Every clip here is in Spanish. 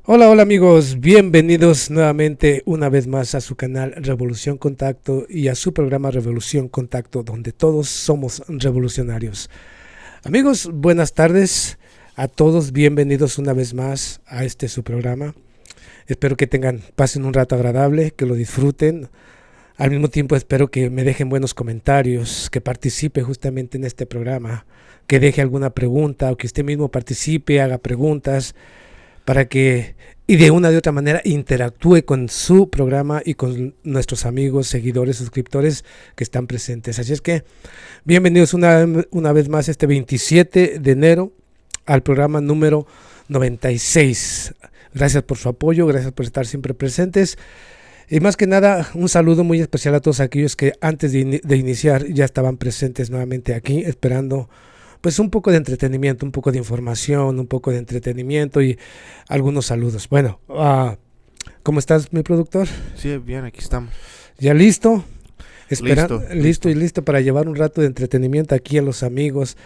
Hola, hola amigos, bienvenidos nuevamente una vez más a su canal Revolución Contacto y a su programa Revolución Contacto, donde todos somos revolucionarios. Amigos, buenas tardes a todos, bienvenidos una vez más a este su programa. Espero que pasen un rato agradable, que lo disfruten. Al mismo tiempo espero que me dejen buenos comentarios, que participe justamente en este programa, que deje alguna pregunta o que usted mismo participe, haga preguntas, para que y de una de otra manera interactúe con su programa y con nuestros amigos, seguidores, suscriptores que están presentes. Así es que bienvenidos una vez más este 27 de enero al programa número 96. Gracias por su apoyo, gracias por estar siempre presentes. Y más que nada, un saludo muy especial a todos aquellos que antes de iniciar ya estaban presentes nuevamente aquí, esperando pues un poco de entretenimiento, un poco de información, un poco de entretenimiento y algunos saludos. Bueno, ¿cómo estás, mi productor? Sí, bien, aquí estamos. ¿Ya listo? Listo Listo para llevar un rato de entretenimiento aquí a los amigos.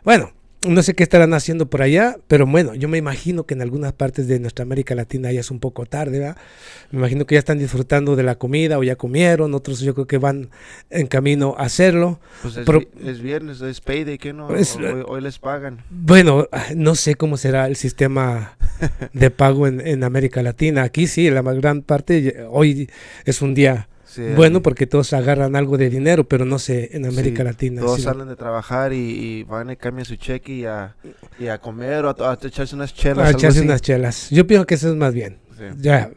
Bueno, no sé qué estarán haciendo por allá, pero bueno, yo me imagino que en algunas partes de nuestra América Latina ya es un poco tarde, ¿verdad? Me imagino que ya están disfrutando de la comida o ya comieron, otros yo creo que van en camino a hacerlo. Pues es viernes, es payday, ¿qué no? Hoy les pagan. Bueno, no sé cómo será el sistema de pago en América Latina. Aquí sí, la gran parte, hoy es un día bueno porque todos agarran algo de dinero, pero no sé en América Latina. Todos salen de trabajar y van y cambian su cheque y a comer o a echarse unas chelas. A echarse unas chelas. Yo pienso que eso es más bien. Sí. Ya.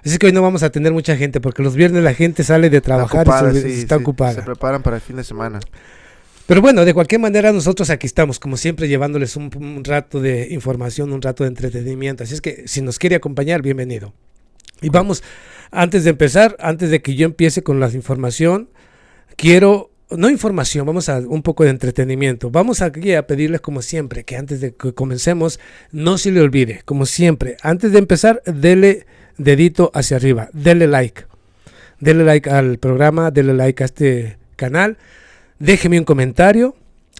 Así que hoy no vamos a tener mucha gente porque los viernes la gente sale de trabajar y está ocupada. Se preparan para el fin de semana. Pero bueno, de cualquier manera nosotros aquí estamos, como siempre, llevándoles un rato de información, un rato de entretenimiento. Así es que si nos quiere acompañar, bienvenido. Y vamos, antes de empezar, antes de que yo empiece con la información, vamos a un poco de entretenimiento. Vamos aquí a pedirles como siempre, que antes de que comencemos, no se le olvide, como siempre, antes de empezar, dele dedito hacia arriba, dele like al programa, dele like a este canal, déjeme un comentario,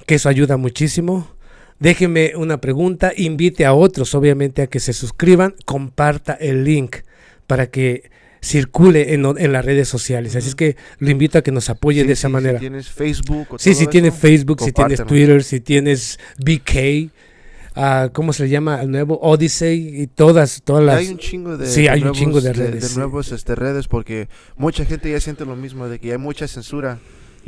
que eso ayuda muchísimo. Déjeme una pregunta, invite a otros obviamente a que se suscriban, comparta el link para que circule en las redes sociales. Así es que lo invito a que nos apoye de esa manera. Si tienes Facebook o si tienes Facebook, si tienes Twitter, si tienes BK, ¿cómo se le llama? El nuevo Odyssey y todas las. Hay un chingo de un chingo de redes. De nuevos redes, porque mucha gente ya siente lo mismo, de que hay mucha censura.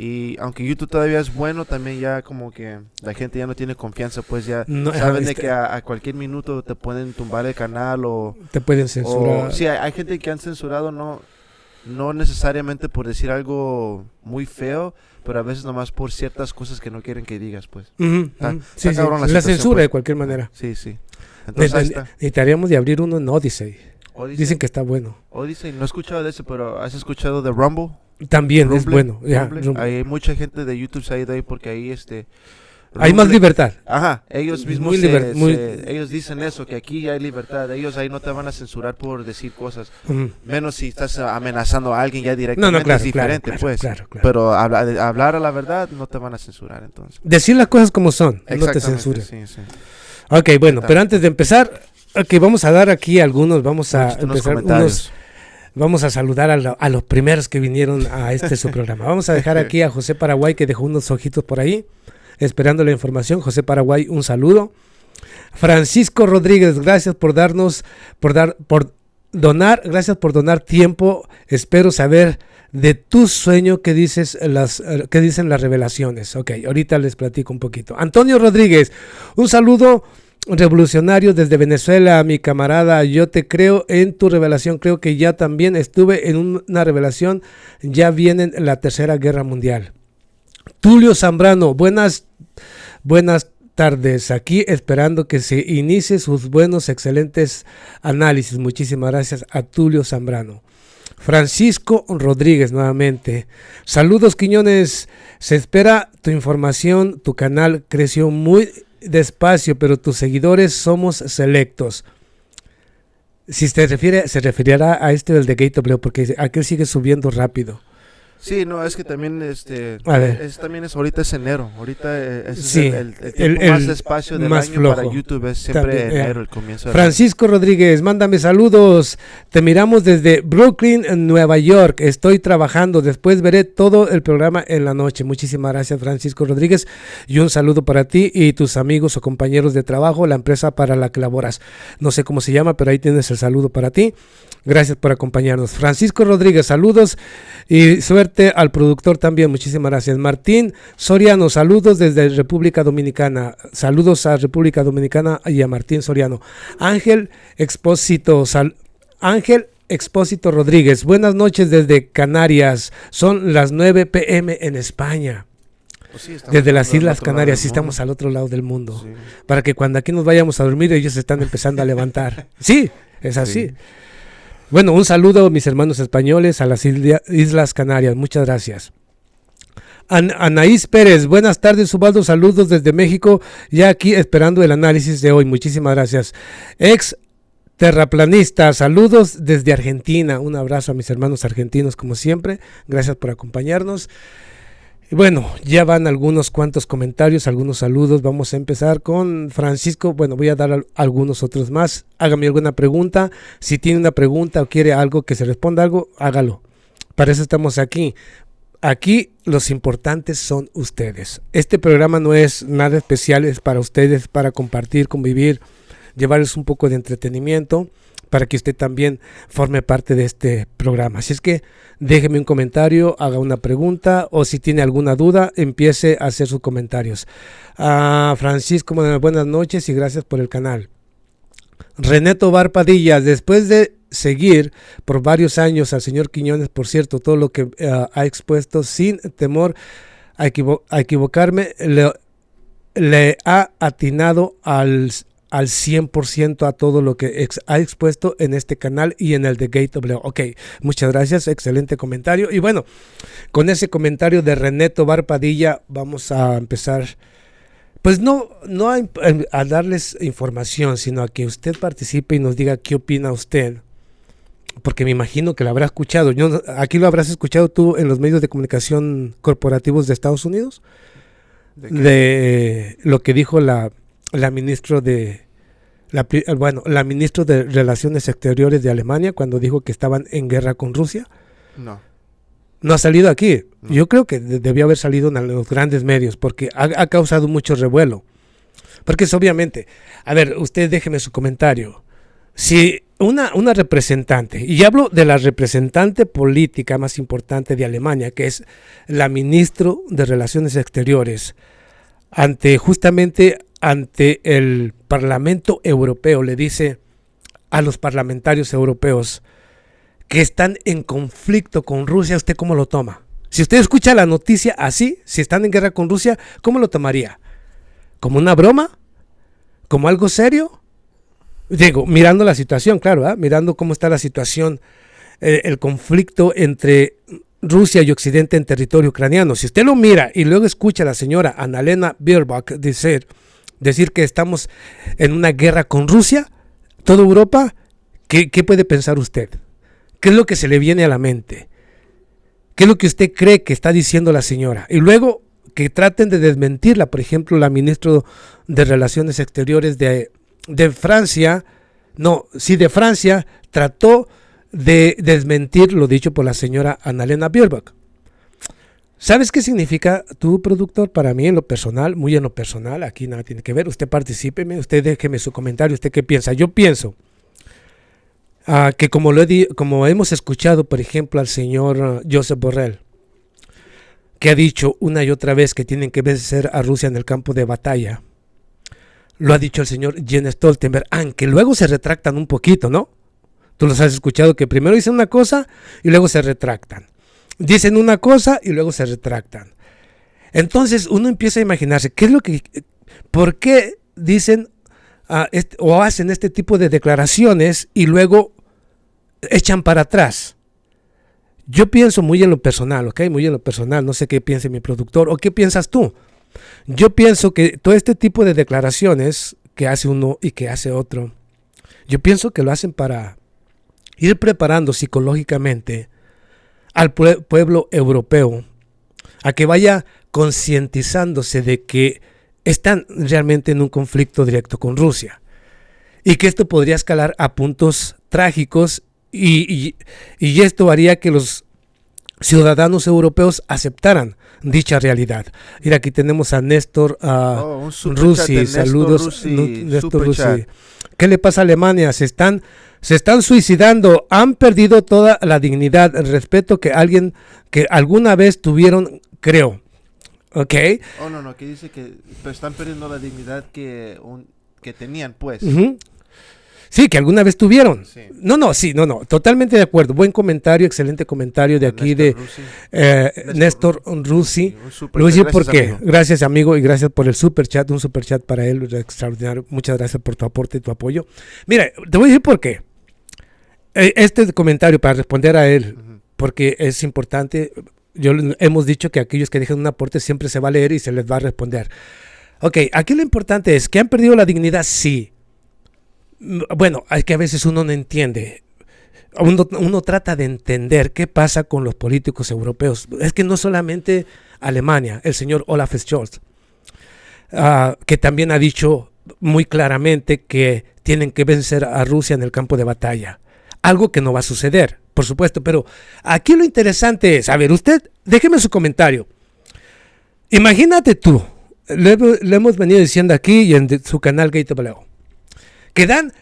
Y aunque YouTube todavía es bueno, también ya como que la gente ya no tiene confianza, pues ya saben de que a cualquier minuto te pueden tumbar el canal o te pueden censurar. Sí, hay gente que han censurado no necesariamente por decir algo muy feo, pero a veces nomás por ciertas cosas que no quieren que digas, pues. Sí, la censura pues, de cualquier manera. Sí. Entonces necesitaríamos de abrir uno en Odyssey. Dicen que está bueno. Odyssey, no he escuchado de ese, pero ¿has escuchado de Rumble? También Rumble, es bueno. Hay mucha gente de YouTube se ha ido ahí porque ahí hay más libertad. Ajá, ellos mismos ellos dicen eso, que aquí hay libertad. Ellos ahí no te van a censurar por decir cosas. Menos si estás amenazando a alguien ya directamente. Claro, es diferente, claro. Pero hablar a la verdad no te van a censurar, entonces. Decir las cosas como son, no te censuren. Sí. Ok, bueno, pero antes de empezar, vamos a dar aquí algunos, vamos a empezar vamos a saludar a los primeros que vinieron a su programa. Vamos a dejar aquí a José Paraguay, que dejó unos ojitos por ahí, esperando la información. José Paraguay, un saludo. Francisco Rodríguez, gracias por donar tiempo. Espero saber de tu sueño qué dicen las revelaciones. Ok, ahorita les platico un poquito. Antonio Rodríguez, un saludo revolucionario desde Venezuela, mi camarada. Yo te creo en tu revelación, creo que ya también estuve en una revelación. Ya viene la Tercera Guerra Mundial. Tulio Zambrano, buenas tardes, aquí esperando que se inicie sus buenos, excelentes análisis. Muchísimas gracias a Tulio Zambrano. Francisco Rodríguez nuevamente, saludos Quiñones, se espera tu información, tu canal creció muy despacio, pero tus seguidores somos selectos. Si se referirá a del de Gate porque aquel sigue subiendo rápido. Sí, no, es que también también es ahorita es enero. Ahorita es sí, el tiempo más despacio del más año flojo. para YouTube, es siempre También, enero, el comienzo del Francisco año. Rodríguez, mándame saludos. Te miramos desde Brooklyn, Nueva York. Estoy trabajando. Después veré todo el programa en la noche. Muchísimas gracias, Francisco Rodríguez. Y un saludo para ti y tus amigos o compañeros de trabajo, la empresa para la que laboras. No sé cómo se llama, pero ahí tienes el saludo para ti. Gracias por acompañarnos. Francisco Rodríguez, saludos y suerte al productor también. Muchísimas gracias. Martín Soriano, saludos desde República Dominicana. Saludos a República Dominicana y a Martín Soriano. Ángel Expósito, Ángel Expósito Rodríguez, buenas noches desde Canarias. Son las 9 p.m. en España. Pues sí, desde las Islas Canarias, sí, estamos al otro lado del mundo. Sí. Para que cuando aquí nos vayamos a dormir, ellos están empezando a levantar. Sí, es así. Sí. Bueno, un saludo a mis hermanos españoles a las Islas Canarias. Muchas gracias. Anaís Pérez, buenas tardes, Ubaldo, saludos desde México, ya aquí esperando el análisis de hoy. Muchísimas gracias. Ex terraplanista, saludos desde Argentina. Un abrazo a mis hermanos argentinos como siempre. Gracias por acompañarnos. Y bueno, ya van algunos cuantos comentarios, algunos saludos. Vamos a empezar con Francisco. Bueno, voy a dar algunos otros más. Hágame alguna pregunta. Si tiene una pregunta o quiere algo que se responda algo, hágalo. Para eso estamos aquí. Aquí los importantes son ustedes. Este programa no es nada especial, es para ustedes, para compartir, convivir, llevarles un poco de entretenimiento, para que usted también forme parte de este programa. Así es que déjeme un comentario, haga una pregunta o si tiene alguna duda, empiece a hacer sus comentarios. Francisco, buenas noches y gracias por el canal. René Tobar Padilla, después de seguir por varios años al señor Quiñones, por cierto, todo lo que ha expuesto sin temor a equivocarme, le ha atinado al 100% a todo lo que ha expuesto en este canal y en el de Gate W. Ok, muchas gracias, excelente comentario. Y bueno, con ese comentario de René Tobar Padilla vamos a empezar, pues no a darles información, sino a que usted participe y nos diga qué opina usted, porque me imagino que lo habrá escuchado. ¿Aquí lo habrás escuchado tú en los medios de comunicación corporativos de Estados Unidos? De lo que dijo la ministra de la ministra de Relaciones Exteriores de Alemania cuando dijo que estaban en guerra con Rusia. No ha salido aquí. No. Yo creo que debió haber salido en los grandes medios porque ha causado mucho revuelo. Porque es obviamente, a ver, usted déjeme su comentario. Si una representante, y hablo de la representante política más importante de Alemania, que es la ministra de Relaciones Exteriores, justamente ante el Parlamento Europeo, le dice a los parlamentarios europeos que están en conflicto con Rusia, ¿usted cómo lo toma? Si usted escucha la noticia así, si están en guerra con Rusia, ¿cómo lo tomaría? ¿Como una broma? ¿Como algo serio? Digo, mirando la situación, claro, mirando cómo está la situación, el conflicto entre Rusia y Occidente en territorio ucraniano. Si usted lo mira y luego escucha a la señora Annalena Baerbock decir que estamos en una guerra con Rusia, toda Europa, ¿qué puede pensar usted? ¿Qué es lo que se le viene a la mente? ¿Qué es lo que usted cree que está diciendo la señora? Y luego que traten de desmentirla, por ejemplo, la ministra de Relaciones Exteriores de Francia, de Francia, trató de desmentir lo dicho por la señora Annalena Baerbock. ¿Sabes qué significa tu productor? Para mí, en lo personal, muy en lo personal, aquí nada tiene que ver. Usted particípeme, usted déjeme su comentario, ¿usted qué piensa? Yo pienso que como hemos escuchado, por ejemplo, al señor Josep Borrell, que ha dicho una y otra vez que tienen que vencer a Rusia en el campo de batalla. Lo ha dicho el señor Jens Stoltenberg, aunque luego se retractan un poquito, ¿no? Tú los has escuchado que primero dicen una cosa y luego se retractan. Dicen una cosa y luego se retractan. Entonces uno empieza a imaginarse, ¿por qué dicen o hacen este tipo de declaraciones y luego echan para atrás? Yo pienso muy en lo personal, ¿ok? Muy en lo personal, no sé qué piense mi productor o qué piensas tú. Yo pienso que todo este tipo de declaraciones que hace uno y que hace otro, yo pienso que lo hacen para ir preparando psicológicamente al pueblo europeo a que vaya concientizándose de que están realmente en un conflicto directo con Rusia y que esto podría escalar a puntos trágicos y esto haría que los ciudadanos europeos aceptaran dicha realidad. Mira, aquí tenemos a Néstor Rusi. Saludos, Néstor Rusi. ¿Qué le pasa a Alemania? Se están suicidando, han perdido toda la dignidad, el respeto que alguna vez tuvieron, creo. ¿Ok? Oh, no, que dice que están perdiendo la dignidad que tenían, pues. Sí, que alguna vez tuvieron. Sí. No, totalmente de acuerdo. Buen comentario, excelente comentario de aquí Néstor Rusi. Le voy a decir por qué. Amigo. Gracias, amigo, y gracias por el super chat. Un super chat para él, extraordinario. Muchas gracias por tu aporte y tu apoyo. Mira, te voy a decir por qué. Este comentario para responder a él, porque es importante. Hemos dicho que aquellos que dejan un aporte siempre se va a leer y se les va a responder. Ok, aquí lo importante es que han perdido la dignidad, sí. Bueno, es que a veces uno no entiende. Uno trata de entender qué pasa con los políticos europeos. Es que no solamente Alemania, el señor Olaf Scholz, que también ha dicho muy claramente que tienen que vencer a Rusia en el campo de batalla. Algo que no va a suceder, por supuesto. Pero aquí lo interesante es, a ver, usted, déjeme su comentario. Imagínate tú, le hemos venido diciendo aquí y en su canal GateW, que dan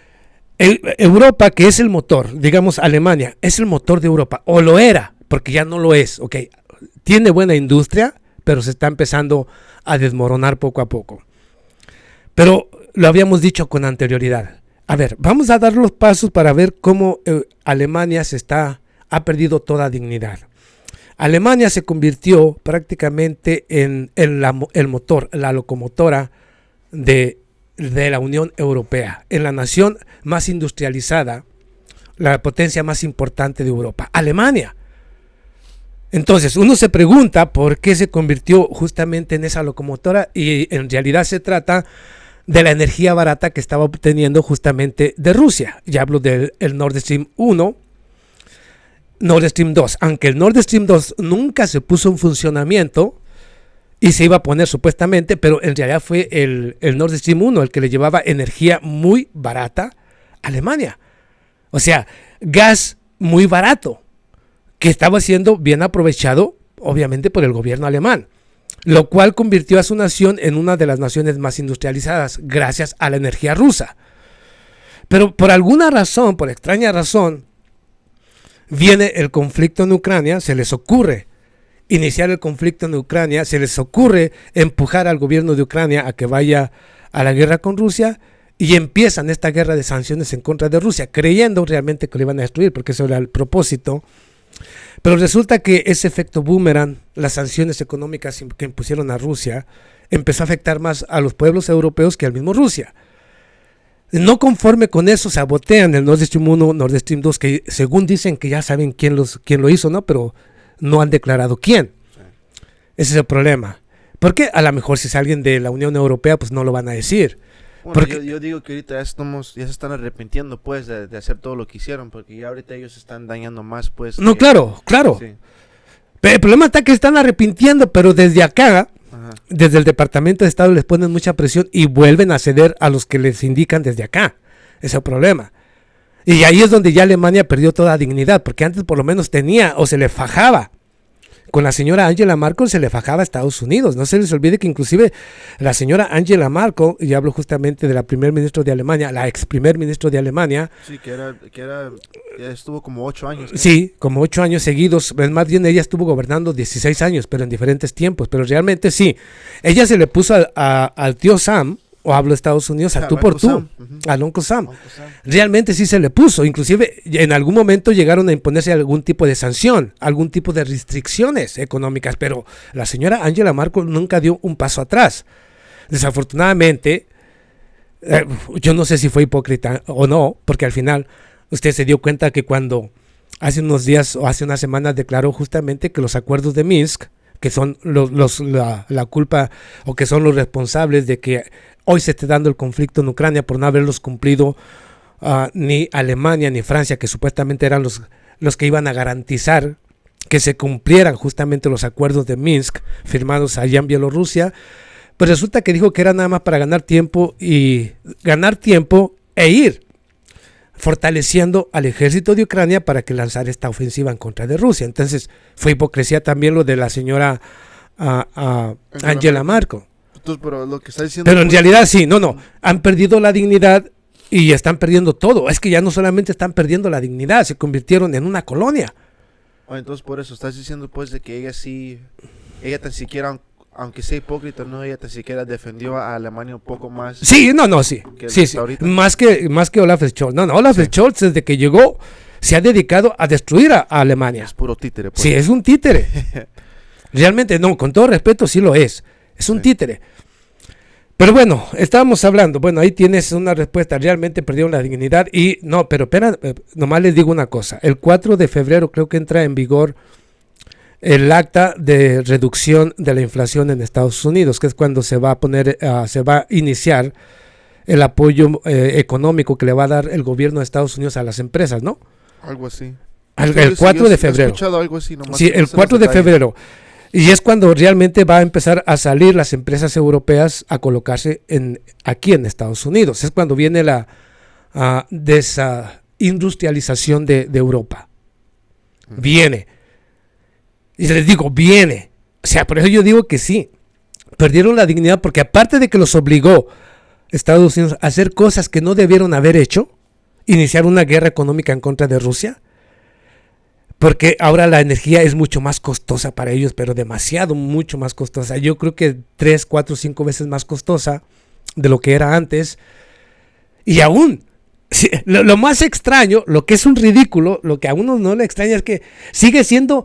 Europa, que es el motor, digamos Alemania, es el motor de Europa, o lo era, porque ya no lo es, ok, tiene buena industria, pero se está empezando a desmoronar poco a poco. Pero lo habíamos dicho con anterioridad. A ver, vamos a dar los pasos para ver cómo Alemania ha perdido toda dignidad. Alemania se convirtió prácticamente en el motor, la locomotora de la Unión Europea, en la nación más industrializada, la potencia más importante de Europa, Alemania. Entonces uno se pregunta por qué se convirtió justamente en esa locomotora, y en realidad se trata de la energía barata que estaba obteniendo justamente de Rusia. Ya hablo del Nord Stream 1, Nord Stream 2, aunque el Nord Stream 2 nunca se puso en funcionamiento y se iba a poner supuestamente, pero en realidad fue el Nord Stream 1 el que le llevaba energía muy barata a Alemania. O sea, gas muy barato, que estaba siendo bien aprovechado, obviamente, por el gobierno alemán, lo cual convirtió a su nación en una de las naciones más industrializadas, gracias a la energía rusa. Pero por alguna razón, por extraña razón, viene el conflicto en Ucrania, se les ocurre iniciar el conflicto en Ucrania, se les ocurre empujar al gobierno de Ucrania a que vaya a la guerra con Rusia, y empiezan esta guerra de sanciones en contra de Rusia, creyendo realmente que lo iban a destruir, porque eso era el propósito. Pero resulta que ese efecto boomerang, las sanciones económicas que impusieron a Rusia, empezó a afectar más a los pueblos europeos que al mismo Rusia. No conforme con eso, sabotean el Nord Stream 1, Nord Stream 2, que según dicen que ya saben quién lo hizo, ¿no? Pero no han declarado quién. Sí. Ese es el problema. Porque a lo mejor si es alguien de la Unión Europea, pues no lo van a decir. Bueno, yo digo que ahorita ya se están arrepintiendo, pues, de hacer todo lo que hicieron, porque ya ahorita ellos están dañando más, pues. No, claro. Sí. Pero el problema está que están arrepintiendo, pero desde acá, desde el Departamento de Estado les ponen mucha presión y vuelven a ceder a los que les indican desde acá. Ese es el problema. Y ahí es donde ya Alemania perdió toda dignidad, porque antes por lo menos tenía o se le fajaba. Con la señora Angela Merkel se le fajaba a Estados Unidos. No se les olvide que inclusive la señora Angela Merkel, y hablo justamente de la primer ministro de Alemania, la ex primer ministro de Alemania. Sí, que estuvo como 8 años. ¿No? Sí, como 8 años seguidos. Más bien ella estuvo gobernando 16 años, pero en diferentes tiempos. Pero realmente sí, ella se le puso al tío Sam, o hablo de Estados Unidos, a tú por tú, al Uncle Sam. Realmente sí se le puso, inclusive en algún momento llegaron a imponerse algún tipo de sanción, algún tipo de restricciones económicas, pero la señora Angela Merkel nunca dio un paso atrás. Desafortunadamente, yo no sé si fue hipócrita o no, porque al final usted se dio cuenta que cuando hace unos días o hace unas semanas declaró justamente que los acuerdos de Minsk, que son la culpa o que son los responsables de que hoy se esté dando el conflicto en Ucrania por no haberlos cumplido ni Alemania ni Francia, que supuestamente eran los que iban a garantizar que se cumplieran justamente los acuerdos de Minsk firmados allá en Bielorrusia, pues resulta que dijo que era nada más para ganar tiempo e ir fortaleciendo al ejército de Ucrania para que lanzara esta ofensiva en contra de Rusia. Entonces fue hipocresía también lo de la señora Angela Merkel. Pero lo que está diciendo, pero en realidad sí, han perdido la dignidad y están perdiendo todo. Es que ya no solamente están perdiendo la dignidad, se convirtieron en una colonia. Entonces por eso estás diciendo pues de que ella tan siquiera, aunque sea hipócrita, ella tan siquiera defendió a Alemania un poco más. Sí, sí. Más que Olaf Scholz. Olaf Scholz desde que llegó se ha dedicado a destruir a Alemania. Es puro títere. Pues. Sí, es un títere. Realmente, con todo respeto, sí lo es. Es un títere. Pero bueno, estábamos hablando, ahí tienes una respuesta, realmente perdieron la dignidad pero espera, nomás les digo una cosa, el 4 de febrero creo que entra en vigor el acta de reducción de la inflación en Estados Unidos, que es cuando se va a iniciar el apoyo económico que le va a dar el gobierno de Estados Unidos a las empresas, ¿no? Algo así. El 4 de febrero. He escuchado algo así, nomás sí, el 4 de febrero. Y es cuando realmente va a empezar a salir las empresas europeas a colocarse aquí en Estados Unidos. Es cuando viene la desindustrialización de Europa. Viene. Y les digo, viene. O sea, por eso yo digo que sí. Perdieron la dignidad porque aparte de que los obligó Estados Unidos a hacer cosas que no debieron haber hecho, iniciar una guerra económica en contra de Rusia, porque ahora la energía es mucho más costosa para ellos, pero mucho más costosa. Yo creo que 3, 4, 5 veces más costosa de lo que era antes. Y aún, lo más extraño, lo que es un ridículo, lo que a uno no le extraña es que sigue siendo,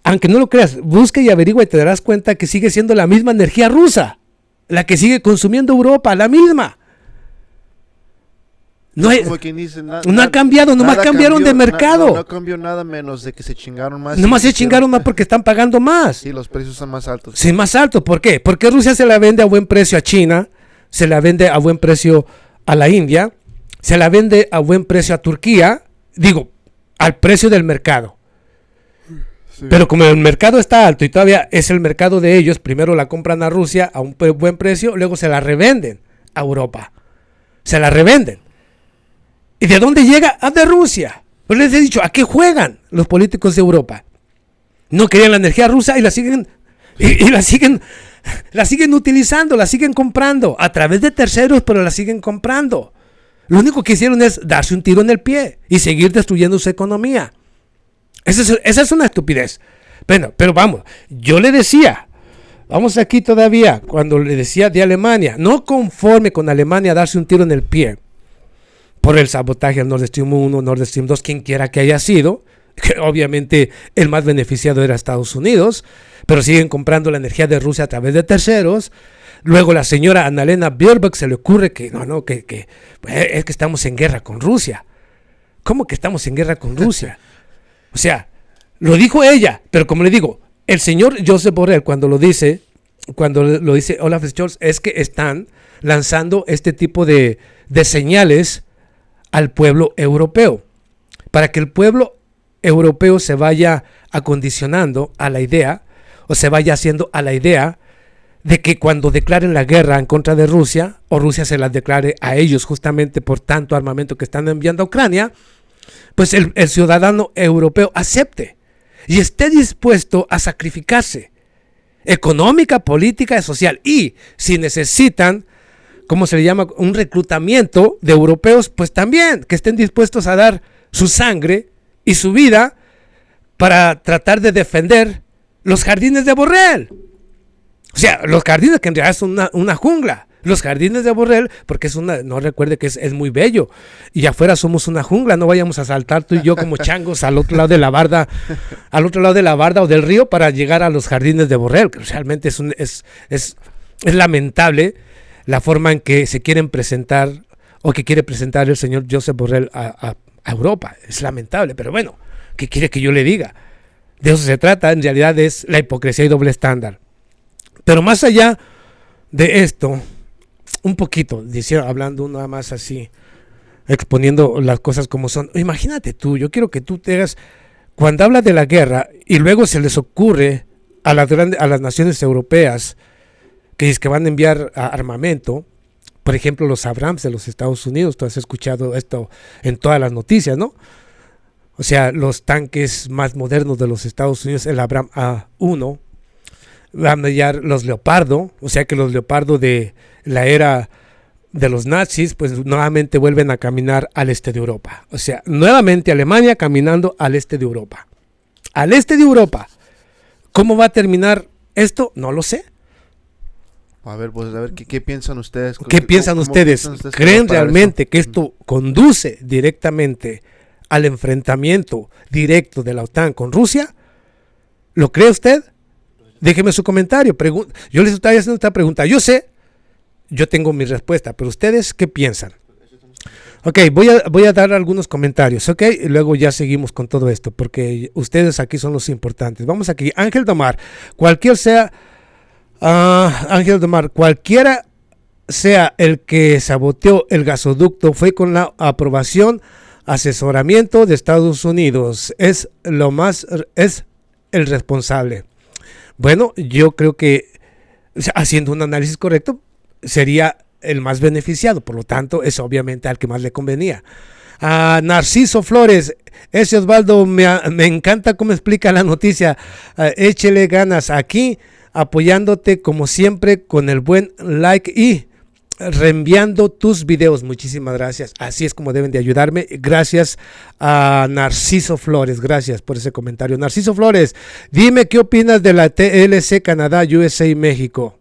aunque no lo creas, busca y averigua y te darás cuenta que sigue siendo la misma energía rusa, la que sigue consumiendo Europa, la misma. No ha cambiado, nomás cambiaron de mercado. No cambió nada menos de que se chingaron más. Nomás se chingaron más porque están pagando más. Sí, los precios son más altos. Sí, más altos. ¿Por qué? Porque Rusia se la vende a buen precio a China, se la vende a buen precio a la India, se la vende a buen precio a Turquía, al precio del mercado. Sí. Pero como el mercado está alto y todavía es el mercado de ellos, primero la compran a Rusia a un buen precio, luego se la revenden a Europa. Se la revenden. ¿Y de dónde llega? De Rusia. Pues les he dicho, ¿a qué juegan los políticos de Europa? No querían la energía rusa y la siguen utilizando, la siguen comprando a través de terceros, pero la siguen comprando. Lo único que hicieron es darse un tiro en el pie y seguir destruyendo su economía. Esa es una estupidez. Bueno, pero vamos, yo le decía, vamos aquí todavía, cuando le decía de Alemania, no conforme con Alemania darse un tiro en el pie por el sabotaje al Nord Stream 1, Nord Stream 2, quien quiera que haya sido, que obviamente el más beneficiado era Estados Unidos, pero siguen comprando la energía de Rusia a través de terceros. Luego la señora Annalena Baerbock se le ocurre que es que estamos en guerra con Rusia. ¿Cómo que estamos en guerra con Rusia? O sea, lo dijo ella, pero como le digo, el señor Josep Borrell cuando lo dice Olaf Scholz, es que están lanzando este tipo de señales al pueblo europeo, para que el pueblo europeo se vaya acondicionando a la idea, o se vaya haciendo a la idea de que cuando declaren la guerra en contra de Rusia, o Rusia se la declare a ellos justamente por tanto armamento que están enviando a Ucrania, pues el ciudadano europeo acepte y esté dispuesto a sacrificarse económica, política y social. Y si necesitan, ¿cómo se le llama? Un reclutamiento de europeos, pues también que estén dispuestos a dar su sangre y su vida para tratar de defender los jardines de Borrell. O sea, los jardines que en realidad son una jungla. Los jardines de Borrell, porque no recuerde que es muy bello. Y afuera somos una jungla, no vayamos a saltar tú y yo como changos al otro lado de la barda, o del río para llegar a los jardines de Borrell. Que realmente es lamentable la forma en que se quieren presentar o que quiere presentar el señor Josep Borrell a Europa. Es lamentable, pero bueno, ¿qué quiere que yo le diga? De eso se trata, en realidad es la hipocresía y doble estándar. Pero más allá de esto, un poquito, hablando nada más así, exponiendo las cosas como son. Imagínate tú, yo quiero que tú te hagas cuando habla de la guerra y luego se les ocurre a las naciones europeas que es que van a enviar armamento, por ejemplo los Abrams de los Estados Unidos, tú has escuchado esto en todas las noticias, ¿no? O sea, los tanques más modernos de los Estados Unidos, el Abrams A1, van a enviar los Leopardo, o sea que los Leopardo de la era de los nazis, pues nuevamente vuelven a caminar al este de Europa. O sea, nuevamente Alemania caminando al este de Europa. Al este de Europa. ¿Cómo va a terminar esto? No lo sé. A ver, pues a ver, ¿qué piensan ustedes? ¿Qué piensan ustedes? ¿Creen realmente que esto conduce directamente al enfrentamiento directo de la OTAN con Rusia? ¿Lo cree usted? Déjeme su comentario. Yo les estoy haciendo esta pregunta. Yo sé, yo tengo mi respuesta, pero ustedes, ¿qué piensan? Ok, voy a dar algunos comentarios, ok, y luego ya seguimos con todo esto, porque ustedes aquí son los importantes. Vamos aquí, Ángel Domar, Ángel Domar, cualquiera sea el que saboteó el gasoducto, fue con la aprobación, asesoramiento de Estados Unidos, es el responsable. Bueno, yo creo que haciendo un análisis correcto sería el más beneficiado, por lo tanto es obviamente al que más le convenía. Narciso Flores, ese Osvaldo me encanta cómo explica la noticia, échele ganas aquí, apoyándote como siempre con el buen like y reenviando tus videos. Muchísimas gracias, así es como deben de ayudarme. Gracias a Narciso Flores, gracias por ese comentario. Narciso Flores, dime qué opinas de la TLC Canadá, USA y México.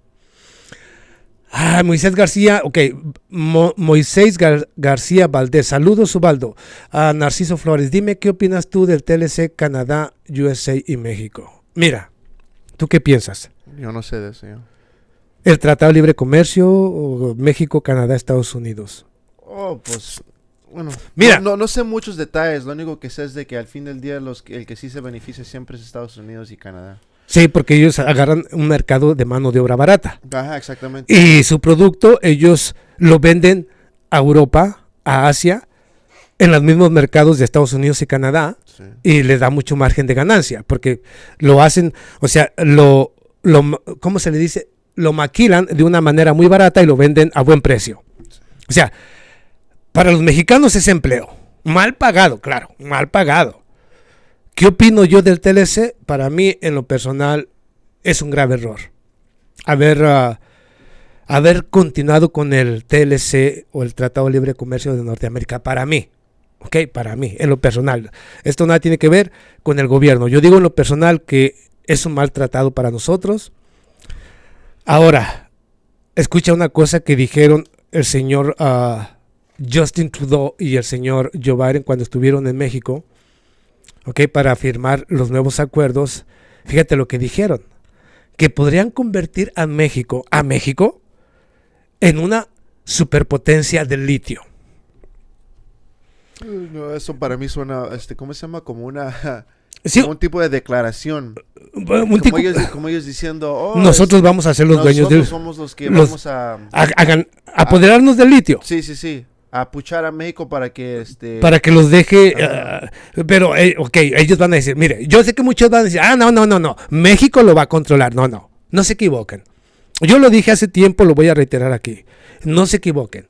Moisés García, ok, Moisés García Valdés, saludos Ubaldo. Narciso Flores, dime qué opinas tú del TLC Canadá, USA y México. Mira, ¿tú qué piensas? Yo no sé de eso. ¿El Tratado de Libre Comercio, México, Canadá, Estados Unidos? Oh, pues, bueno, mira, no sé muchos detalles, lo único que sé es de que al fin del día el que sí se beneficia siempre es Estados Unidos y Canadá. Sí, porque ellos agarran un mercado de mano de obra barata. Ajá, exactamente. Y su producto ellos lo venden a Europa, a Asia, en los mismos mercados de Estados Unidos y Canadá, sí. Y les da mucho margen de ganancia, porque lo hacen, o sea, ¿cómo se le dice? Lo maquilan de una manera muy barata y lo venden a buen precio. Sí. O sea, para los mexicanos es empleo, mal pagado, claro, mal pagado. ¿Qué opino yo del TLC? Para mí, en lo personal, es un grave error. Haber continuado con el TLC o el Tratado de Libre Comercio de Norteamérica, para mí, ¿ok? Para mí, en lo personal. Esto nada tiene que ver con el gobierno. Yo digo en lo personal que es un mal tratado para nosotros. Ahora, escucha una cosa que dijeron el señor Justin Trudeau y el señor Joe Biden cuando estuvieron en México. Okay, para firmar los nuevos acuerdos. Fíjate lo que dijeron, que podrían convertir a México en una superpotencia del litio. No, eso para mí suena, ¿cómo se llama? Como sí, como un tipo de declaración. Como ellos diciendo, nosotros vamos a ser los dueños nosotros somos los que vamos a apoderarnos del litio. Sí. A puchar a México para que para que los deje, pero ok, ellos van a decir, mire, yo sé que muchos van a decir, no, México lo va a controlar, no se equivoquen. Yo lo dije hace tiempo, lo voy a reiterar aquí, no se equivoquen.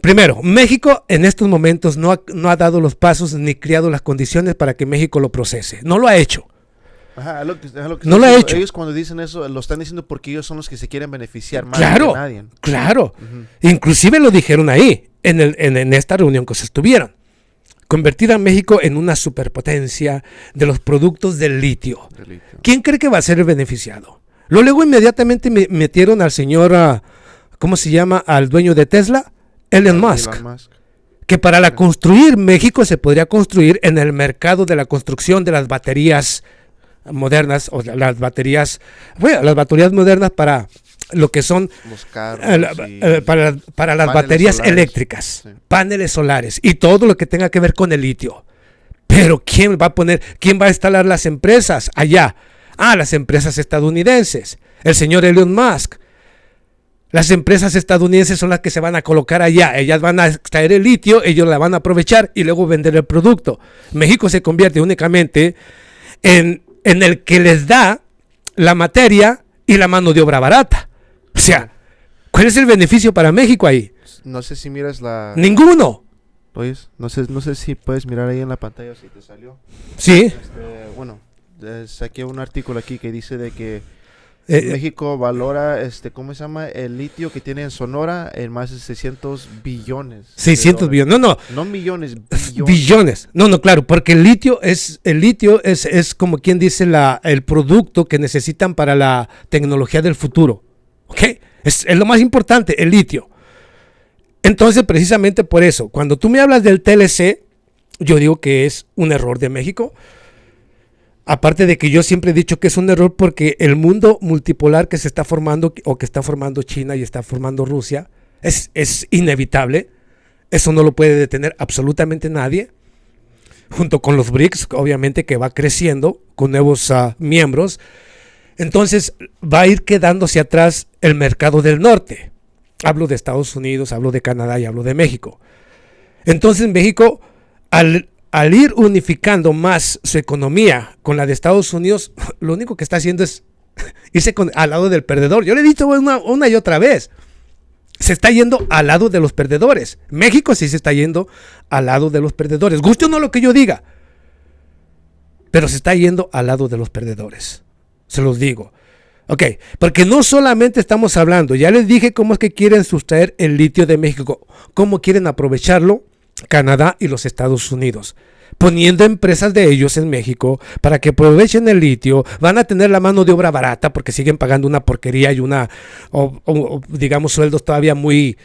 Primero, México en estos momentos no ha dado los pasos ni creado las condiciones para que México lo procese, no lo ha hecho. Ajá, no lo ha hecho. Ellos cuando dicen eso lo están diciendo porque ellos son los que se quieren beneficiar más que nadie. Claro. Inclusive lo dijeron ahí en esta reunión que se estuvieron. Convertir a México en una superpotencia de los productos del litio. ¿Quién cree que va a ser el beneficiado? Luego inmediatamente metieron al señor, ¿cómo se llama? Al dueño de Tesla, Elon Musk. Que para construir México se podría construir en el mercado de la construcción de las baterías modernas, o las baterías modernas para lo que son los carros para las baterías solares, eléctricas, sí. Paneles solares y todo lo que tenga que ver con el litio. Pero quién va a instalar las empresas allá? Las empresas estadounidenses, el señor Elon Musk. Las empresas estadounidenses son las que se van a colocar allá. Ellas van a extraer el litio, ellos la van a aprovechar y luego vender el producto. México se convierte únicamente en el que les da la materia y la mano de obra barata. O sea, ¿cuál es el beneficio para México ahí? No sé si miras la... Ninguno. Oyes, no sé si puedes mirar ahí en la pantalla si te salió. Sí. Bueno, saqué un artículo aquí que dice de que México valora, ¿cómo se llama? El litio que tiene en Sonora en más de 600 billones. 600 billones, No millones, billones. No, claro, porque el litio es como quien dice el producto que necesitan para la tecnología del futuro. ¿Ok? Es lo más importante, el litio. Entonces, precisamente por eso, cuando tú me hablas del TLC, yo digo que es un error de México. Aparte de que yo siempre he dicho que es un error porque el mundo multipolar que se está formando o que está formando China y está formando Rusia es inevitable. Eso no lo puede detener absolutamente nadie. Junto con los BRICS, obviamente que va creciendo con nuevos miembros. Entonces va a ir quedándose atrás el mercado del norte. Hablo de Estados Unidos, hablo de Canadá y hablo de México. Entonces México, al ir unificando más su economía con la de Estados Unidos, lo único que está haciendo es irse al lado del perdedor. Yo le he dicho una y otra vez, se está yendo al lado de los perdedores. México sí se está yendo al lado de los perdedores. Guste o no lo que yo diga, pero se está yendo al lado de los perdedores. Se los digo. Ok, porque no solamente estamos hablando, ya les dije cómo es que quieren sustraer el litio de México, cómo quieren aprovecharlo Canadá y los Estados Unidos, poniendo empresas de ellos en México para que aprovechen el litio. Van a tener la mano de obra barata porque siguen pagando una porquería y digamos sueldos todavía muy,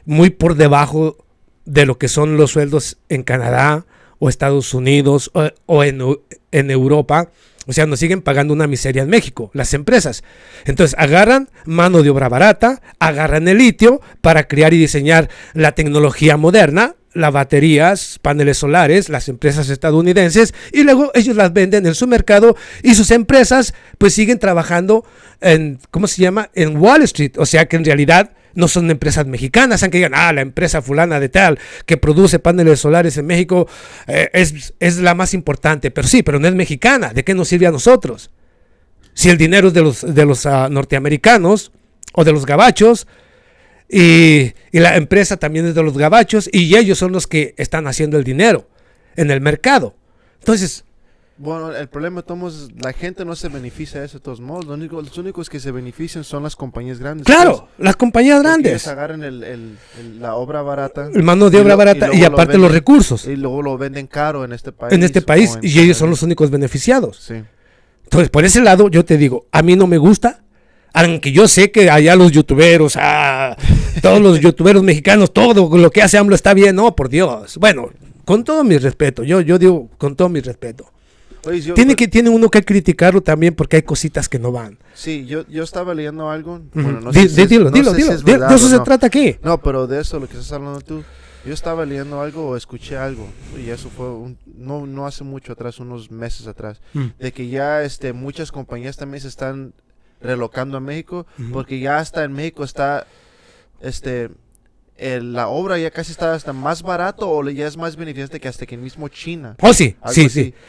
muy por debajo de lo que son los sueldos en Canadá o Estados Unidos o en Europa. O sea, nos siguen pagando una miseria en México, las empresas. Entonces, agarran mano de obra barata, agarran el litio para crear y diseñar la tecnología moderna, las baterías, paneles solares, las empresas estadounidenses, y luego ellos las venden en su mercado y sus empresas pues siguen trabajando en, ¿cómo se llama? En Wall Street. O sea que en realidad no son empresas mexicanas, aunque digan, la empresa fulana de tal que produce paneles solares en México es la más importante, pero no es mexicana. ¿De qué nos sirve a nosotros? Si el dinero es de los norteamericanos o de los gabachos, y la empresa también es de los gabachos, y ellos son los que están haciendo el dinero en el mercado. Entonces, bueno, el problema es la gente no se beneficia de eso de todos modos. Los únicos que se benefician son las compañías grandes. Claro, las compañías grandes. Ellos agarran la obra barata. El mano de obra barata y aparte los recursos. Y luego lo venden caro en este país. En este país, y ellos son los únicos beneficiados. Sí. Entonces, por ese lado, yo te digo, a mí no me gusta. Aunque yo sé que allá los youtuberos, todos los youtuberos mexicanos, todo lo que hace AMLO está bien. No, por Dios. Bueno, con todo mi respeto, yo digo con todo mi respeto. Oye, tiene uno que criticarlo también porque hay cositas que no van. Sí, yo estaba leyendo algo. Bueno, dilo. De eso se trata aquí. No, pero de eso, lo que estás hablando tú. Yo estaba leyendo algo o escuché algo, y eso fue no hace mucho atrás, unos meses atrás, de que ya muchas compañías también se están relocando a México, porque ya hasta en México está la obra ya casi está hasta más barato, o ya es más beneficiante que hasta que en mismo China. Oh, sí.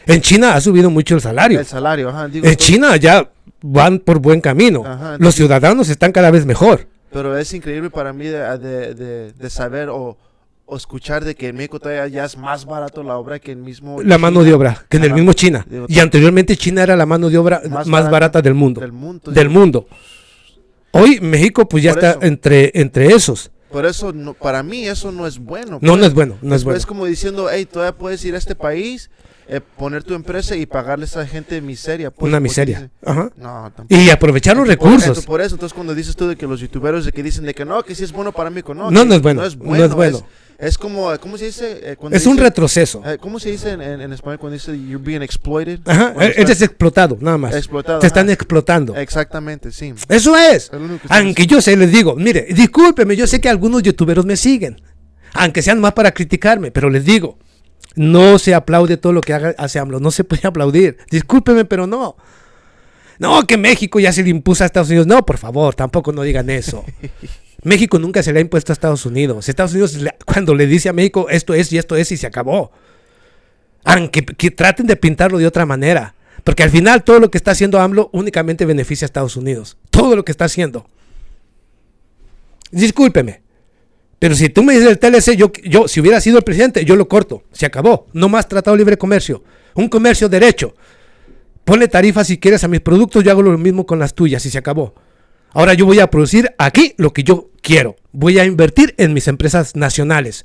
En China ha subido mucho el salario. Ajá. En China ya van por buen camino. Ajá, los ciudadanos están cada vez mejor. Pero es increíble para mí de saber o escuchar de que en México todavía ya es más barato la obra que en mismo la China, mano de obra que en el mismo China. Y anteriormente China era la mano de obra más barata del mundo. Del mundo. Hoy México pues ya está entre esos. Por eso, para mí eso no es bueno. No es bueno. Es como diciendo, hey, todavía puedes ir a este país, poner tu empresa y pagarle a esa gente miseria. Pues, una miseria. Ajá. No, y aprovechar los recursos. Por eso, entonces cuando dices tú de que los youtuberos de que dicen de que no, que sí es bueno para México, no es bueno. No es bueno. Es como, ¿cómo se dice? Es un retroceso. ¿Cómo se dice en español cuando dice you're being exploited? Ajá, eres explotado, nada más. Explotado. Te están explotando. Exactamente, sí. Eso es. Aunque yo les digo, mire, discúlpeme, yo sé que algunos youtuberos me siguen, aunque sean más para criticarme, pero les digo, no se aplaude todo lo que hace AMLO, no se puede aplaudir. Discúlpeme, pero no. No, que México ya se le impuso a Estados Unidos. No, por favor, tampoco no digan eso. México nunca se le ha impuesto a Estados Unidos. Estados Unidos cuando le dice a México esto es y se acabó. Aunque que traten de pintarlo de otra manera. Porque al final todo lo que está haciendo AMLO únicamente beneficia a Estados Unidos. Todo lo que está haciendo. Discúlpeme. Pero si tú me dices el TLC, yo si hubiera sido el presidente, yo lo corto. Se acabó. No más tratado de libre comercio. Un comercio derecho. Ponle tarifas si quieres a mis productos, yo hago lo mismo con las tuyas y se acabó. Ahora yo voy a producir aquí lo que yo quiero. Voy a invertir en mis empresas nacionales.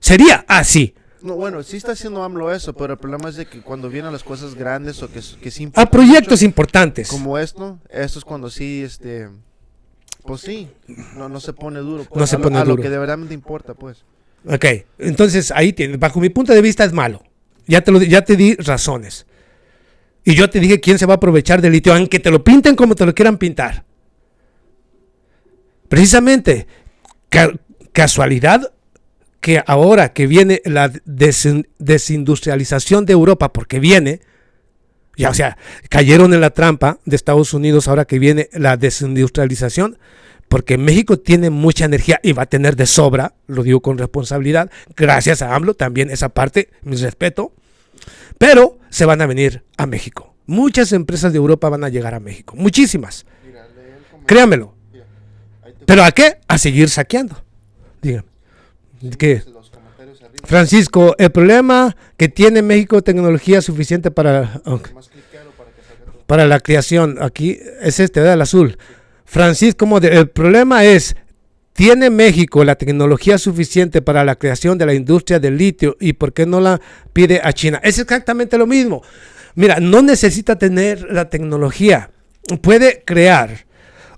Sería así. No, bueno, sí está haciendo AMLO eso, pero el problema es de que cuando vienen las cosas grandes o que sí a proyectos importantes. Como esto es cuando sí, pues sí, no se pone duro. Pues, no se pone duro. Lo que de verdad me importa, pues. Ok, entonces ahí tienes, bajo mi punto de vista es malo. Ya te di razones. Y yo te dije quién se va a aprovechar del litio, aunque te lo pinten como te lo quieran pintar. Precisamente, casualidad que ahora que viene la desindustrialización de Europa, porque viene, ya, o sea, cayeron en la trampa de Estados Unidos ahora que viene la desindustrialización, porque México tiene mucha energía y va a tener de sobra, lo digo con responsabilidad, gracias a AMLO, también esa parte, mi respeto, pero se van a venir a México. Muchas empresas de Europa van a llegar a México, muchísimas, créanmelo. ¿Pero a qué? A seguir saqueando. Dígame. ¿Qué? Francisco, el problema que tiene México, tecnología suficiente para la creación, aquí es ¿verdad? El azul. Francisco, el problema es, ¿tiene México la tecnología suficiente para la creación de la industria del litio y por qué no la pide a China? Es exactamente lo mismo. Mira, no necesita tener la tecnología, puede crear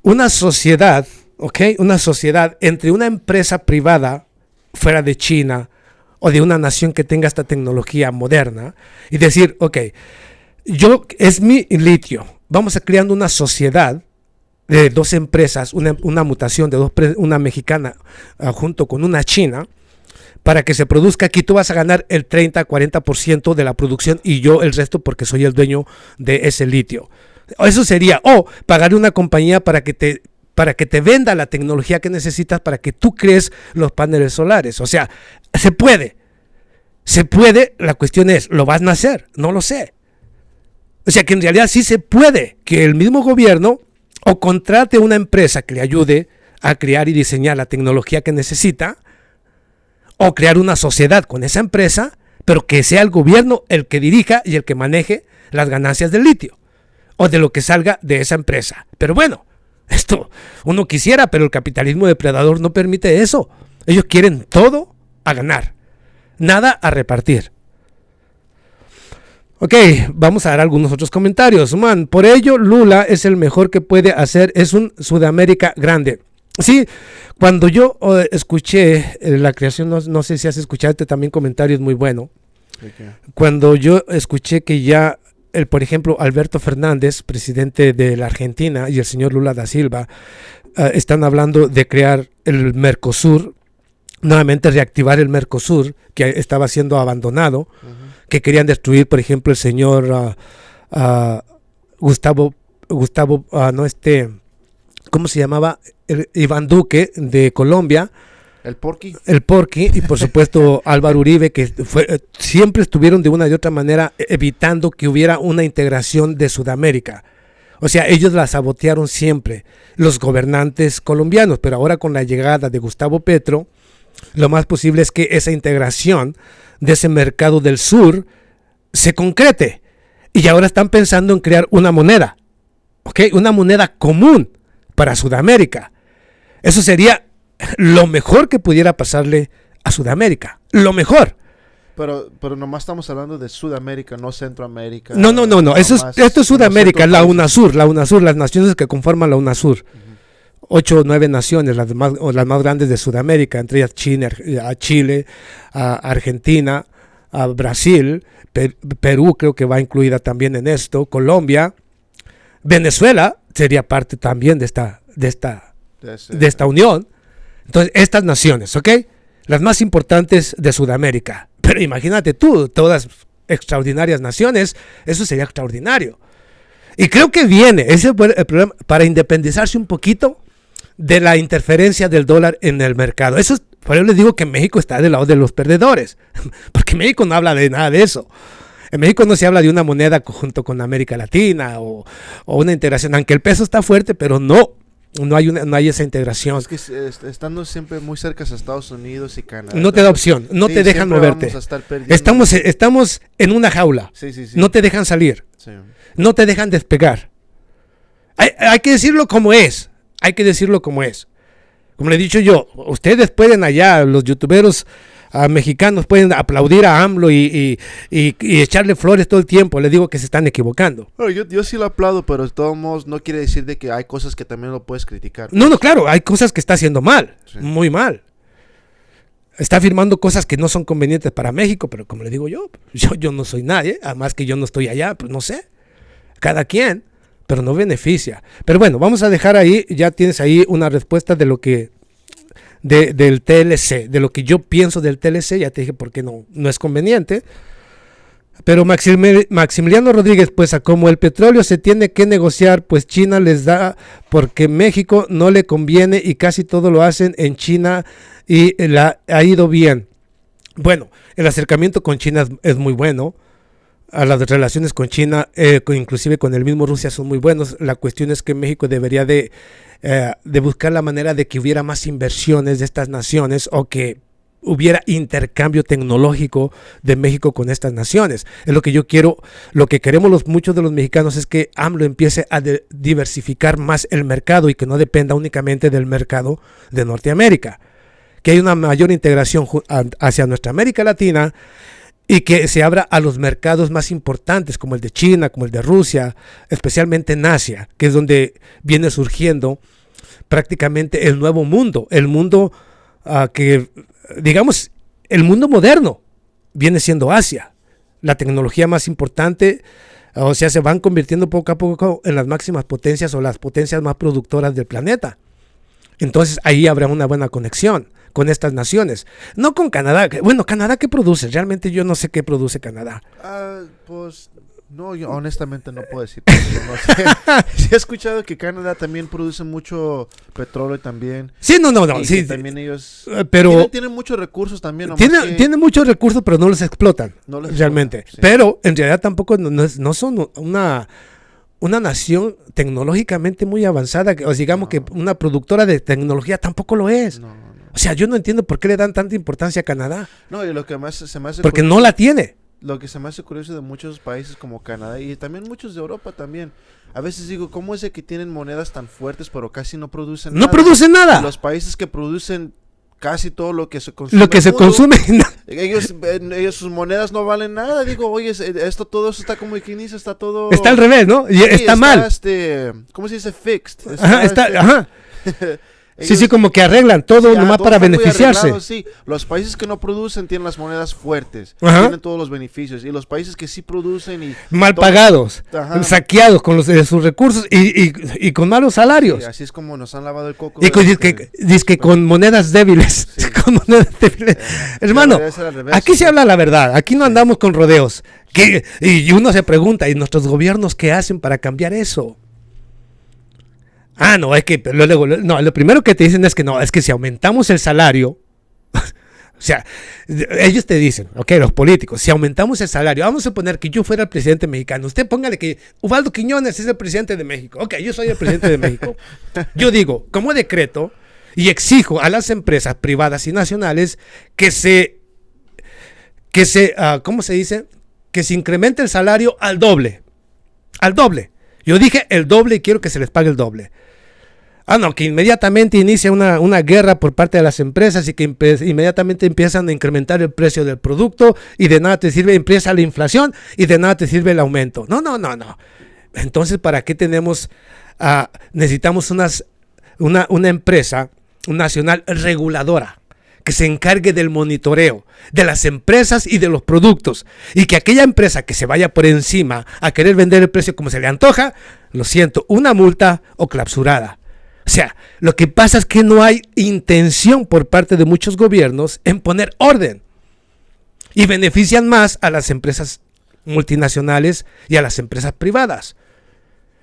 una sociedad, ¿ok? Una sociedad entre una empresa privada fuera de China o de una nación que tenga esta tecnología moderna y decir, ok, es mi litio, vamos a creando una sociedad de dos empresas, una mutación de una mexicana junto con una china, para que se produzca aquí. Tú vas a ganar el 30-40% de la producción y yo el resto porque soy el dueño de ese litio. Eso sería, o pagar una compañía para que te venda la tecnología que necesitas para que tú crees los paneles solares. O sea, se puede, la cuestión es, ¿lo van a hacer? No lo sé. O sea, que en realidad sí se puede, que el mismo gobierno o contrate una empresa que le ayude a crear y diseñar la tecnología que necesita, o crear una sociedad con esa empresa, pero que sea el gobierno el que dirija y el que maneje las ganancias del litio, o de lo que salga de esa empresa. Pero bueno, esto uno quisiera, pero el capitalismo depredador no permite eso. Ellos quieren todo a ganar, nada a repartir. Ok, vamos a dar algunos otros comentarios. Por ello, Lula es el mejor que puede hacer, es un Sudamérica grande. Sí, cuando yo escuché la creación, no sé si has escuchado también comentarios muy bueno. Okay. Cuando yo escuché que ya, por ejemplo, Alberto Fernández, presidente de la Argentina, y el señor Lula da Silva, están hablando de crear el Mercosur, nuevamente reactivar el Mercosur, que estaba siendo abandonado, que querían destruir, por ejemplo, el señor Gustavo, ¿cómo se llamaba? Iván Duque de Colombia. El Porky, y por supuesto Álvaro Uribe, que siempre estuvieron de una y otra manera evitando que hubiera una integración de Sudamérica. O sea, ellos la sabotearon siempre, los gobernantes colombianos, pero ahora con la llegada de Gustavo Petro, lo más posible es que esa integración de ese mercado del sur se concrete. Y ahora están pensando en crear una moneda, ¿ok? Una moneda común para Sudamérica. Eso sería lo mejor que pudiera pasarle a Sudamérica. Lo mejor. Pero nomás estamos hablando de Sudamérica, no Centroamérica. No. Esto es Sudamérica, la UNASUR, las naciones que conforman la UNASUR. 8 o 9 naciones, las más grandes de Sudamérica, entre ellas Chile, Argentina, Brasil, Perú creo que va incluida también en esto, Colombia, Venezuela sería parte también de esta unión. Entonces, estas naciones, ¿ok? Las más importantes de Sudamérica. Pero imagínate tú, todas extraordinarias naciones, eso sería extraordinario. Y creo que viene, ese es el problema, para independizarse un poquito de la interferencia del dólar en el mercado. Eso es, por eso les digo que México está del lado de los perdedores, porque México no habla de nada de eso. En México no se habla de una moneda junto con América Latina o una integración, aunque el peso está fuerte, pero no hay esa integración. Es que estando siempre muy cerca a Estados Unidos y Canadá, no te da opción, no te dejan moverte. Estamos en una jaula, no te dejan salir, no te dejan despegar. Hay que decirlo como es, Como le he dicho yo, ustedes pueden allá, los youtuberos mexicanos pueden aplaudir a AMLO y echarle flores todo el tiempo. Les digo que se están equivocando. Bueno, yo sí lo aplaudo, pero de todos modos no quiere decir de que hay cosas que también lo puedes criticar. No, claro, hay cosas que está haciendo mal, muy mal. Está afirmando cosas que no son convenientes para México, pero como le digo yo no soy nadie, además que yo no estoy allá, pues no sé. Cada quien, pero no beneficia. Pero bueno, vamos a dejar ahí, ya tienes ahí una respuesta de lo que del TLC, de lo que yo pienso del TLC, ya te dije por qué no es conveniente. Pero Maximiliano Rodríguez, pues como el petróleo se tiene que negociar, pues China les da, porque México no le conviene y casi todo lo hacen en China y ha ido bien. Bueno, el acercamiento con China es muy bueno. A las relaciones con China, inclusive con el mismo Rusia, son muy buenos. La cuestión es que México debería de buscar la manera de que hubiera más inversiones de estas naciones o que hubiera intercambio tecnológico de México con estas naciones. Es lo que yo quiero, lo que queremos muchos de los mexicanos es que AMLO empiece a diversificar más el mercado y que no dependa únicamente del mercado de Norteamérica. Que hay una mayor integración hacia nuestra América Latina y que se abra a los mercados más importantes como el de China, como el de Rusia, especialmente en Asia, que es donde viene surgiendo prácticamente el nuevo mundo, el mundo que, digamos, el mundo moderno viene siendo Asia. La tecnología más importante, o sea, se van convirtiendo poco a poco en las máximas potencias o las potencias más productoras del planeta. Entonces ahí habrá una buena conexión con estas naciones, no con Canadá. Bueno, ¿Canadá qué produce? Realmente yo no sé qué produce Canadá. Pues no, yo honestamente no puedo decir. No sé. Sí he escuchado que Canadá también produce mucho petróleo también. Sí, no. Sí, también ellos pero tienen muchos recursos también. Tienen muchos recursos, pero no los explotan realmente. Sí. Pero en realidad tampoco no son una nación tecnológicamente muy avanzada, o digamos que una productora de tecnología tampoco lo es. No. O sea, yo no entiendo por qué le dan tanta importancia a Canadá. No, y lo que más se me hace porque no la tiene. Lo que se me hace curioso de muchos países como Canadá y también muchos de Europa también. A veces digo, ¿cómo es de que tienen monedas tan fuertes pero casi no producen nada? No producen nada. Y los países que producen casi todo lo que se consume. Lo que se consume. Ellos sus monedas no valen nada. Digo, oye, todo eso está como inicio, está todo. Está al revés, ¿no? Y está mal. ¿Cómo se dice? Fixed. Ajá. Sí, como que arreglan todo nomás para beneficiarse. Sí, los países que no producen tienen las monedas fuertes, tienen todos los beneficios. Y los países que sí producen y mal pagados, saqueados con sus recursos y con malos salarios. Sí, así es como nos han lavado el coco. Y dice que con monedas débiles. Sí. Con monedas débiles. Hermano, aquí se habla la verdad, aquí no andamos con rodeos. Y uno se pregunta, ¿y nuestros gobiernos qué hacen para cambiar eso? No, es que lo primero que te dicen es que si aumentamos el salario, o sea, ellos te dicen, los políticos, si aumentamos el salario, vamos a suponer que yo fuera el presidente mexicano, usted póngale que Ubaldo Quiñones es el presidente de México, yo soy el presidente de México, yo digo, como decreto, y exijo a las empresas privadas y nacionales que se ¿cómo se dice? Que se incremente el salario al doble, yo dije el doble y quiero que se les pague el doble. Que inmediatamente inicia una guerra por parte de las empresas y que inmediatamente empiezan a incrementar el precio del producto y de nada te sirve, empieza la inflación y de nada te sirve el aumento. No. Entonces, ¿para qué necesitamos una empresa nacional reguladora que se encargue del monitoreo de las empresas y de los productos, y que aquella empresa que se vaya por encima a querer vender el precio como se le antoja, lo siento, una multa o clausurada? O sea, lo que pasa es que no hay intención por parte de muchos gobiernos en poner orden y benefician más a las empresas multinacionales y a las empresas privadas.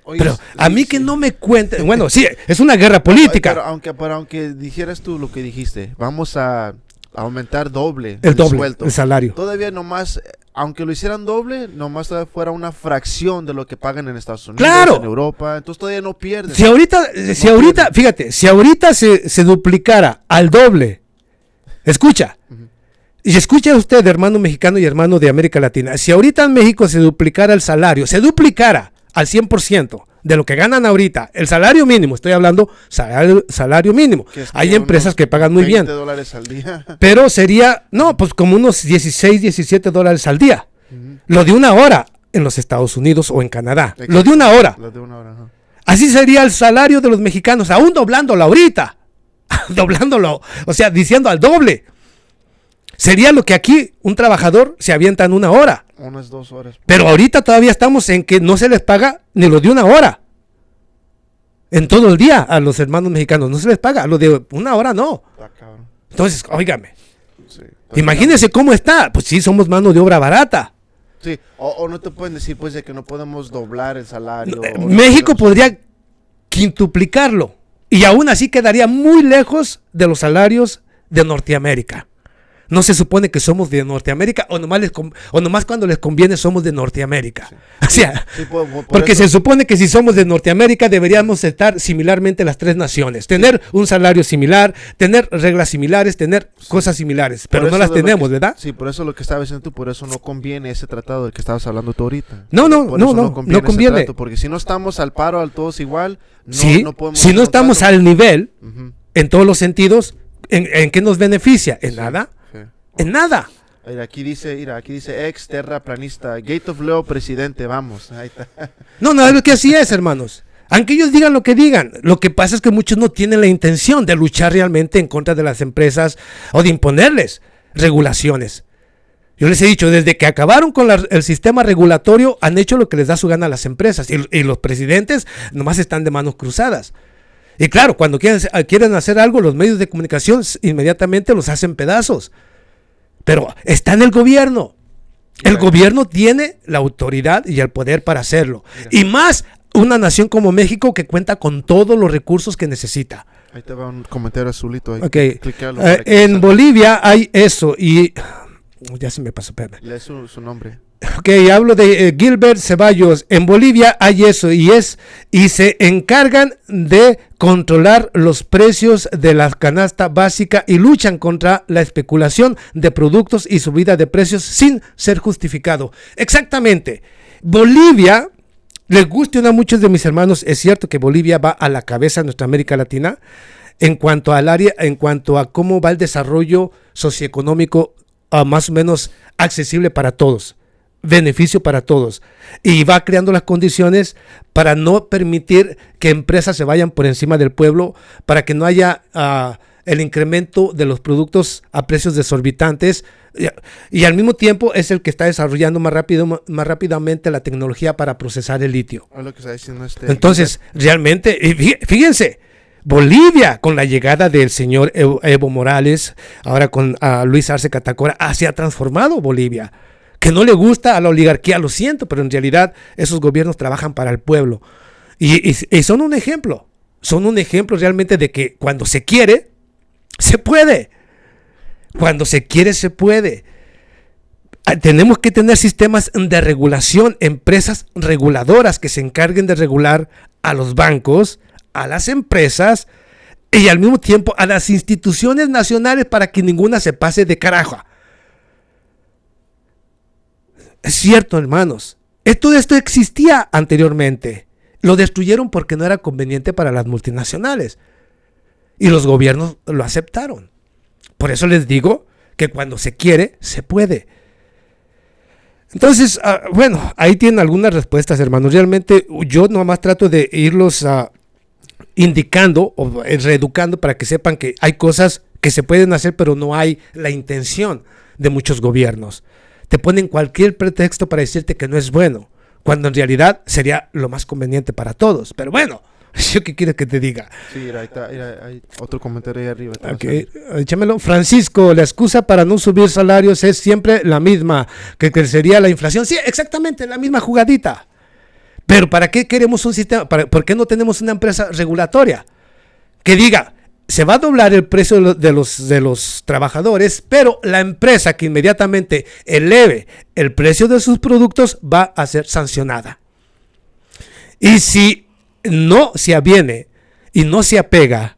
Oye, pero a mí que no me cuenten, bueno, sí, es una guerra política. Pero aunque dijeras tú lo que dijiste, vamos a aumentar doble el sueldo, el salario. Todavía nomás, aunque lo hicieran doble, nomás todavía fuera una fracción de lo que pagan en Estados Unidos, ¡claro!, en Europa, entonces todavía no pierden. Si ahorita, fíjate, si ahorita se duplicara al doble, escucha, y escucha usted, hermano mexicano y hermano de América Latina, si ahorita en México se duplicara el salario, se duplicara al 100% de lo que ganan ahorita, el salario mínimo, estoy hablando salario mínimo. Hay empresas que pagan muy bien. $20 al día. Pero sería, no, pues como unos 16, 17 dólares al día. Lo de una hora en los Estados Unidos o en Canadá. Exacto. Lo de una hora. ¿No? Así sería el salario de los mexicanos, aún doblándolo ahorita. Doblándolo, o sea, diciendo al doble. Sería lo que aquí un trabajador se avienta en una hora. Unas 2 horas. Pero ahorita todavía estamos en que no se les paga ni lo de una hora. En todo el día a los hermanos mexicanos no se les paga, lo de una hora no. Entonces, óigame, sí, imagínense cómo está. Pues sí, somos mano de obra barata. Sí, o no te pueden decir pues de que no podemos doblar el salario. México podría quintuplicarlo y aún así quedaría muy lejos de los salarios de Norteamérica. No se supone que somos de Norteamérica o nomás cuando les conviene somos de Norteamérica. Sí. O sea, sí, porque eso se supone que si somos de Norteamérica deberíamos estar similarmente las 3 naciones. Tener un salario similar, tener reglas similares, tener cosas similares. Pero no las tenemos, ¿verdad? Sí, por eso lo que estabas diciendo tú, por eso no conviene ese tratado del que estabas hablando tú ahorita. No conviene. Trato, porque si no estamos al paro, al todos igual, no podemos... Si no estamos al nivel, en todos los sentidos, ¿en qué nos beneficia? En nada. En nada. Mira, aquí dice ex terraplanista, Gate of Leo presidente, vamos. Ahí está. No, es lo que así es, hermanos. Aunque ellos digan lo que digan, lo que pasa es que muchos no tienen la intención de luchar realmente en contra de las empresas o de imponerles regulaciones. Yo les he dicho, desde que acabaron con el sistema regulatorio, han hecho lo que les da su gana a las empresas y los presidentes nomás están de manos cruzadas. Y claro, cuando quieren hacer algo, los medios de comunicación inmediatamente los hacen pedazos. Pero está en el gobierno. El gobierno tiene la autoridad y el poder para hacerlo. Y más una nación como México que cuenta con todos los recursos que necesita. Ahí te va un comentario azulito. Okay. En Bolivia hay eso y... ya se me pasó, espérame. Lee su nombre. Ok, hablo de Gilbert Ceballos. En Bolivia hay eso y se encargan de controlar los precios de la canasta básica y luchan contra la especulación de productos y subida de precios sin ser justificado. Exactamente. Bolivia, les guste a muchos de mis hermanos, es cierto que Bolivia va a la cabeza de nuestra América Latina en cuanto a cómo va el desarrollo socioeconómico más o menos accesible para todos. Beneficio para todos y va creando las condiciones para no permitir que empresas se vayan por encima del pueblo, para que no haya el incremento de los productos a precios desorbitantes y al mismo tiempo es el que está desarrollando más rápidamente la tecnología para procesar el litio. Entonces, realmente, fíjense, Bolivia, con la llegada del señor Evo Morales, ahora con Luis Arce Catacora, se ha transformado Bolivia. Que no le gusta a la oligarquía, lo siento, pero en realidad esos gobiernos trabajan para el pueblo. Y son un ejemplo realmente de que cuando se quiere, se puede. Cuando se quiere, se puede. Tenemos que tener sistemas de regulación, empresas reguladoras que se encarguen de regular a los bancos, a las empresas y al mismo tiempo a las instituciones nacionales para que ninguna se pase de carajo. Es cierto, hermanos. Todo esto existía anteriormente. Lo destruyeron porque no era conveniente para las multinacionales. Y los gobiernos lo aceptaron. Por eso les digo que cuando se quiere, se puede. Entonces, bueno, ahí tienen algunas respuestas, hermanos. Realmente yo nomás trato de irlos indicando o reeducando para que sepan que hay cosas que se pueden hacer, pero no hay la intención de muchos gobiernos. Te ponen cualquier pretexto para decirte que no es bueno, cuando en realidad sería lo más conveniente para todos. Pero bueno, ¿yo qué quieres que te diga? Sí, ahí está, hay otro comentario ahí arriba. Okay, échamelo. Francisco, la excusa para no subir salarios es siempre la misma, que crecería la inflación. Sí, exactamente, la misma jugadita. Pero ¿para qué queremos un sistema? ¿Por qué no tenemos una empresa regulatoria que diga, se va a doblar el precio de los trabajadores, pero la empresa que inmediatamente eleve el precio de sus productos va a ser sancionada? Y si no se aviene y no se apega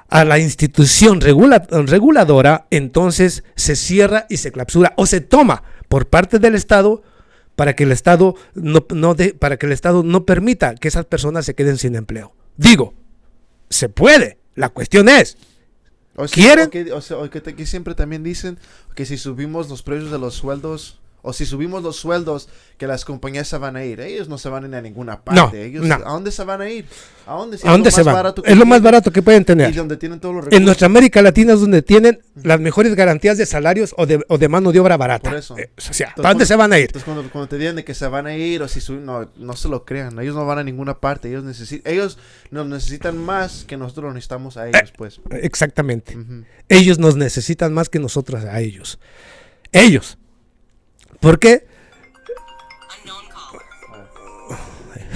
a la institución reguladora, entonces se cierra y se clausura o se toma por parte del Estado para que el Estado no permita que esas personas se queden sin empleo. Digo, se puede. La cuestión es, ¿quieren? Que siempre también dicen que si subimos los precios de los sueldos, o si subimos los sueldos, que las compañías se van a ir. Ellos no se van a ir a ninguna parte. ¿A dónde se van a ir? ¿A dónde se van? Es lo más barato que pueden tener. Y donde tienen todos los recursos. En nuestra América Latina es donde tienen las mejores garantías de salarios o de mano de obra barata. Por eso. ¿Para dónde se van a ir? Entonces cuando te digan de que se van a ir o si suben, no se lo crean. Ellos no van a ninguna parte. Ellos nos necesitan más que nosotros los necesitamos a ellos, pues. Exactamente. Ellos nos necesitan más que nosotros a ellos. Ellos. ¿Por qué?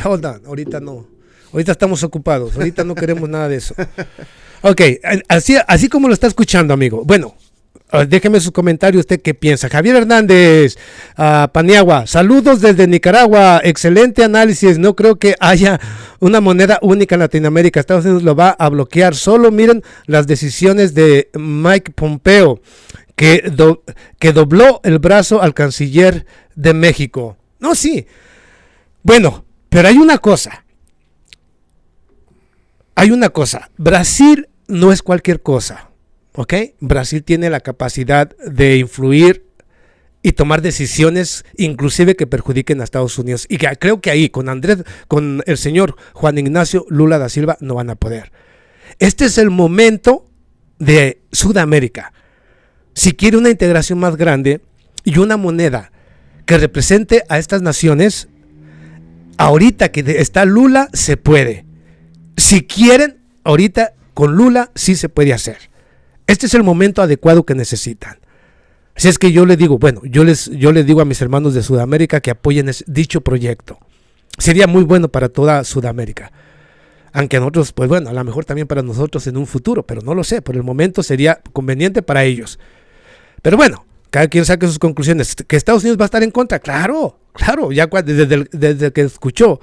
Hold on, ahorita no. Ahorita estamos ocupados. Ahorita no queremos nada de eso. Ok, así como lo está escuchando, amigo. Bueno, déjeme su comentario. ¿Usted qué piensa? Javier Hernández, Paniagua. Saludos desde Nicaragua. Excelente análisis. No creo que haya una moneda única en Latinoamérica. Estados Unidos lo va a bloquear. Solo miren las decisiones de Mike Pompeo, que dobló el brazo al canciller de México. No, sí. Bueno, pero hay una cosa. Brasil no es cualquier cosa, ¿ok? Brasil tiene la capacidad de influir y tomar decisiones, inclusive que perjudiquen a Estados Unidos. Y que creo que ahí, con el señor Juan Ignacio Lula da Silva, no van a poder. Este es el momento de Sudamérica. Si quiere una integración más grande y una moneda que represente a estas naciones, ahorita que está Lula, se puede. Si quieren, ahorita con Lula sí se puede hacer. Este es el momento adecuado que necesitan. Así es que yo les digo, yo les digo a mis hermanos de Sudamérica que apoyen dicho proyecto. Sería muy bueno para toda Sudamérica. Aunque a nosotros, pues bueno, a lo mejor también para nosotros en un futuro, pero no lo sé. Por el momento sería conveniente para ellos. Pero bueno, cada quien saque sus conclusiones. ¿Que Estados Unidos va a estar en contra? Claro, ya desde que escuchó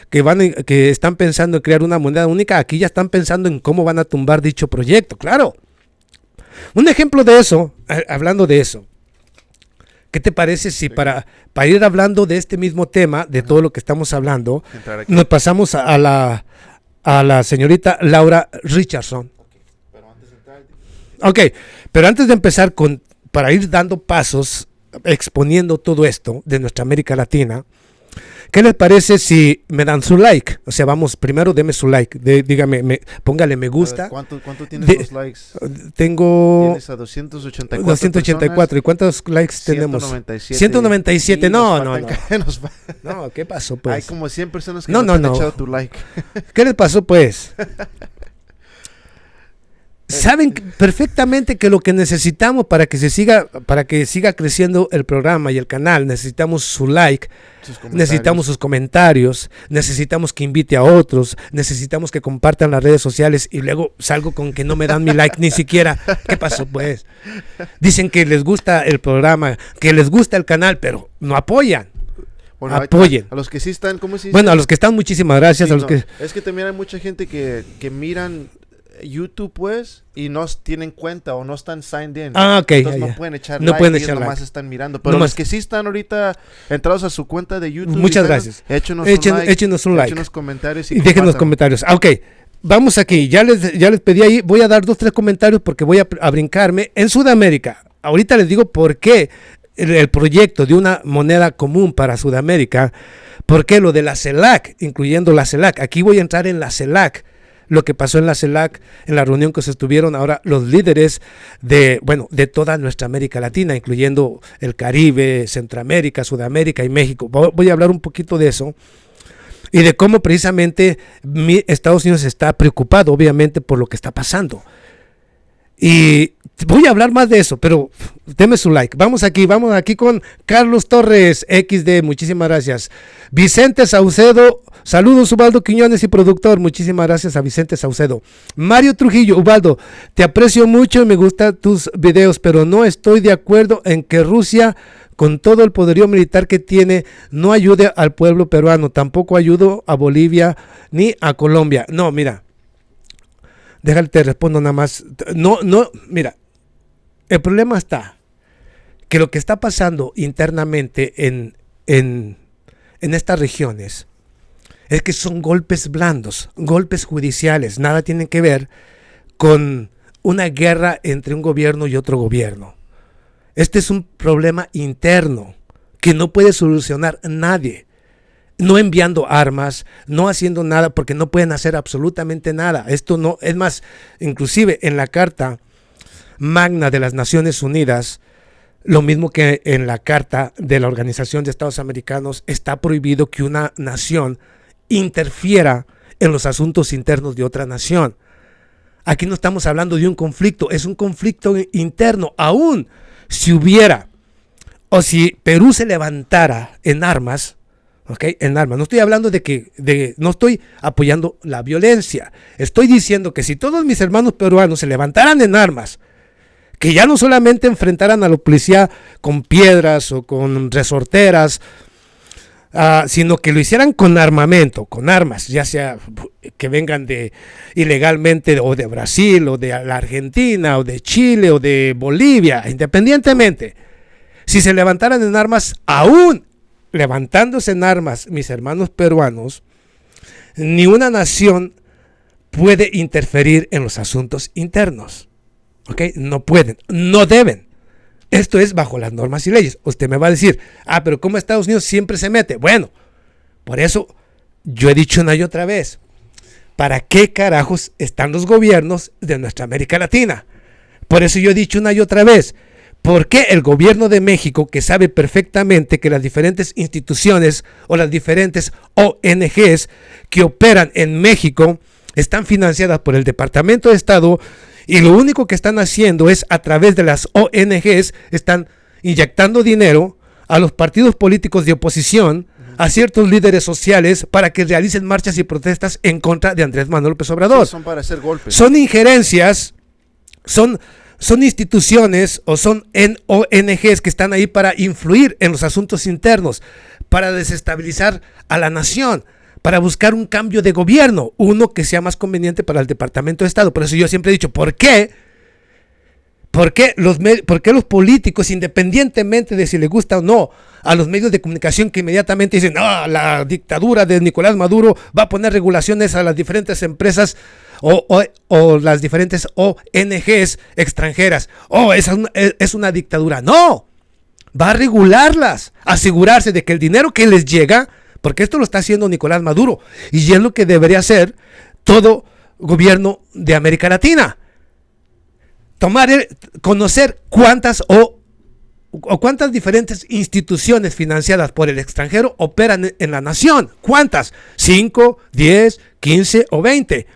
que están pensando en crear una moneda única, aquí ya están pensando en cómo van a tumbar dicho proyecto, claro. Un ejemplo de eso, hablando de eso, ¿qué te parece si para ir hablando de este mismo tema, de todo lo que estamos hablando, nos pasamos a la señorita Laura Richardson? Ok, pero antes de empezar para ir dando pasos, exponiendo todo esto de nuestra América Latina, ¿qué les parece si me dan su like? O sea, primero deme su like, dígame, póngale me gusta. ¿Cuánto tienes los likes? Tienes a 284 284. ¿Y cuántos likes tenemos? 197. No. No, ¿qué pasó pues? Hay como 100 personas que no han echado tu like. ¿Qué les pasó pues? Saben perfectamente que lo que necesitamos para que siga creciendo el programa y el canal, necesitamos su like, necesitamos sus comentarios, necesitamos que invite a otros, necesitamos que compartan las redes sociales. Y luego salgo con que no me dan mi like ni siquiera. ¿Qué pasó pues? Dicen que les gusta el programa, que les gusta el canal, pero no apoyan. Bueno, apoyen. A los que sí están, ¿cómo se dice? Bueno, a los que están, muchísimas gracias. Sí, es que también hay mucha gente que miran YouTube pues y no tienen cuenta o no están signed in. Ok. Entonces no pueden echar like, ellos nomás están mirando. Pero los que sí están ahorita entrados a su cuenta de YouTube, muchas gracias. Échenos un like. Échenos comentarios y déjenos comentarios. Ok, vamos aquí. Ya les pedí ahí, voy a dar 2-3 comentarios porque voy a brincarme. En Sudamérica, ahorita les digo por qué el proyecto de una moneda común para Sudamérica, por qué lo de la CELAC, incluyendo la CELAC. Aquí voy a entrar en la CELAC. Lo que pasó en la CELAC, en la reunión que se estuvieron ahora los líderes de toda nuestra América Latina, incluyendo el Caribe, Centroamérica, Sudamérica y México. Voy a hablar un poquito de eso y de cómo precisamente Estados Unidos está preocupado, obviamente, por lo que está pasando. Y voy a hablar más de eso, pero deme su like. Vamos aquí con Carlos Torres XD, muchísimas gracias. Vicente Saucedo Saludos, Ubaldo Quiñones y productor. Muchísimas gracias a Vicente Saucedo. Mario Trujillo, Ubaldo, te aprecio mucho y me gustan tus videos, pero no estoy de acuerdo en que Rusia, con todo el poderío militar que tiene, no ayude al pueblo peruano. Tampoco ayudo a Bolivia ni a Colombia. No, mira, déjate, te respondo nada más. No, mira, el problema está que lo que está pasando internamente en estas regiones es que son golpes blandos, golpes judiciales, nada tienen que ver con una guerra entre un gobierno y otro gobierno. Este es un problema interno que no puede solucionar nadie, no enviando armas, no haciendo nada, porque no pueden hacer absolutamente nada. Esto no, es más, inclusive en la Carta Magna de las Naciones Unidas, lo mismo que en la Carta de la Organización de Estados Americanos, está prohibido que una nación interfiera en los asuntos internos de otra nación. Aquí no estamos hablando de un conflicto, es un conflicto interno. Aún si hubiera, o si Perú se levantara en armas, ¿okay? En armas, no estoy hablando no estoy apoyando la violencia, estoy diciendo que si todos mis hermanos peruanos se levantaran en armas, que ya no solamente enfrentaran a la policía con piedras o con resorteras, sino que lo hicieran con armamento, con armas, ya sea que vengan ilegalmente o de Brasil o de la Argentina o de Chile o de Bolivia, independientemente, si se levantaran en armas, aún levantándose en armas mis hermanos peruanos, ni una nación puede interferir en los asuntos internos. ¿Okay? No pueden, no deben. Esto es bajo las normas y leyes. Usted me va a decir, pero ¿cómo Estados Unidos siempre se mete? Bueno, por eso yo he dicho una y otra vez, ¿para qué carajos están los gobiernos de nuestra América Latina? Por eso yo he dicho una y otra vez, ¿por qué el gobierno de México, que sabe perfectamente que las diferentes instituciones o las diferentes ONGs que operan en México están financiadas por el Departamento de Estado, y lo único que están haciendo es, a través de las ONGs, están inyectando dinero a los partidos políticos de oposición, a ciertos líderes sociales, para que realicen marchas y protestas en contra de Andrés Manuel López Obrador? Sí, son para hacer golpes. Son injerencias, son instituciones o son ONGs que están ahí para influir en los asuntos internos, para desestabilizar a la nación, para buscar un cambio de gobierno, uno que sea más conveniente para el Departamento de Estado. Por eso yo siempre he dicho, ¿por qué los políticos, independientemente de si les gusta o no a los medios de comunicación, que inmediatamente dicen, la dictadura de Nicolás Maduro va a poner regulaciones a las diferentes empresas o las diferentes ONGs extranjeras? Es una dictadura. No, va a regularlas, asegurarse de que el dinero que les llega, porque esto lo está haciendo Nicolás Maduro, y es lo que debería hacer todo gobierno de América Latina. Conocer cuántas cuántas diferentes instituciones financiadas por el extranjero operan en la nación. ¿Cuántas? 5, 10, 15 o 20.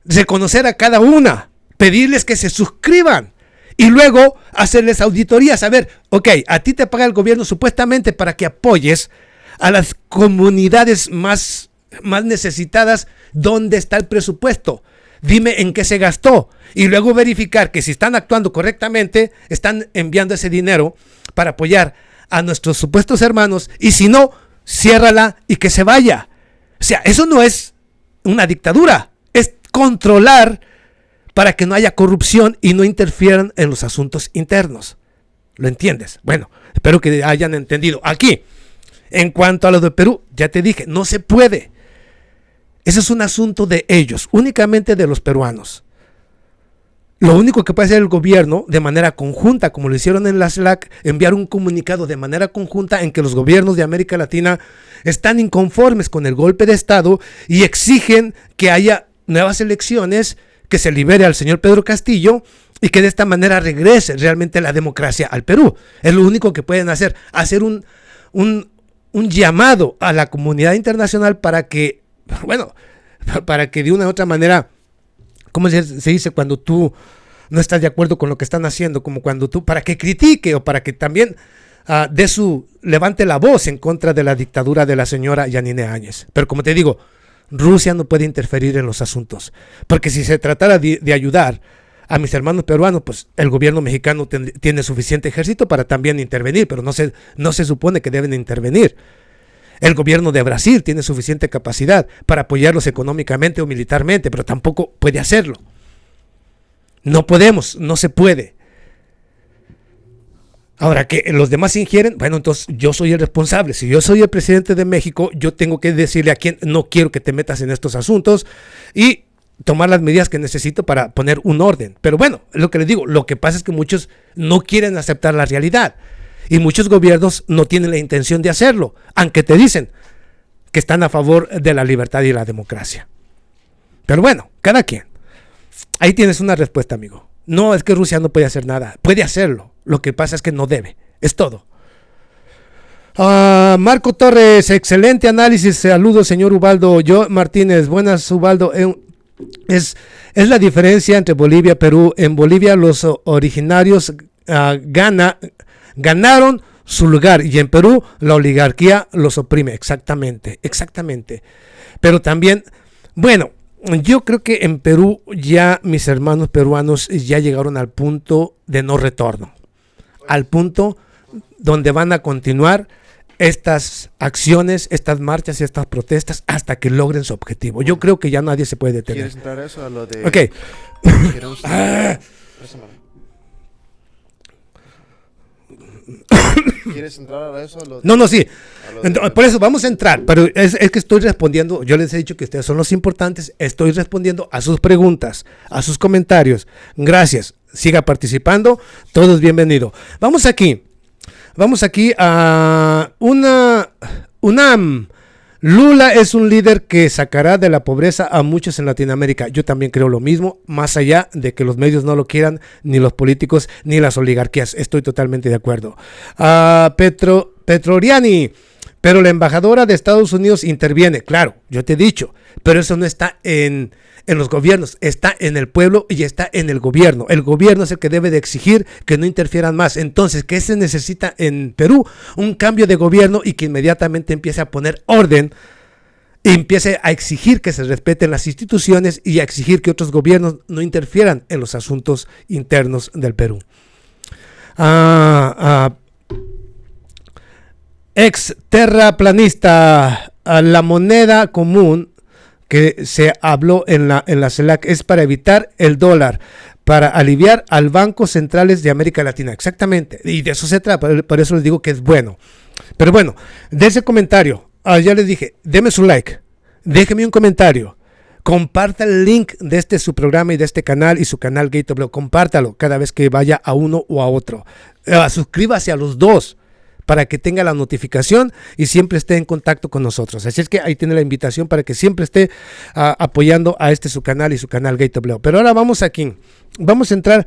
Reconocer a cada una, pedirles que se suscriban y luego hacerles auditorías. A ver, a ti te paga el gobierno supuestamente para que apoyes a las comunidades más necesitadas. ¿Dónde está el presupuesto? Dime en qué se gastó, y luego verificar que si están actuando correctamente, están enviando ese dinero para apoyar a nuestros supuestos hermanos, y si no, ciérrala y que se vaya. O sea, eso no es una dictadura, es controlar para que no haya corrupción y no interfieran en los asuntos internos. ¿Lo entiendes? Bueno, espero que hayan entendido. Aquí, en cuanto a lo de Perú, ya te dije, no se puede. Ese es un asunto de ellos, únicamente de los peruanos. Lo único que puede hacer el gobierno de manera conjunta, como lo hicieron en la CELAC, enviar un comunicado de manera conjunta en que los gobiernos de América Latina están inconformes con el golpe de Estado y exigen que haya nuevas elecciones, que se libere al señor Pedro Castillo y que de esta manera regrese realmente la democracia al Perú. Es lo único que pueden hacer un llamado a la comunidad internacional para que de una u otra manera, ¿cómo se dice cuando tú no estás de acuerdo con lo que están haciendo? Como cuando para que critique o para que también levante la voz en contra de la dictadura de la señora Yanine Áñez. Pero como te digo, Rusia no puede interferir en los asuntos, porque si se tratara de ayudar a mis hermanos peruanos, pues el gobierno mexicano tiene suficiente ejército para también intervenir, pero no se supone que deben intervenir. El gobierno de Brasil tiene suficiente capacidad para apoyarlos económicamente o militarmente, pero tampoco puede hacerlo. No podemos, no se puede. Ahora que los demás ingieren, bueno, entonces yo soy el responsable. Si yo soy el presidente de México, yo tengo que decirle a quien no quiero que te metas en estos asuntos y tomar las medidas que necesito para poner un orden. Pero bueno, lo que les digo, lo que pasa es que muchos no quieren aceptar la realidad y muchos gobiernos no tienen la intención de hacerlo, aunque te dicen que están a favor de la libertad y la democracia. Pero bueno, cada quien. Ahí tienes una respuesta, amigo. No, es que Rusia no puede hacer nada. Puede hacerlo. Lo que pasa es que no debe. Es todo. Marco Torres, excelente análisis. Saludos, señor Ubaldo. Yo Martínez, buenas, Ubaldo. Es la diferencia entre Bolivia y Perú. En Bolivia los originarios ganaron su lugar y en Perú la oligarquía los oprime. Exactamente. Pero también, bueno, yo creo que en Perú ya mis hermanos peruanos ya llegaron al punto de no retorno, al punto donde van a continuar estas acciones, estas marchas y estas protestas hasta que logren su objetivo. Yo creo que ya nadie se puede detener. ¿Quieres entrar a eso? A lo de... Ok. ¿Quieres entrar a eso? No, sí. Por eso vamos a entrar, pero es que estoy respondiendo, yo les he dicho que ustedes son los importantes, estoy respondiendo a sus preguntas, a sus comentarios. Gracias, siga participando, todos bienvenidos. Vamos aquí a Lula es un líder que sacará de la pobreza a muchos en Latinoamérica. Yo también creo lo mismo, más allá de que los medios no lo quieran, ni los políticos, ni las oligarquías. Estoy totalmente de acuerdo. Petroriani, pero la embajadora de Estados Unidos interviene. Claro, yo te he dicho, pero eso no está en los gobiernos, está en el pueblo y está en el gobierno. El gobierno es el que debe de exigir que no interfieran más. Entonces, ¿qué se necesita en Perú? Un cambio de gobierno y que inmediatamente empiece a poner orden y empiece a exigir que se respeten las instituciones y a exigir que otros gobiernos no interfieran en los asuntos internos del Perú. Ex terraplanista, la moneda común que se habló en la CELAC es para evitar el dólar, para aliviar al bancos centrales de América Latina. Exactamente, y de eso se trata, por eso les digo que es bueno. Pero bueno, de ese comentario, ya les dije, deme su like, déjeme un comentario, comparta el link de su programa y de este canal y su canal GateOblo, compártalo cada vez que vaya a uno o a otro. Suscríbase a los dos, para que tenga la notificación y siempre esté en contacto con nosotros. Así es que ahí tiene la invitación para que siempre esté apoyando a su canal y su canal GateOblo. Pero ahora vamos a entrar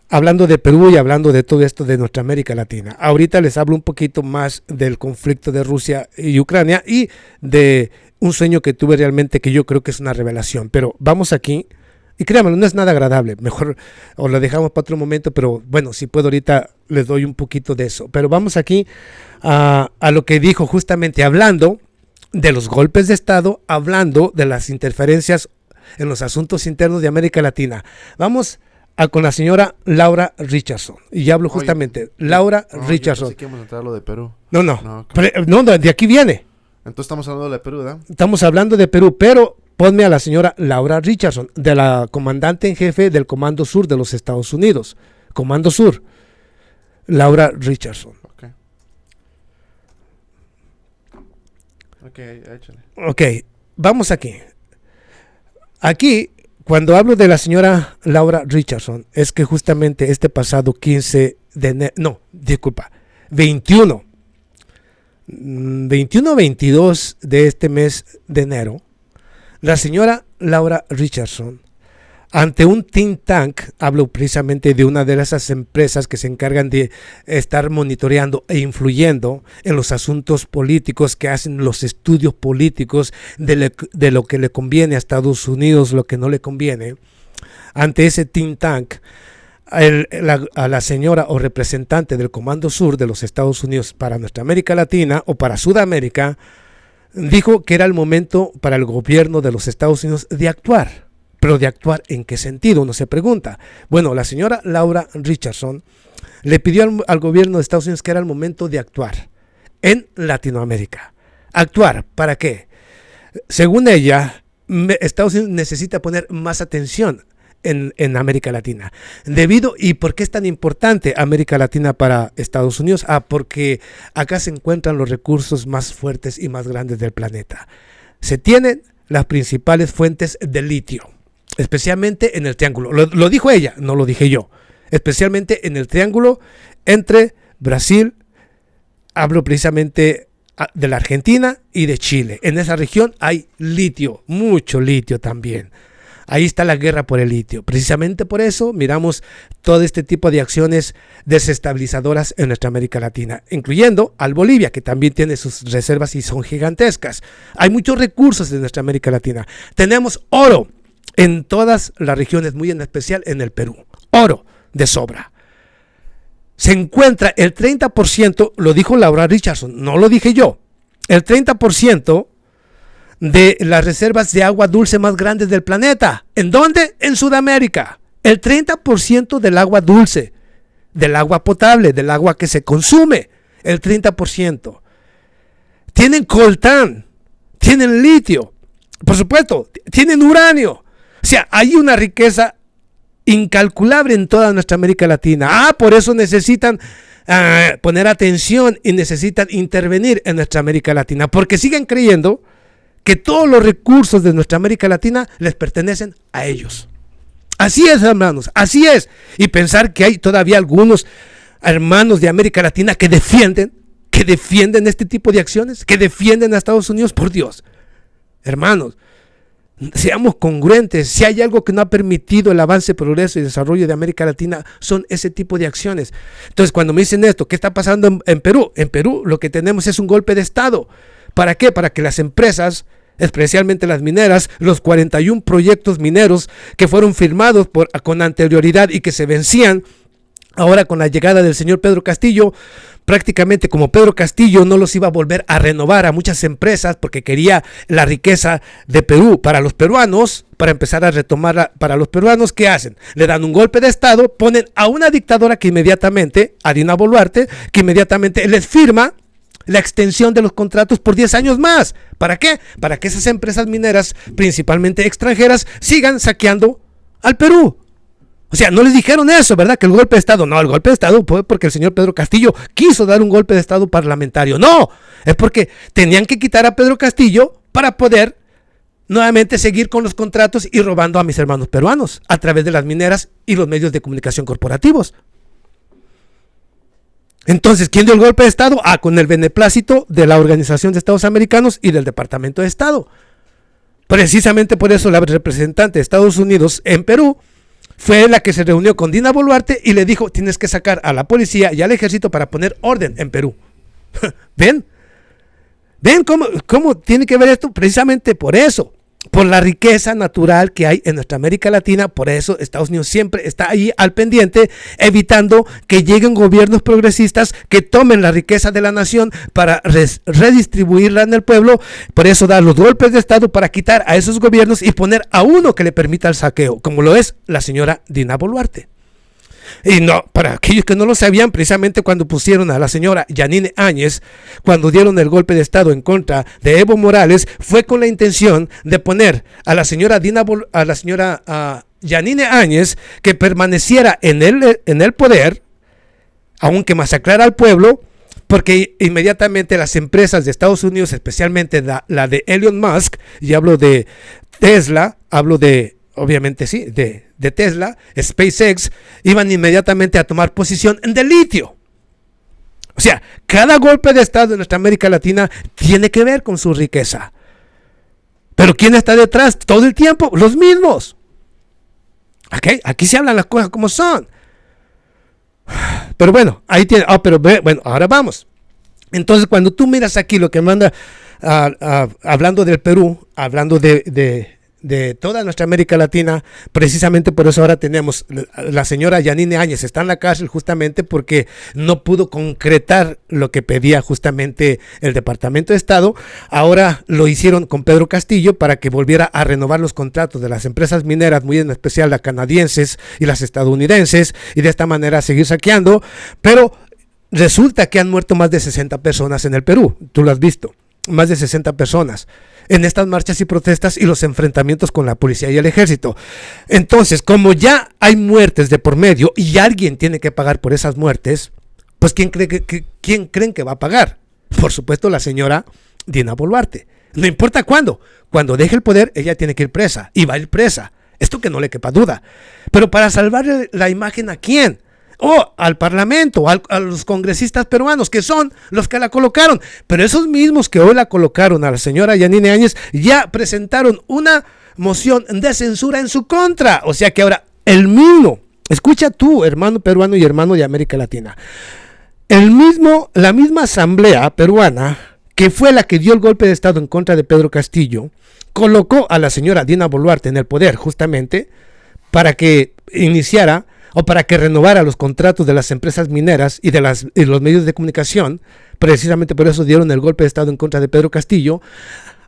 hablando de Perú y hablando de todo esto de nuestra América Latina. Ahorita les hablo un poquito más del conflicto de Rusia y Ucrania y de un sueño que tuve realmente que yo creo que es una revelación. Pero vamos aquí. Y créanme, no es nada agradable, mejor o lo dejamos para otro momento, pero bueno, si puedo ahorita les doy un poquito de eso. Pero vamos aquí a lo que dijo justamente hablando de los golpes de Estado, hablando de las interferencias en los asuntos internos de América Latina. Vamos con la señora Laura Richardson, y ya hablo justamente, Laura Richardson. Yo pensé que íbamos a entrar a lo de Perú. No, de aquí viene. Entonces estamos hablando de Perú, ¿verdad? Estamos hablando de Perú, pero ponme a la señora Laura Richardson, de la comandante en jefe del Comando Sur de los Estados Unidos. Comando Sur. Laura Richardson. Ok, échale. Ok, vamos aquí. Aquí, cuando hablo de la señora Laura Richardson, es que justamente este pasado 21 o 22 de este mes de enero, la señora Laura Richardson, ante un think tank, hablo precisamente de una de esas empresas que se encargan de estar monitoreando e influyendo en los asuntos políticos, que hacen los estudios políticos de lo que le conviene a Estados Unidos, lo que no le conviene. Ante ese think tank, a la señora o representante del Comando Sur de los Estados Unidos para nuestra América Latina o para Sudamérica, dijo que era el momento para el gobierno de los Estados Unidos de actuar. Pero ¿de actuar en qué sentido? Uno se pregunta. Bueno, la señora Laura Richardson le pidió al gobierno de Estados Unidos que era el momento de actuar en Latinoamérica. ¿Actuar para qué? Según ella, Estados Unidos necesita poner más atención en América Latina. ¿Y por qué es tan importante América Latina para Estados Unidos? Porque acá se encuentran los recursos más fuertes y más grandes del planeta. Se tienen las principales fuentes de litio, especialmente en el triángulo. Lo dijo ella, no lo dije yo. Especialmente en el triángulo entre Brasil, hablo precisamente de la Argentina y de Chile. En esa región hay litio, mucho litio también. Ahí está la guerra por el litio. Precisamente por eso miramos todo este tipo de acciones desestabilizadoras en nuestra América Latina, incluyendo al Bolivia, que también tiene sus reservas y son gigantescas. Hay muchos recursos en nuestra América Latina. Tenemos oro en todas las regiones, muy en especial en el Perú. Oro de sobra. Se encuentra el 30%, lo dijo Laura Richardson, no lo dije yo, el 30% de las reservas de agua dulce más grandes del planeta. ¿En dónde? En Sudamérica. El 30% del agua dulce, del agua potable, del agua que se consume, el 30%. Tienen coltán, tienen litio, por supuesto, tienen uranio. O sea, hay una riqueza incalculable en toda nuestra América Latina. Por eso necesitan poner atención y necesitan intervenir en nuestra América Latina, porque siguen creyendo que todos los recursos de nuestra América Latina les pertenecen a ellos. Así es, hermanos, así es. Y pensar que hay todavía algunos hermanos de América Latina que defienden este tipo de acciones, que defienden a Estados Unidos, por Dios. Hermanos, seamos congruentes. Si hay algo que no ha permitido el avance, progreso y desarrollo de América Latina, son ese tipo de acciones. Entonces, cuando me dicen esto, ¿qué está pasando en Perú? En Perú lo que tenemos es un golpe de Estado. ¿Para qué? Para que las empresas, especialmente las mineras, los 41 proyectos mineros que fueron firmados con anterioridad y que se vencían, ahora con la llegada del señor Pedro Castillo, prácticamente como Pedro Castillo no los iba a volver a renovar a muchas empresas porque quería la riqueza de Perú para los peruanos, para empezar a retomarla para los peruanos, ¿qué hacen? Le dan un golpe de Estado, ponen a una dictadora que inmediatamente, a Dina Boluarte, que inmediatamente les firma la extensión de los contratos por 10 años más. ¿Para qué? Para que esas empresas mineras, principalmente extranjeras, sigan saqueando al Perú. O sea, no les dijeron eso, ¿verdad? Que el golpe de Estado. No, el golpe de Estado fue porque el señor Pedro Castillo quiso dar un golpe de Estado parlamentario. No, es porque tenían que quitar a Pedro Castillo para poder nuevamente seguir con los contratos y robando a mis hermanos peruanos a través de las mineras y los medios de comunicación corporativos. Entonces, ¿quién dio el golpe de Estado? Con el beneplácito de la Organización de Estados Americanos y del Departamento de Estado. Precisamente por eso la representante de Estados Unidos en Perú fue la que se reunió con Dina Boluarte y le dijo, tienes que sacar a la policía y al ejército para poner orden en Perú. ¿Ven? ¿Ven cómo tiene que ver esto? Precisamente por eso. Por la riqueza natural que hay en nuestra América Latina, por eso Estados Unidos siempre está ahí al pendiente, evitando que lleguen gobiernos progresistas que tomen la riqueza de la nación para redistribuirla en el pueblo. Por eso da los golpes de Estado para quitar a esos gobiernos y poner a uno que le permita el saqueo, como lo es la señora Dina Boluarte. Y no, para aquellos que no lo sabían, precisamente cuando pusieron a la señora Yanine Áñez, cuando dieron el golpe de Estado en contra de Evo Morales, fue con la intención de poner a la señora Yanine Áñez que permaneciera en el poder, aunque masacrara al pueblo, porque inmediatamente las empresas de Estados Unidos, especialmente la de Elon Musk, y hablo de Tesla, obviamente sí, de Tesla, SpaceX, iban inmediatamente a tomar posición de litio. O sea, cada golpe de Estado en nuestra América Latina tiene que ver con su riqueza. Pero ¿quién está detrás todo el tiempo? Los mismos. ¿Okay? Aquí se hablan las cosas como son. Pero bueno, ahí tiene. Bueno, ahora vamos. Entonces, cuando tú miras aquí lo que manda, hablando del Perú, hablando de de toda nuestra América Latina. Precisamente por eso ahora tenemos la señora Yanine Áñez, está en la cárcel justamente porque no pudo concretar lo que pedía justamente el Departamento de Estado. Ahora lo hicieron con Pedro Castillo para que volviera a renovar los contratos de las empresas mineras, muy en especial las canadienses y las estadounidenses, y de esta manera seguir saqueando. Pero resulta que han muerto más de 60 personas en el Perú, tú lo has visto, más de 60 personas en estas marchas y protestas y los enfrentamientos con la policía y el ejército. Entonces, como ya hay muertes de por medio y alguien tiene que pagar por esas muertes, pues ¿quién creen que va a pagar? Por supuesto, la señora Dina Boluarte. No importa cuándo, cuando deje el poder, ella tiene que ir presa y va a ir presa. Esto que no le quepa duda. Pero para salvarle la imagen, ¿a quién? Al Parlamento, a los congresistas peruanos, que son los que la colocaron. Pero esos mismos que hoy la colocaron a la señora Yanine Áñez, ya presentaron una moción de censura en su contra. O sea que ahora el mismo, escucha tú, hermano peruano y hermano de América Latina, la misma asamblea peruana, que fue la que dio el golpe de Estado en contra de Pedro Castillo, colocó a la señora Dina Boluarte en el poder justamente para que iniciara o para que renovara los contratos de las empresas mineras y de los medios de comunicación. Precisamente por eso dieron el golpe de Estado en contra de Pedro Castillo.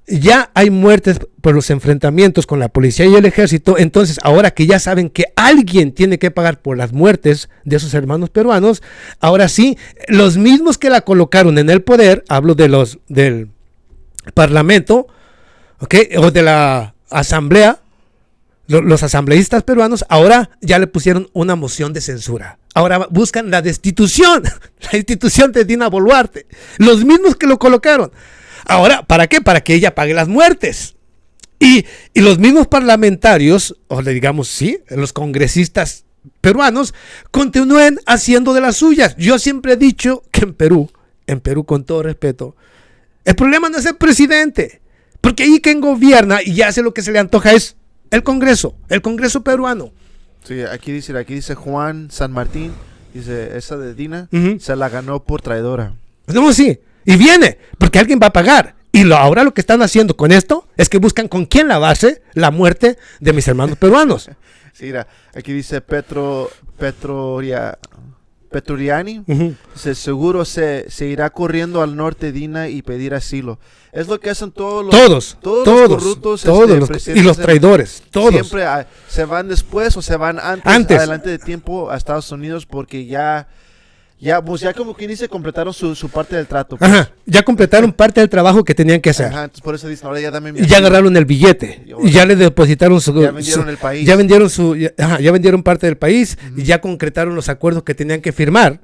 Ya hay muertes por los enfrentamientos con la policía y el ejército. Entonces, ahora que ya saben que alguien tiene que pagar por las muertes de esos hermanos peruanos, ahora sí, los mismos que la colocaron en el poder, hablo de del Parlamento, ¿okay?, o de la Asamblea, los asambleístas peruanos, ahora ya le pusieron una moción de censura. Ahora buscan la destitución, la institución de Dina Boluarte, los mismos que lo colocaron. Ahora, ¿para qué? Para que ella pague las muertes. Y los mismos parlamentarios, o le digamos sí, los congresistas peruanos, continúen haciendo de las suyas. Yo siempre he dicho que en Perú, con todo respeto, el problema no es el presidente, porque ahí quien gobierna y hace lo que se le antoja es el Congreso peruano. Sí, aquí dice Juan San Martín, dice, esa de Dina se la ganó por traidora. No, sí, y viene, porque alguien va a pagar. Y ahora lo que están haciendo con esto es que buscan con quién lavarse la muerte de mis hermanos peruanos. Sí, mira, aquí dice Petruriani, seguro se irá corriendo al norte Dina y pedir asilo. Es lo que hacen todos los corruptos, y los traidores, todos. Siempre se van después o se van antes, adelante de tiempo a Estados Unidos, porque ya como quien dice, completaron su parte del trato. Pues. Ajá, ya completaron parte del trabajo que tenían que hacer. Ajá, entonces por eso dicen, ahora ya dame mi y ya agarraron el billete, y ya le depositaron ya vendieron el país. Ya vendieron parte del país, y ya concretaron los acuerdos que tenían que firmar.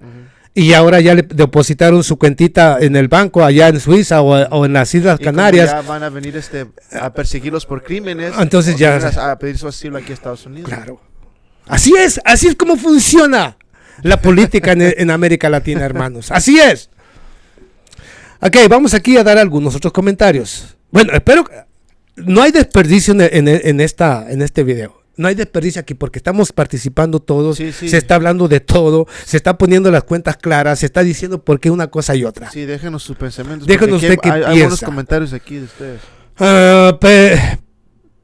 Y ahora ya le depositaron su cuentita en el banco allá en Suiza o en las Islas Canarias. Ya van a venir a perseguirlos por crímenes. Entonces ya a pedir su asilo aquí a Estados Unidos. Claro. Así es como funciona la política en América Latina, hermanos. Así es. Ok, vamos aquí a dar algunos otros comentarios. Bueno, espero que no hay desperdicio en este video. No hay desperdicio aquí porque estamos participando todos, sí. Se está hablando de todo, se está poniendo las cuentas claras, se está diciendo por qué una cosa y otra. Sí, déjenos sus pensamientos. Déjenos usted qué piensa. Hay buenos comentarios aquí de ustedes.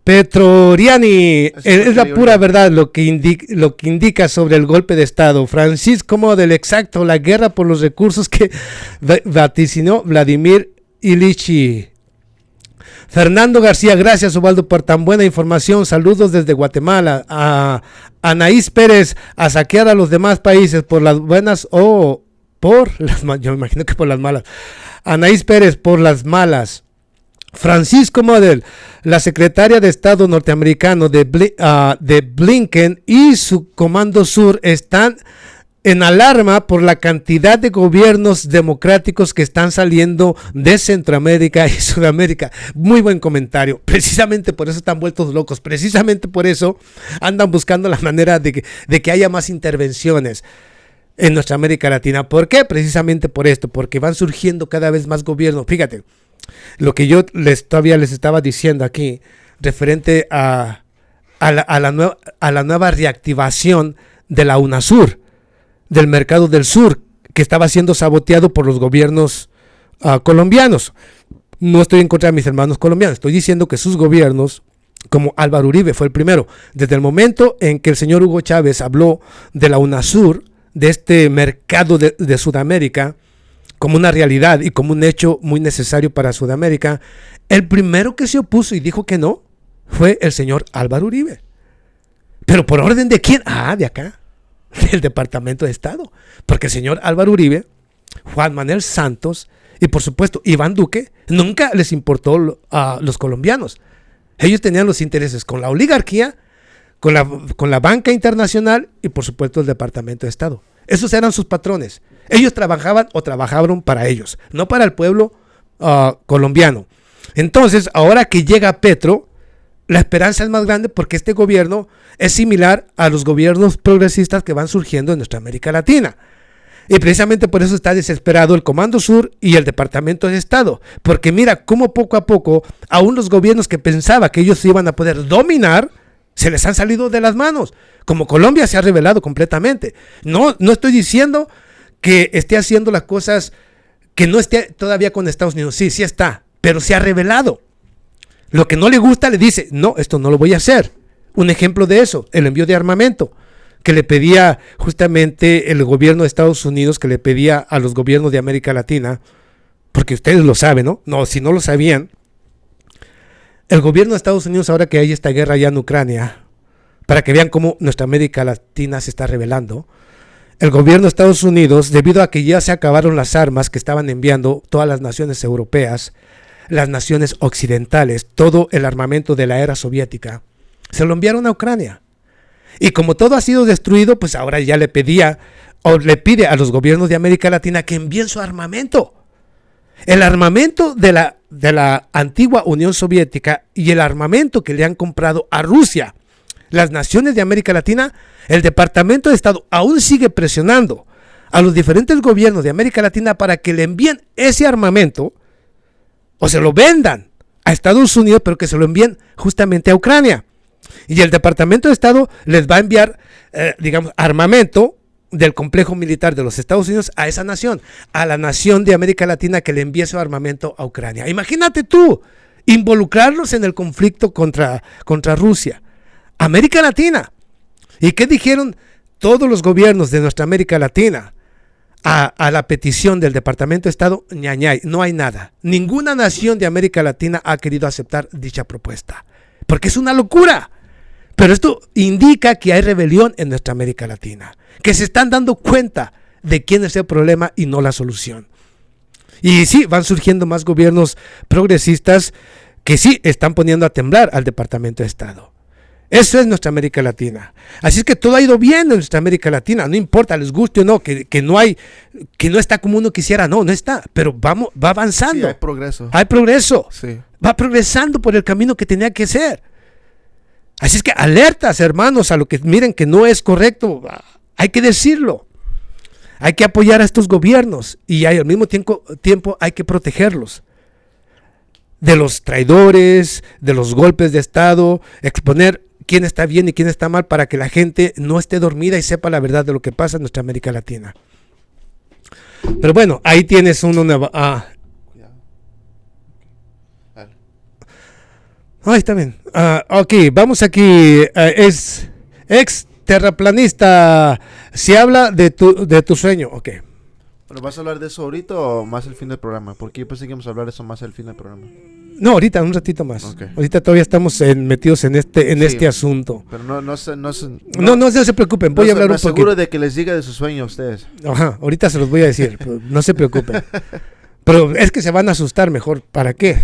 Petroriani, es la pura verdad lo que indica sobre el golpe de Estado. Francisco Model, exacto, la guerra por los recursos que vaticinó Vladimir Ilich. Fernando García, gracias Ubaldo por tan buena información, saludos desde Guatemala. A Anaís Pérez, a saquear a los demás países por las buenas o por las malas, yo me imagino que por las malas. Anaís Pérez, por las malas. Francisco Model, la secretaria de Estado norteamericano de Blinken y su Comando Sur están en alarma por la cantidad de gobiernos democráticos que están saliendo de Centroamérica y Sudamérica. Muy buen comentario. Precisamente por eso están vueltos locos. Precisamente por eso andan buscando la manera de que haya más intervenciones en nuestra América Latina. ¿Por qué? Precisamente por esto, porque van surgiendo cada vez más gobiernos. Fíjate, lo que yo todavía les estaba diciendo aquí, referente a la nueva reactivación de la UNASUR, del mercado del sur, que estaba siendo saboteado por los gobiernos colombianos. No estoy en contra de mis hermanos colombianos, estoy diciendo que sus gobiernos como Álvaro Uribe fue el primero. Desde el momento en que el señor Hugo Chávez habló de la UNASUR, de este mercado de Sudamérica, como una realidad y como un hecho muy necesario para Sudamérica, el primero que se opuso y dijo que no fue el señor Álvaro Uribe. ¿Pero por orden de quién? De acá, del Departamento de Estado. Porque el señor Álvaro Uribe, Juan Manuel Santos y por supuesto Iván Duque, nunca les importó a los colombianos. Ellos tenían los intereses con la oligarquía, con la banca internacional y por supuesto el Departamento de Estado. Esos eran sus patrones. Ellos trabajaban para ellos, no para el pueblo colombiano. Entonces, ahora que llega Petro, la esperanza es más grande porque este gobierno es similar a los gobiernos progresistas que van surgiendo en nuestra América Latina. Y precisamente por eso está desesperado el Comando Sur y el Departamento de Estado. Porque mira cómo poco a poco, aún los gobiernos que pensaba que ellos iban a poder dominar, se les han salido de las manos. Como Colombia se ha revelado completamente. No estoy diciendo que esté haciendo las cosas, que no esté todavía con Estados Unidos. Sí está, pero se ha revelado. Lo que no le gusta le dice, no, esto no lo voy a hacer. Un ejemplo de eso, el envío de armamento que le pedía justamente el gobierno de Estados Unidos, que le pedía a los gobiernos de América Latina, porque ustedes lo saben, ¿no? No, si no lo sabían, el gobierno de Estados Unidos, ahora que hay esta guerra ya en Ucrania, para que vean cómo nuestra América Latina se está rebelando, el gobierno de Estados Unidos, debido a que ya se acabaron las armas que estaban enviando todas las naciones europeas, las naciones occidentales, todo el armamento de la era soviética, se lo enviaron a Ucrania. Y como todo ha sido destruido, pues ahora ya le pide a los gobiernos de América Latina que envíen su armamento. El armamento de la antigua Unión Soviética y el armamento que le han comprado a Rusia, las naciones de América Latina, el Departamento de Estado aún sigue presionando a los diferentes gobiernos de América Latina para que le envíen ese armamento o se lo vendan a Estados Unidos, pero que se lo envíen justamente a Ucrania. Y el Departamento de Estado les va a enviar, armamento del complejo militar de los Estados Unidos a esa nación, a la nación de América Latina que le envíe su armamento a Ucrania. Imagínate tú, involucrarlos en el conflicto contra Rusia. América Latina. ¿Y qué dijeron todos los gobiernos de nuestra América Latina a la petición del Departamento de Estado? Ñañay, no hay nada. Ninguna nación de América Latina ha querido aceptar dicha propuesta, porque es una locura. Pero esto indica que hay rebelión en nuestra América Latina, que se están dando cuenta de quién es el problema y no la solución. Y sí, van surgiendo más gobiernos progresistas que sí están poniendo a temblar al Departamento de Estado. Eso es nuestra América Latina. Así es que todo ha ido bien en nuestra América Latina. No importa, les guste o no, que no está como uno quisiera. No está, pero va avanzando. Sí, hay progreso. Hay progreso. Sí. Va progresando por el camino que tenía que ser. Así es que alertas, hermanos, a lo que miren que no es correcto. Hay que decirlo. Hay que apoyar a estos gobiernos y al mismo tiempo hay que protegerlos de los traidores, de los golpes de Estado, exponer quién está bien y quién está mal para que la gente no esté dormida y sepa la verdad de lo que pasa en nuestra América Latina. Pero bueno, ahí tienes uno nuevo. Está bien. Ok, vamos aquí. Es ex terraplanista. Se habla de tu sueño. Ok. Bueno, ¿vas a hablar de eso ahorita o más al fin del programa? Porque yo pensé que íbamos a hablar de eso más al fin del programa. No, ahorita, un ratito más. Okay. Ahorita todavía estamos metidos en este asunto. Pero no se preocupen, voy a hablar un poquito. Seguro de que les diga de su sueño a ustedes. Ajá, ahorita se los voy a decir, no se preocupen. Pero es que se van a asustar mejor, ¿para qué?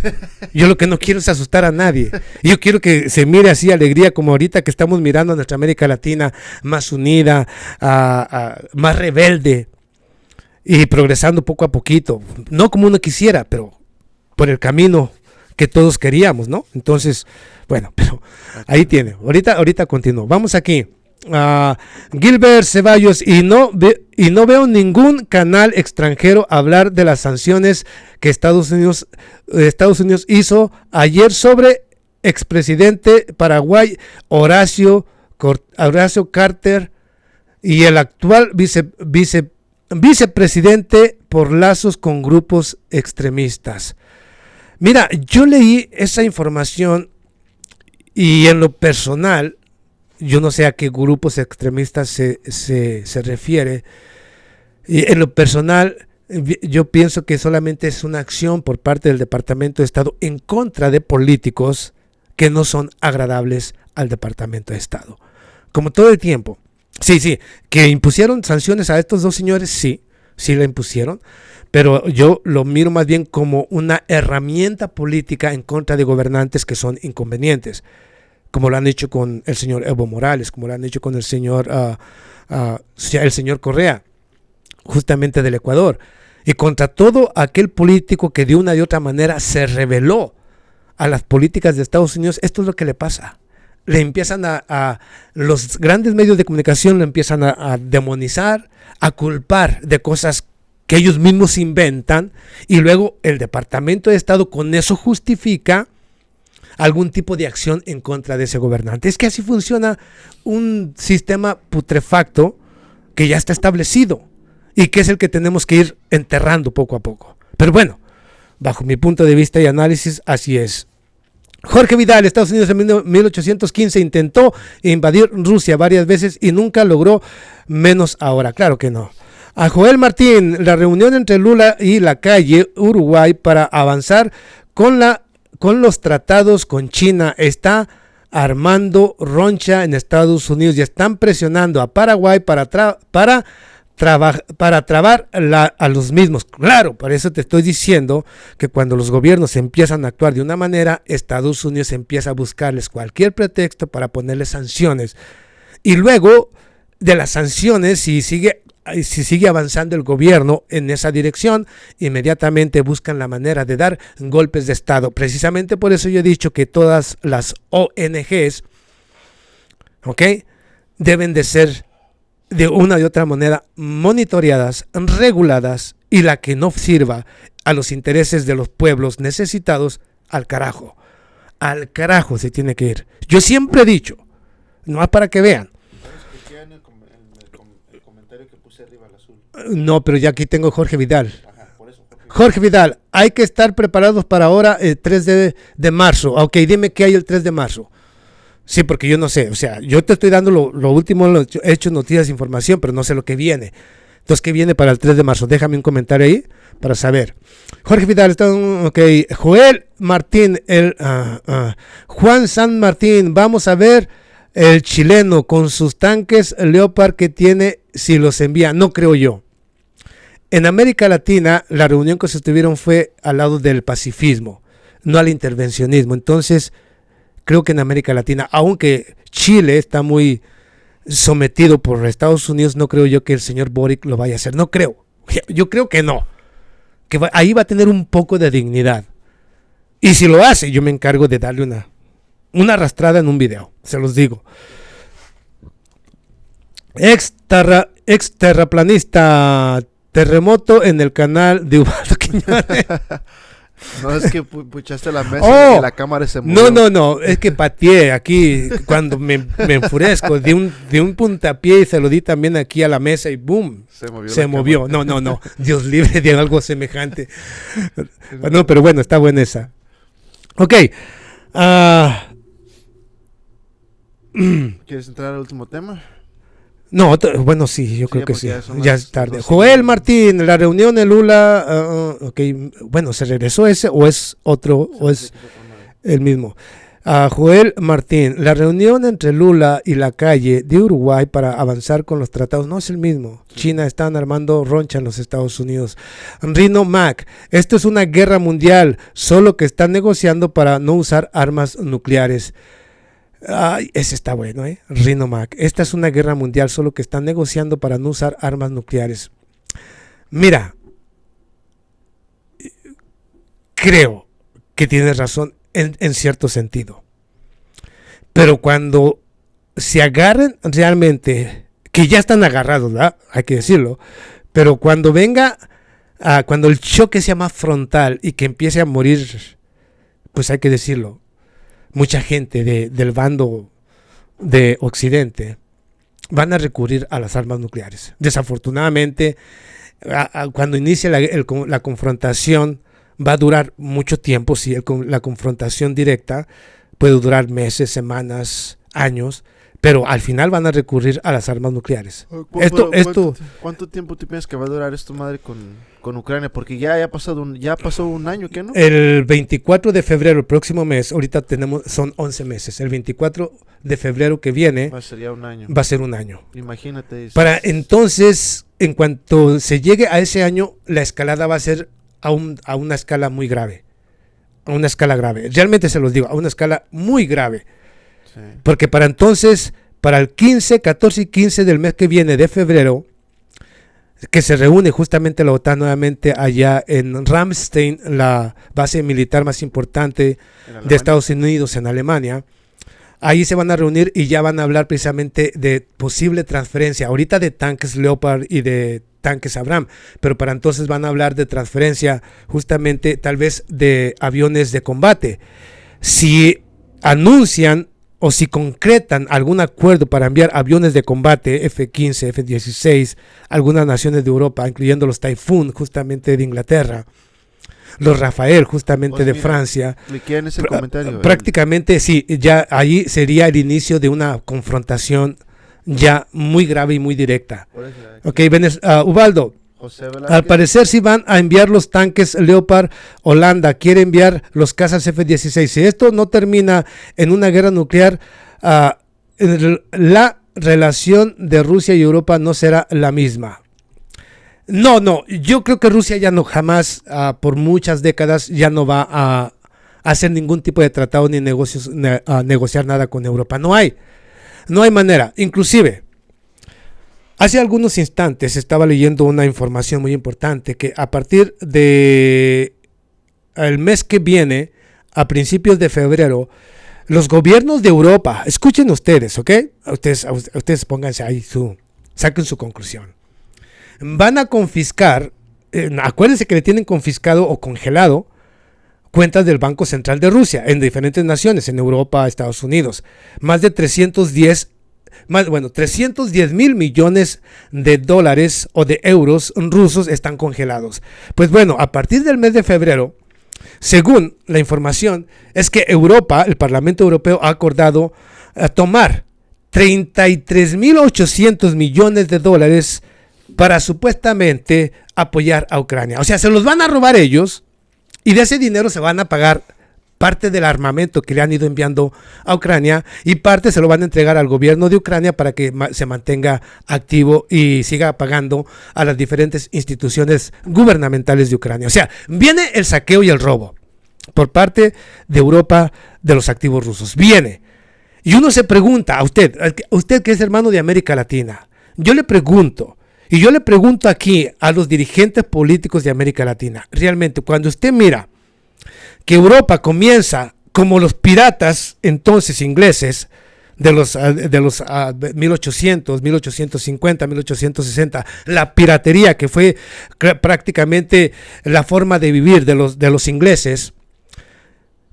Yo lo que no quiero es asustar a nadie. Yo quiero que se mire así alegría como ahorita que estamos mirando a nuestra América Latina más unida, más rebelde y progresando poco a poquito. No como uno quisiera, pero por el camino que todos queríamos, ¿no? Entonces, bueno, pero ahí tiene. Ahorita continúo. Vamos aquí. Gilbert Ceballos, y no veo ningún canal extranjero hablar de las sanciones que Estados Unidos hizo ayer sobre expresidente Paraguay Horacio Carter y el actual vicepresidente por lazos con grupos extremistas. Mira, yo leí esa información Y en lo personal, yo no sé a qué grupos extremistas se refiere. Y en lo personal, yo pienso que solamente es una acción por parte del Departamento de Estado en contra de políticos que no son agradables al Departamento de Estado. Como todo el tiempo. Sí, que impusieron sanciones a estos dos señores, sí la impusieron, pero yo lo miro más bien como una herramienta política en contra de gobernantes que son inconvenientes, como lo han hecho con el señor Evo Morales, como lo han hecho con el señor Correa, justamente del Ecuador, y contra todo aquel político que de una y otra manera se rebeló a las políticas de Estados Unidos. Esto es lo que le pasa. Le empiezan los grandes medios de comunicación lo empiezan a demonizar, a culpar de cosas que ellos mismos inventan, y luego el Departamento de Estado con eso justifica algún tipo de acción en contra de ese gobernante. Es que así funciona un sistema putrefacto que ya está establecido y que es el que tenemos que ir enterrando poco a poco. Pero bueno, bajo mi punto de vista y análisis, así es. Jorge Vidal, Estados Unidos en 1815 intentó invadir Rusia varias veces y nunca logró, menos ahora. Claro que no. A Joel Martín, la reunión entre Lula y Lacalle, Uruguay, para avanzar con los tratados con China está armando roncha en Estados Unidos y están presionando a Paraguay para trabar a los mismos. Claro, por eso te estoy diciendo que cuando los gobiernos empiezan a actuar de una manera, Estados Unidos empieza a buscarles cualquier pretexto para ponerles sanciones. Y luego de las sanciones, si sigue avanzando el gobierno en esa dirección, inmediatamente buscan la manera de dar golpes de Estado. Precisamente por eso yo he dicho que todas las ONGs, ¿ok?, deben de ser de una y otra manera monitoreadas, reguladas, y la que no sirva a los intereses de los pueblos necesitados, al carajo se tiene que ir. Yo siempre he dicho, no es para que vean. El comentario que puse arriba al azul. No, pero ya aquí tengo Jorge Vidal. Ajá, por eso, Jorge Vidal, hay que estar preparados para ahora el 3 de marzo. Ok, dime qué hay el 3 de marzo. Sí, porque yo no sé, o sea, yo te estoy dando lo último, he hecho noticias, información, pero no sé lo que viene. Entonces, ¿qué viene para el 3 de marzo? Déjame un comentario ahí para saber. Jorge Vidal, ok. Joel Martín, Juan San Martín, vamos a ver el chileno con sus tanques Leopard que tiene, si los envía. No creo yo. En América Latina, la reunión que sostuvieron fue al lado del pacifismo, no al intervencionismo. Entonces, creo que en América Latina, aunque Chile está muy sometido por Estados Unidos, no creo yo que el señor Boric lo vaya a hacer. No creo. Yo creo que no. Ahí va a tener un poco de dignidad. Y si lo hace, yo me encargo de darle una arrastrada en un video. Se los digo. Ex terraplanista, terremoto en el canal de Ubaldo Quiñones. No, es que puchaste la mesa y la cámara se movió. No, es que pateé aquí cuando me enfurezco de un puntapié y se lo di también aquí a la mesa y boom, se movió. No, Dios libre de algo semejante. No, pero bueno, está buena esa. Ok. ¿Quieres entrar al último tema? No, bueno, sí, yo creo que sí. Ya es tarde. Joel Martín, la reunión de Lula, bueno, ¿se regresó ese o es otro, o es el mismo? Joel Martín, la reunión entre Lula y Lacalle de Uruguay para avanzar con los tratados, no es el mismo. Sí. China están armando roncha en los Estados Unidos. Rino Mac, esto es una guerra mundial, solo que están negociando para no usar armas nucleares. Ay, ese está bueno, Rino Mac. Esta es una guerra mundial, solo que están negociando para no usar armas nucleares. Mira, creo que tienes razón en cierto sentido. Pero cuando se agarren realmente, que ya están agarrados, ¿verdad? Hay que decirlo. Pero cuando venga, cuando el choque sea más frontal y que empiece a morir, pues hay que decirlo, mucha gente del bando de Occidente van a recurrir a las armas nucleares. Desafortunadamente, cuando inicie la confrontación, va a durar mucho tiempo, si la confrontación directa, puede durar meses, semanas, años, pero al final van a recurrir a las armas nucleares. ¿Cuánto tiempo tú piensas que va a durar esto, madre, con Ucrania? Porque ya pasó un año, ¿qué no? El 24 de febrero, el próximo mes, ahorita son 11 meses. El 24 de febrero que viene sería un año. Va a ser un año. Imagínate eso. Para entonces, en cuanto se llegue a ese año, la escalada va a ser a una escala muy grave. A una escala grave. Realmente se los digo, a una escala muy grave. Sí. Porque para entonces, para el 14 y 15 del mes que viene de febrero, que se reúne justamente la OTAN nuevamente allá en Ramstein, la base militar más importante de Estados Unidos en Alemania. Ahí se van a reunir y ya van a hablar precisamente de posible transferencia, ahorita de tanques Leopard y de tanques Abrams, pero para entonces van a hablar de transferencia justamente tal vez de aviones de combate. Si anuncian o si concretan algún acuerdo para enviar aviones de combate F-15, F-16, algunas naciones de Europa, incluyendo los Typhoon justamente de Inglaterra, los Rafael justamente de Francia, en ese comentario, prácticamente sí, ya ahí sería el inicio de una confrontación ya muy grave y muy directa. Ok, Ubaldo, al parecer sí van a enviar los tanques Leopard. Holanda quiere enviar los cazas F-16. Si esto no termina en una guerra nuclear, la relación de Rusia y Europa no será la misma. No, yo creo que Rusia ya no jamás, por muchas décadas, ya no va a hacer ningún tipo de tratado ni negocios, a negociar nada con Europa. No hay manera. Inclusive, hace algunos instantes estaba leyendo una información muy importante que a partir de el mes que viene, a principios de febrero, los gobiernos de Europa, escuchen ustedes, ¿ok? Ustedes pónganse ahí, saquen su conclusión. Van a confiscar, acuérdense que le tienen confiscado o congelado cuentas del Banco Central de Rusia en diferentes naciones, en Europa, Estados Unidos. Más de 310 mil millones de dólares o de euros rusos están congelados. Pues bueno, a partir del mes de febrero, según la información, es que Europa, el Parlamento Europeo ha acordado tomar 33.800 millones de dólares para supuestamente apoyar a Ucrania. O sea, se los van a robar ellos y de ese dinero se van a pagar parte del armamento que le han ido enviando a Ucrania y parte se lo van a entregar al gobierno de Ucrania para que se mantenga activo y siga pagando a las diferentes instituciones gubernamentales de Ucrania. O sea, viene el saqueo y el robo por parte de Europa de los activos rusos. Viene. Y uno se pregunta a usted que es hermano de América Latina, yo le pregunto aquí a los dirigentes políticos de América Latina, realmente cuando usted mira que Europa comienza como los piratas entonces ingleses de los 1800, 1850, 1860, la piratería que fue prácticamente la forma de vivir de los ingleses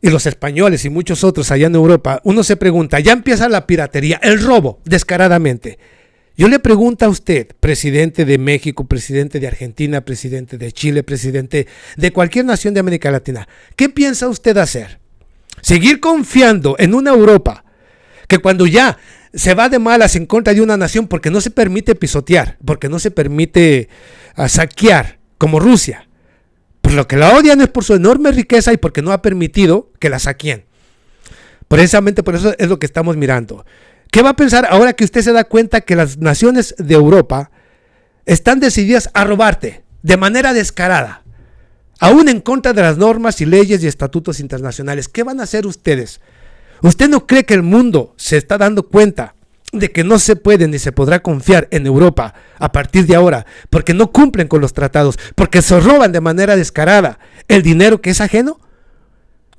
y los españoles y muchos otros allá en Europa, uno se pregunta, ya empieza la piratería, el robo descaradamente. Yo le pregunto a usted, presidente de México, presidente de Argentina, presidente de Chile, presidente de cualquier nación de América Latina, ¿qué piensa usted hacer? ¿Seguir confiando en una Europa que cuando ya se va de malas en contra de una nación porque no se permite pisotear, porque no se permite saquear, como Rusia? Por lo que la odian es por su enorme riqueza y porque no ha permitido que la saqueen. Precisamente por eso es lo que estamos mirando. ¿Qué va a pensar ahora que usted se da cuenta que las naciones de Europa están decididas a robarte de manera descarada, aún en contra de las normas y leyes y estatutos internacionales? ¿Qué van a hacer ustedes? ¿Usted no cree que el mundo se está dando cuenta de que no se puede ni se podrá confiar en Europa a partir de ahora, porque no cumplen con los tratados, porque se roban de manera descarada el dinero que es ajeno?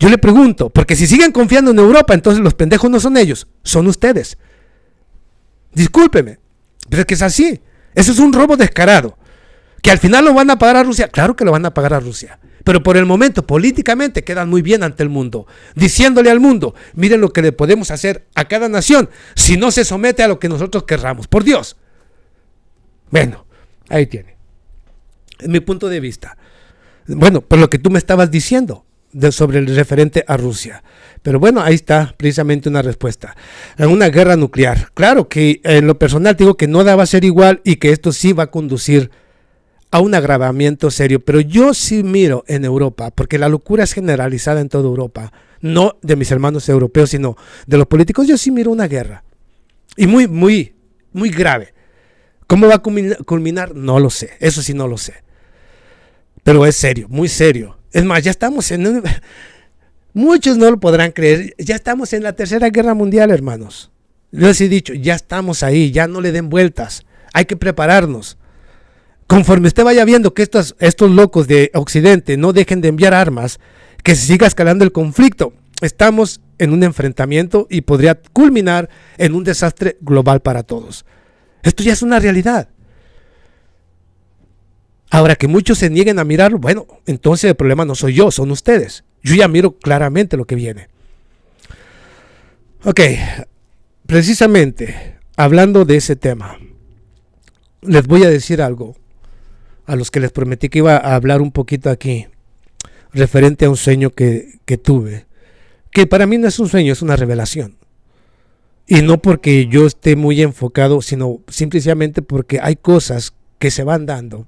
Yo le pregunto, porque si siguen confiando en Europa, entonces los pendejos no son ellos, son ustedes. Discúlpeme, pero es que es así. Eso es un robo descarado. ¿Que al final lo van a pagar a Rusia? Claro que lo van a pagar a Rusia. Pero por el momento, políticamente, quedan muy bien ante el mundo, diciéndole al mundo, miren lo que le podemos hacer a cada nación si no se somete a lo que nosotros querramos. Por Dios. Bueno, ahí tiene. Es mi punto de vista. Bueno, por lo que tú me estabas diciendo. sobre el referente a Rusia. Pero bueno, ahí está precisamente una respuesta. Una guerra nuclear. Claro que en lo personal digo que no va a ser igual y que esto sí va a conducir a un agravamiento serio. Pero yo sí miro en Europa, porque la locura es generalizada en toda Europa, no de mis hermanos europeos, sino de los políticos. Yo sí miro una guerra. Y muy, muy, muy grave. ¿Cómo va a culminar? No lo sé. Eso sí no lo sé. Pero es serio, muy serio. Es más, ya estamos en... Muchos no lo podrán creer. Ya estamos en la Tercera Guerra Mundial, hermanos. Les he dicho, ya estamos ahí. Ya no le den vueltas. Hay que prepararnos. Conforme usted vaya viendo que estos locos de Occidente no dejen de enviar armas, que se siga escalando el conflicto, estamos en un enfrentamiento y podría culminar en un desastre global para todos. Esto ya es una realidad. Ahora, que muchos se nieguen a mirarlo, bueno, entonces el problema no soy yo, son ustedes. Yo ya miro claramente lo que viene. Ok, precisamente hablando de ese tema, les voy a decir algo a los que les prometí que iba a hablar un poquito aquí, referente a un sueño que tuve, que para mí no es un sueño, es una revelación. Y no porque yo esté muy enfocado, sino simplemente porque hay cosas que se van dando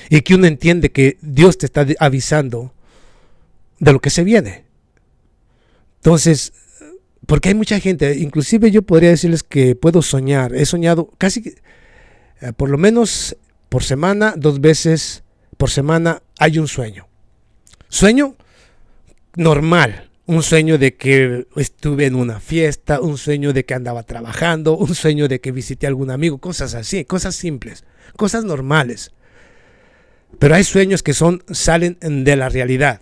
y que uno entiende que Dios te está avisando de lo que se viene. Entonces, porque hay mucha gente, inclusive yo podría decirles que puedo soñar, he soñado casi, por lo menos por semana, 2 veces por semana hay un sueño. Sueño normal, un sueño de que estuve en una fiesta, un sueño de que andaba trabajando, un sueño de que visité a algún amigo, cosas así, cosas simples, cosas normales. Pero hay sueños que salen de la realidad.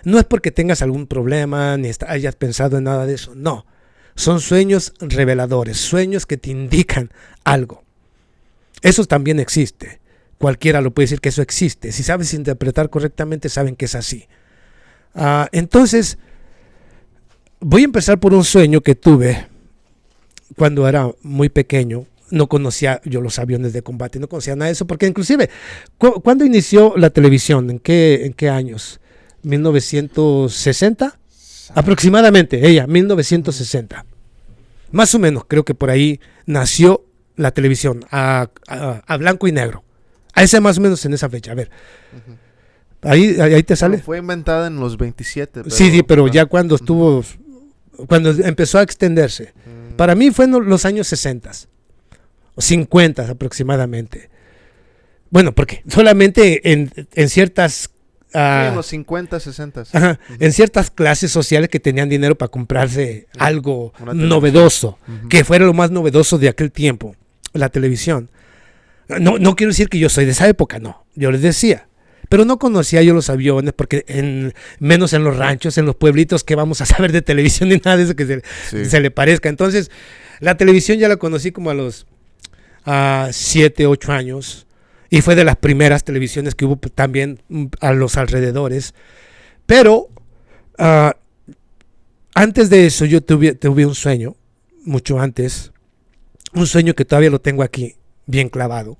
No es porque tengas algún problema ni hayas pensado en nada de eso, no. Son sueños reveladores, sueños que te indican algo. Eso también existe. Cualquiera lo puede decir que eso existe. Si sabes interpretar correctamente, saben que es así. Entonces, voy a empezar por un sueño que tuve cuando era muy pequeño. No conocía yo los aviones de combate, no conocía nada de eso, porque inclusive, ¿cuándo inició la televisión? ¿En qué años? ¿1960? Aproximadamente, 1960. Más o menos, creo que por ahí nació la televisión, a blanco y negro. A ese más o menos en esa fecha, a ver. Ahí te sale. Bueno, fue inventada en los 27. Pero, sí, pero ya cuando cuando empezó a extenderse. Para mí fue en los años 60, 50 aproximadamente. Bueno, porque solamente en ciertas... en los 50, 60. Ajá, en ciertas clases sociales que tenían dinero para comprarse algo novedoso, que fuera lo más novedoso de aquel tiempo, la televisión. No quiero decir que yo soy de esa época, no. Yo les decía, pero no conocía yo los aviones, porque menos en los ranchos, en los pueblitos, que vamos a saber de televisión ni nada de eso que se le parezca. Entonces, la televisión ya la conocí como a los 7, 8 años. Y fue de las primeras televisiones que hubo también a los alrededores. Pero antes de eso yo tuve un sueño, mucho antes. Un sueño que todavía lo tengo aquí, bien clavado.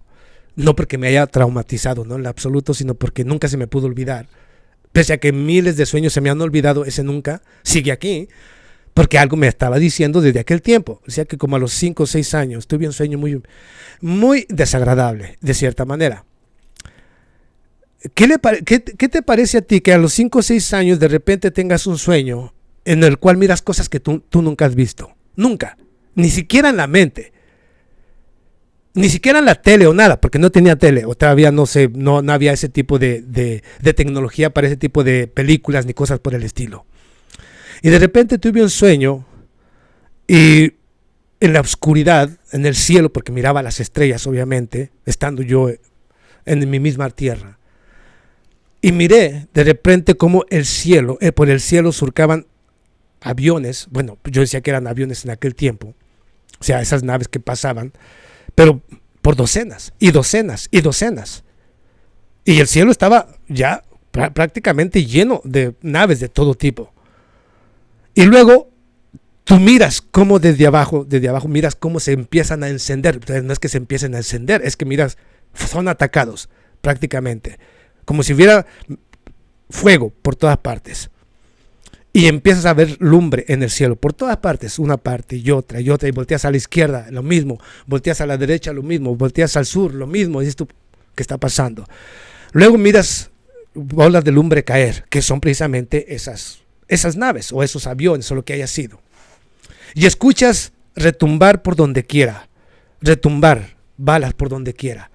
No porque me haya traumatizado, no en lo absoluto, sino porque nunca se me pudo olvidar. Pese a que miles de sueños se me han olvidado, ese nunca sigue aquí. Porque algo me estaba diciendo desde aquel tiempo. O sea que como a los 5 o 6 años tuve un sueño muy, muy desagradable, de cierta manera. ¿Qué te parece a ti que a los 5 o 6 años de repente tengas un sueño en el cual miras cosas que tú nunca has visto? Nunca. Ni siquiera en la mente. Ni siquiera en la tele o nada, porque no tenía tele. O todavía no había ese tipo de tecnología para ese tipo de películas ni cosas por el estilo. Y de repente tuve un sueño y en la oscuridad, en el cielo, porque miraba las estrellas, obviamente, estando yo en mi misma tierra. Y miré de repente cómo por el cielo surcaban aviones. Bueno, yo decía que eran aviones en aquel tiempo. O sea, esas naves que pasaban, pero por docenas y docenas y docenas. Y el cielo estaba ya prácticamente lleno de naves de todo tipo. Y luego tú miras cómo desde abajo miras cómo se empiezan a encender. Entonces, no es que se empiecen a encender, es que miras, son atacados prácticamente. Como si fuego por todas partes. Y empiezas a ver lumbre en el cielo, por todas partes, una parte y otra, y volteas a la izquierda, lo mismo, volteas a la derecha, lo mismo, volteas al sur, lo mismo, y dices tú, ¿qué está pasando? Luego miras bolas de lumbre caer, que son precisamente esas naves, o esos aviones, o lo que haya sido. Y escuchas retumbar por donde quiera, retumbar balas por donde quiera.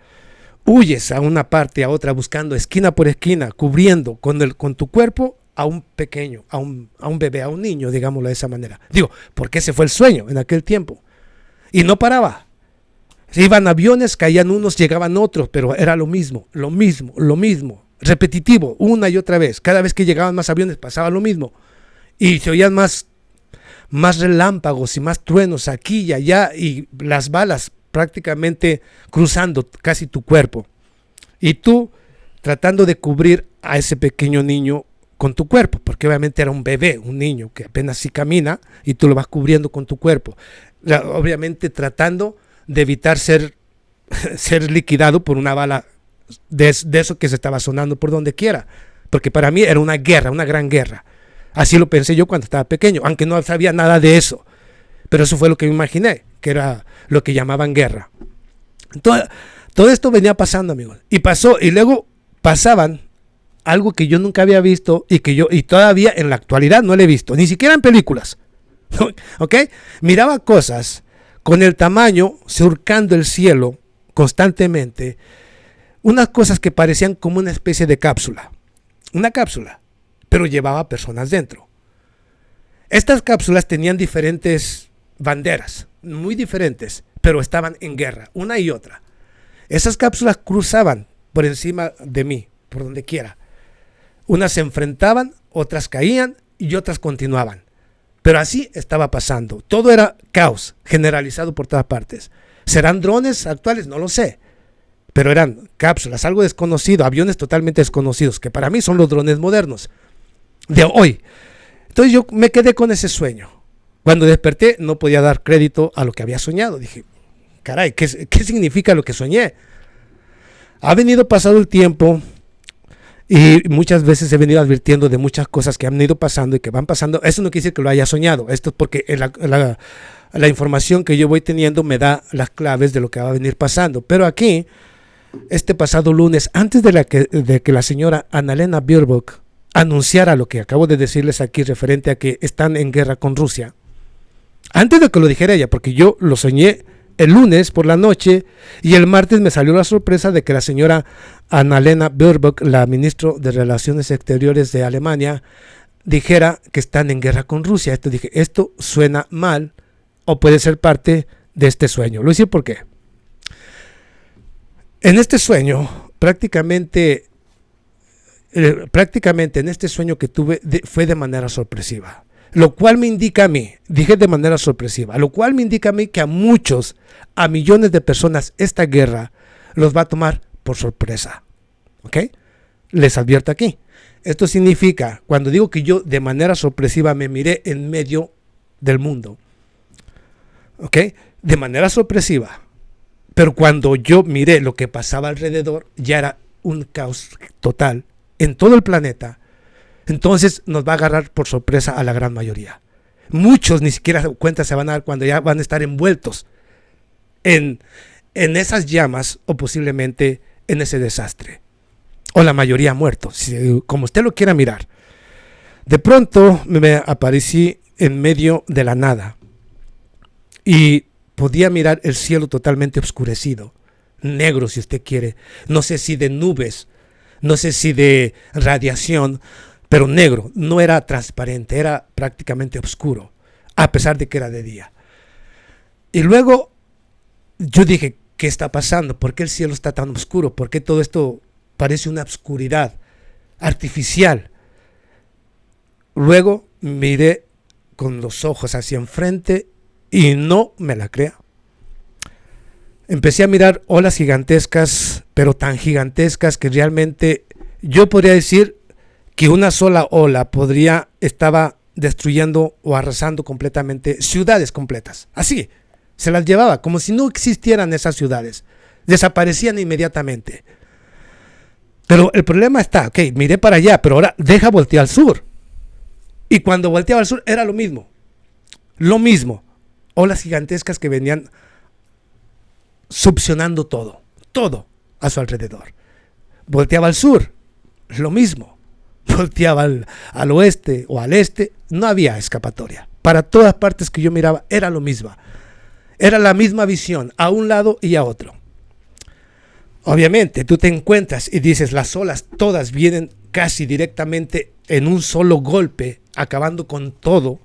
Huyes a una parte, a otra, buscando esquina por esquina, cubriendo con tu cuerpo a un pequeño, a un bebé, a un niño, digámoslo de esa manera. Digo, porque ese fue el sueño en aquel tiempo. Y no paraba. Iban aviones, caían unos, llegaban otros, pero era lo mismo, repetitivo, una y otra vez. Cada vez que llegaban más aviones pasaba lo mismo. Y se oían más relámpagos y más truenos aquí y allá, y las balas prácticamente cruzando casi tu cuerpo. Y tú tratando de cubrir a ese pequeño niño con tu cuerpo, porque obviamente era un bebé, un niño que apenas sí camina, y tú lo vas cubriendo con tu cuerpo. Obviamente tratando de evitar ser liquidado por una bala de eso que se estaba sonando por donde quiera, porque para mí era una guerra, una gran guerra. Así lo pensé yo cuando estaba pequeño, aunque no sabía nada de eso, pero eso fue lo que me imaginé, que era lo que llamaban guerra. Todo esto venía pasando, amigos, y pasó, y luego pasaban algo que yo nunca había visto, y todavía en la actualidad no lo he visto, ni siquiera en películas. ¿Ok? Miraba cosas con el tamaño, surcando el cielo constantemente, unas cosas que parecían como una especie de cápsula, una cápsula, pero llevaba personas dentro. Estas cápsulas tenían diferentes banderas, muy diferentes, pero estaban en guerra, una y otra. Esas cápsulas cruzaban por encima de mí, por donde quiera. Unas se enfrentaban, otras caían y otras continuaban. Pero así estaba pasando. Todo era caos, generalizado por todas partes. ¿Serán drones actuales? No lo sé. Pero eran cápsulas, algo desconocido, aviones totalmente desconocidos, que para mí son los drones modernos de hoy. Entonces yo me quedé con ese sueño. Cuando desperté no podía dar crédito a lo que había soñado. Dije, caray, ¿qué significa lo que soñé? Ha venido pasado el tiempo. Y muchas veces he venido advirtiendo de muchas cosas que han ido pasando y que van pasando. Eso no quiere decir que lo haya soñado. Esto es porque la información que yo voy teniendo me da las claves de lo que va a venir pasando. Pero aquí, este pasado lunes, antes de que la señora Annalena Baerbock anunciara lo que acabo de decirles aquí referente a que están en guerra con Rusia, antes de que lo dijera ella, porque yo lo soñé el lunes por la noche, y el martes me salió la sorpresa de que la señora Annalena Baerbock, la ministra de Relaciones Exteriores de Alemania, dijera que están en guerra con Rusia. Dije, esto suena mal, o puede ser parte de este sueño. Lo hice ¿por qué? En este sueño, prácticamente en este sueño que tuve fue de manera sorpresiva. Lo cual me indica a mí, dije de manera sorpresiva, lo cual me indica a mí que a millones de personas, esta guerra los va a tomar por sorpresa. ¿Ok? Les advierto aquí. Esto significa, cuando digo que yo de manera sorpresiva me miré en medio del mundo. ¿Ok? De manera sorpresiva. Pero cuando yo miré lo que pasaba alrededor, ya era un caos total en todo el planeta. Entonces nos va a agarrar por sorpresa a la gran mayoría. Muchos ni siquiera cuenta se van a dar cuando ya van a estar envueltos en esas llamas, o posiblemente en ese desastre. O la mayoría muertos, como usted lo quiera mirar. De pronto me aparecí en medio de la nada y podía mirar el cielo totalmente oscurecido, negro si usted quiere. No sé si de nubes, no sé si de radiación, pero negro, no era transparente, era prácticamente oscuro, a pesar de que era de día. Y luego yo dije, ¿qué está pasando? ¿Por qué el cielo está tan oscuro? ¿Por qué todo esto parece una oscuridad artificial? Luego miré con los ojos hacia enfrente y no me la crea. Empecé a mirar olas gigantescas, pero tan gigantescas que realmente yo podría decir que una sola ola estaba destruyendo o arrasando completamente ciudades completas. Así, se las llevaba, como si no existieran esas ciudades. Desaparecían inmediatamente. Pero el problema está, ok, miré para allá, pero ahora deja voltear al sur. Y cuando volteaba al sur era lo mismo. Lo mismo. Olas gigantescas que venían succionando todo a su alrededor. Volteaba al sur, lo mismo. Volteaba al oeste o al este, no había escapatoria. Para todas partes que yo miraba era lo mismo. Era la misma visión, a un lado y a otro. Obviamente, tú te encuentras y dices, las olas todas vienen casi directamente en un solo golpe, acabando con todo,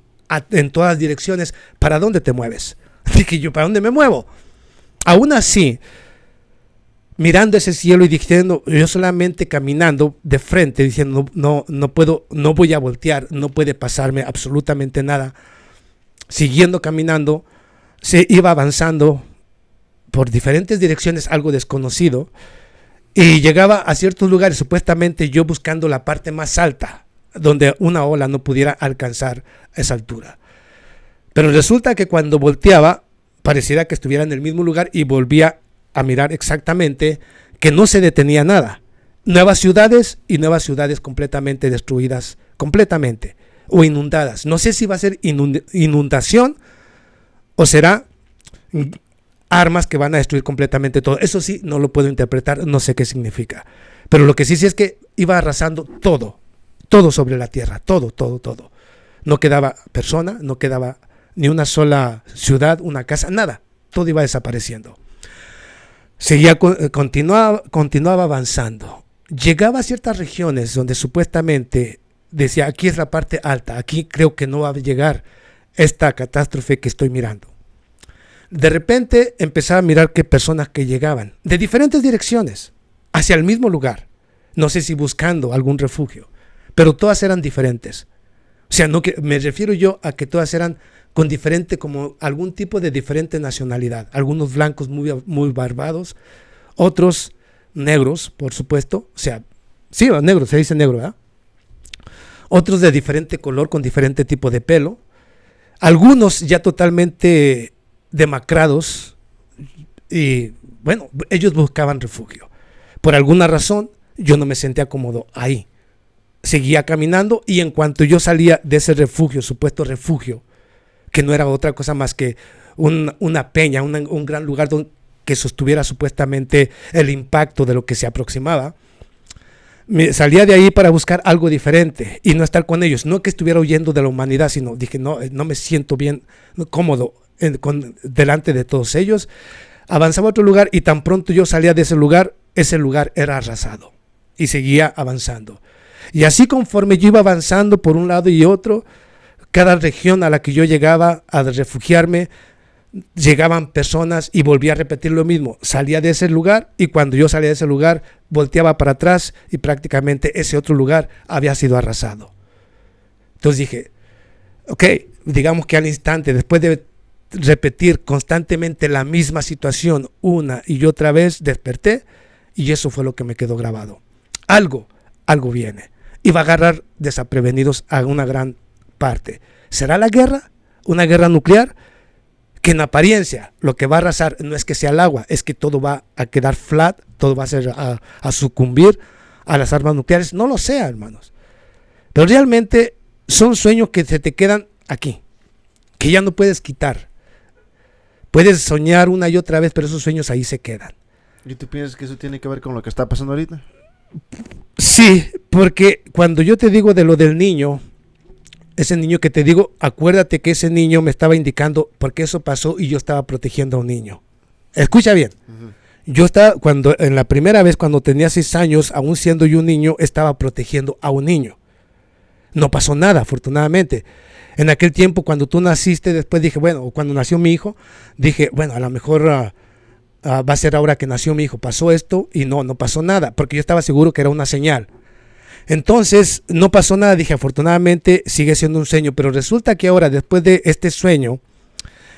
en todas direcciones. ¿Para dónde te mueves? Dije yo, ¿para dónde me muevo? Aún así, mirando ese cielo y diciendo, yo solamente caminando de frente, diciendo, no puedo, no voy a voltear, no puede pasarme absolutamente nada. Siguiendo caminando, se iba avanzando por diferentes direcciones, algo desconocido, y llegaba a ciertos lugares, supuestamente yo buscando la parte más alta, donde una ola no pudiera alcanzar esa altura. Pero resulta que cuando volteaba, pareciera que estuviera en el mismo lugar y volvía a mirar exactamente que no se detenía nada. Nuevas ciudades y nuevas ciudades completamente destruidas, completamente, o inundadas. No sé si va a ser inundación o será armas que van a destruir completamente todo. Eso sí, no lo puedo interpretar, no sé qué significa. Pero lo que sí es que iba arrasando todo sobre la tierra, todo. No quedaba persona, no quedaba ni una sola ciudad, una casa, nada. Todo iba desapareciendo. Continuaba avanzando. Llegaba a ciertas regiones donde supuestamente decía, aquí es la parte alta, aquí creo que no va a llegar esta catástrofe que estoy mirando. De repente empezaba a mirar que personas que llegaban de diferentes direcciones hacia el mismo lugar, no sé si buscando algún refugio, pero todas eran diferentes. O sea, no que, me refiero yo a que todas eran con diferente, como algún tipo de diferente nacionalidad. Algunos blancos muy barbados, otros negros, por supuesto. O sea, sí, negro, se dice negro, ¿verdad? Otros de diferente color, con diferente tipo de pelo. Algunos ya totalmente demacrados. Y bueno, ellos buscaban refugio. Por alguna razón, yo no me sentía cómodo ahí. Seguía caminando y en cuanto yo salía de ese refugio, supuesto refugio, que no era otra cosa más que una peña, un gran lugar que sostuviera supuestamente el impacto de lo que se aproximaba, salía de ahí para buscar algo diferente y no estar con ellos. No que estuviera huyendo de la humanidad, sino dije, no me siento bien, cómodo delante de todos ellos. Avanzaba a otro lugar y tan pronto yo salía de ese lugar era arrasado y seguía avanzando. Y así conforme yo iba avanzando por un lado y otro, cada región a la que yo llegaba a refugiarme, llegaban personas y volvía a repetir lo mismo. Salía de ese lugar y cuando yo salía de ese lugar, volteaba para atrás y prácticamente ese otro lugar había sido arrasado. Entonces dije, ok, digamos que al instante, después de repetir constantemente la misma situación una y otra vez, desperté y eso fue lo que me quedó grabado. Algo viene y va a agarrar desaprevenidos a una gran parte. ¿Será la guerra? ¿Una guerra nuclear? Que en apariencia lo que va a arrasar no es que sea el agua, es que todo va a quedar flat, todo va a sucumbir a las armas nucleares. No lo sé, hermanos. Pero realmente son sueños que se te quedan aquí, que ya no puedes quitar. Puedes soñar una y otra vez, pero esos sueños ahí se quedan. ¿Y tú piensas que eso tiene que ver con lo que está pasando ahorita? Sí, porque cuando yo te digo de lo del niño, ese niño que te digo, acuérdate que ese niño me estaba indicando por qué eso pasó y yo estaba protegiendo a un niño. Escucha bien. Yo estaba, en la primera vez, cuando tenía 6 años, aún siendo yo un niño, estaba protegiendo a un niño. No pasó nada, afortunadamente. En aquel tiempo, cuando tú naciste, después dije, bueno, cuando nació mi hijo, dije, bueno, a lo mejor va a ser ahora que nació mi hijo. Pasó esto y no pasó nada, porque yo estaba seguro que era una señal. Entonces, no pasó nada, dije, afortunadamente sigue siendo un sueño, pero resulta que ahora, después de este sueño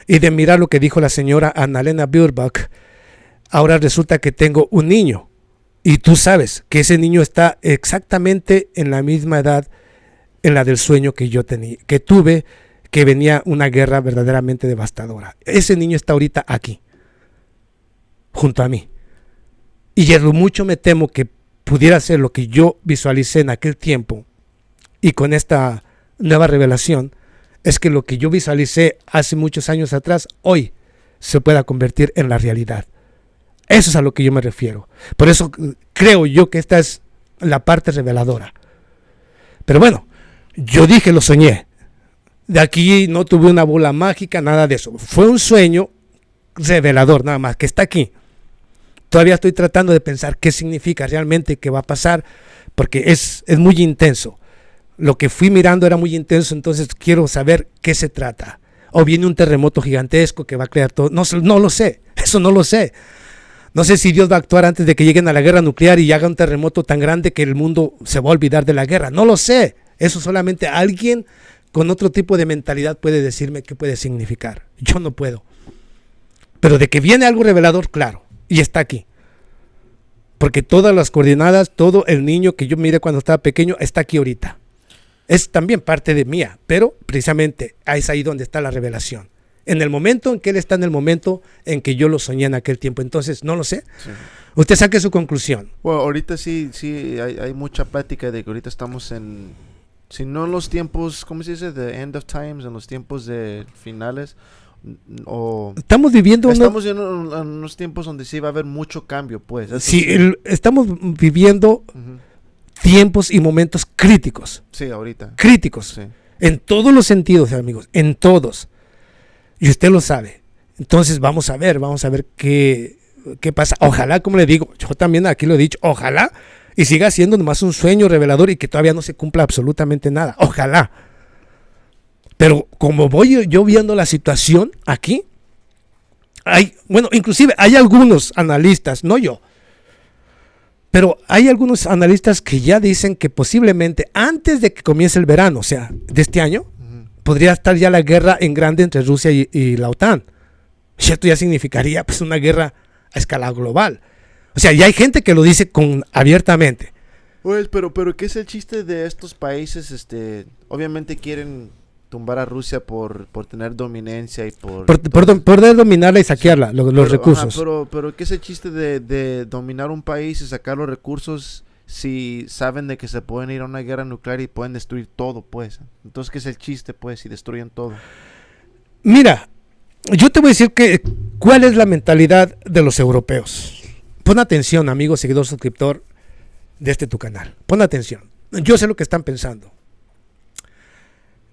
y de mirar lo que dijo la señora Annalena Baerbock, ahora resulta que tengo un niño y tú sabes que ese niño está exactamente en la misma edad en la del sueño que yo tenía, que tuve, que venía una guerra verdaderamente devastadora. Ese niño está ahorita aquí, junto a mí. Y mucho me temo que pudiera ser lo que yo visualicé en aquel tiempo y con esta nueva revelación, es que lo que yo visualicé hace muchos años atrás, hoy se pueda convertir en la realidad. Eso es a lo que yo me refiero. Por eso creo yo que esta es la parte reveladora. Pero bueno, yo dije, lo soñé. De aquí no tuve una bola mágica, nada de eso. Fue un sueño revelador, nada más, que está aquí. Todavía estoy tratando de pensar qué significa realmente, qué va a pasar, porque es muy intenso. Lo que fui mirando era muy intenso, entonces quiero saber qué se trata. O viene un terremoto gigantesco que va a crear todo. No lo sé, eso no lo sé. No sé si Dios va a actuar antes de que lleguen a la guerra nuclear y haga un terremoto tan grande que el mundo se va a olvidar de la guerra. No lo sé. Eso solamente alguien con otro tipo de mentalidad puede decirme qué puede significar. Yo no puedo. Pero de que viene algo revelador, claro. Y está aquí. Porque todas las coordenadas, todo el niño que yo miré cuando estaba pequeño, está aquí ahorita. Es también parte de mía. Pero precisamente es ahí donde está la revelación. En el momento en que él está, en el momento en que yo lo soñé en aquel tiempo. Entonces, no lo sé. Sí. Usted saque su conclusión. Bueno, ahorita sí hay mucha plática de que ahorita estamos si no en los tiempos, ¿cómo se dice? The end of times, en los tiempos de finales. Estamos viviendo en unos tiempos donde sí va a haber mucho cambio, pues. Sí, estamos viviendo tiempos y momentos críticos. Sí, ahorita. Críticos. Sí. En todos los sentidos, amigos, en todos. Y usted lo sabe. Entonces vamos a ver qué pasa. Ojalá, como le digo, yo también aquí lo he dicho, ojalá y siga siendo nomás un sueño revelador y que todavía no se cumpla absolutamente nada. Ojalá. Pero como voy yo viendo la situación aquí, inclusive hay algunos analistas, no yo, pero hay algunos analistas que ya dicen que posiblemente antes de que comience el verano, o sea, de este año, podría estar ya la guerra en grande entre Rusia y la OTAN. Y esto ya significaría pues una guerra a escala global. O sea, ya hay gente que lo dice abiertamente. Pues, pero ¿qué es el chiste de estos países? Obviamente quieren tumbar a Rusia por tener dominancia y por poder dominarla y saquearla, sí, los recursos. Pero ¿qué es el chiste de dominar un país y sacar los recursos si saben de que se pueden ir a una guerra nuclear y pueden destruir todo, pues? Entonces, ¿qué es el chiste, pues, si destruyen todo? Mira, yo te voy a decir cuál es la mentalidad de los europeos. Pon atención, amigo, seguidor, suscriptor de tu canal. Pon atención. Yo sé lo que están pensando.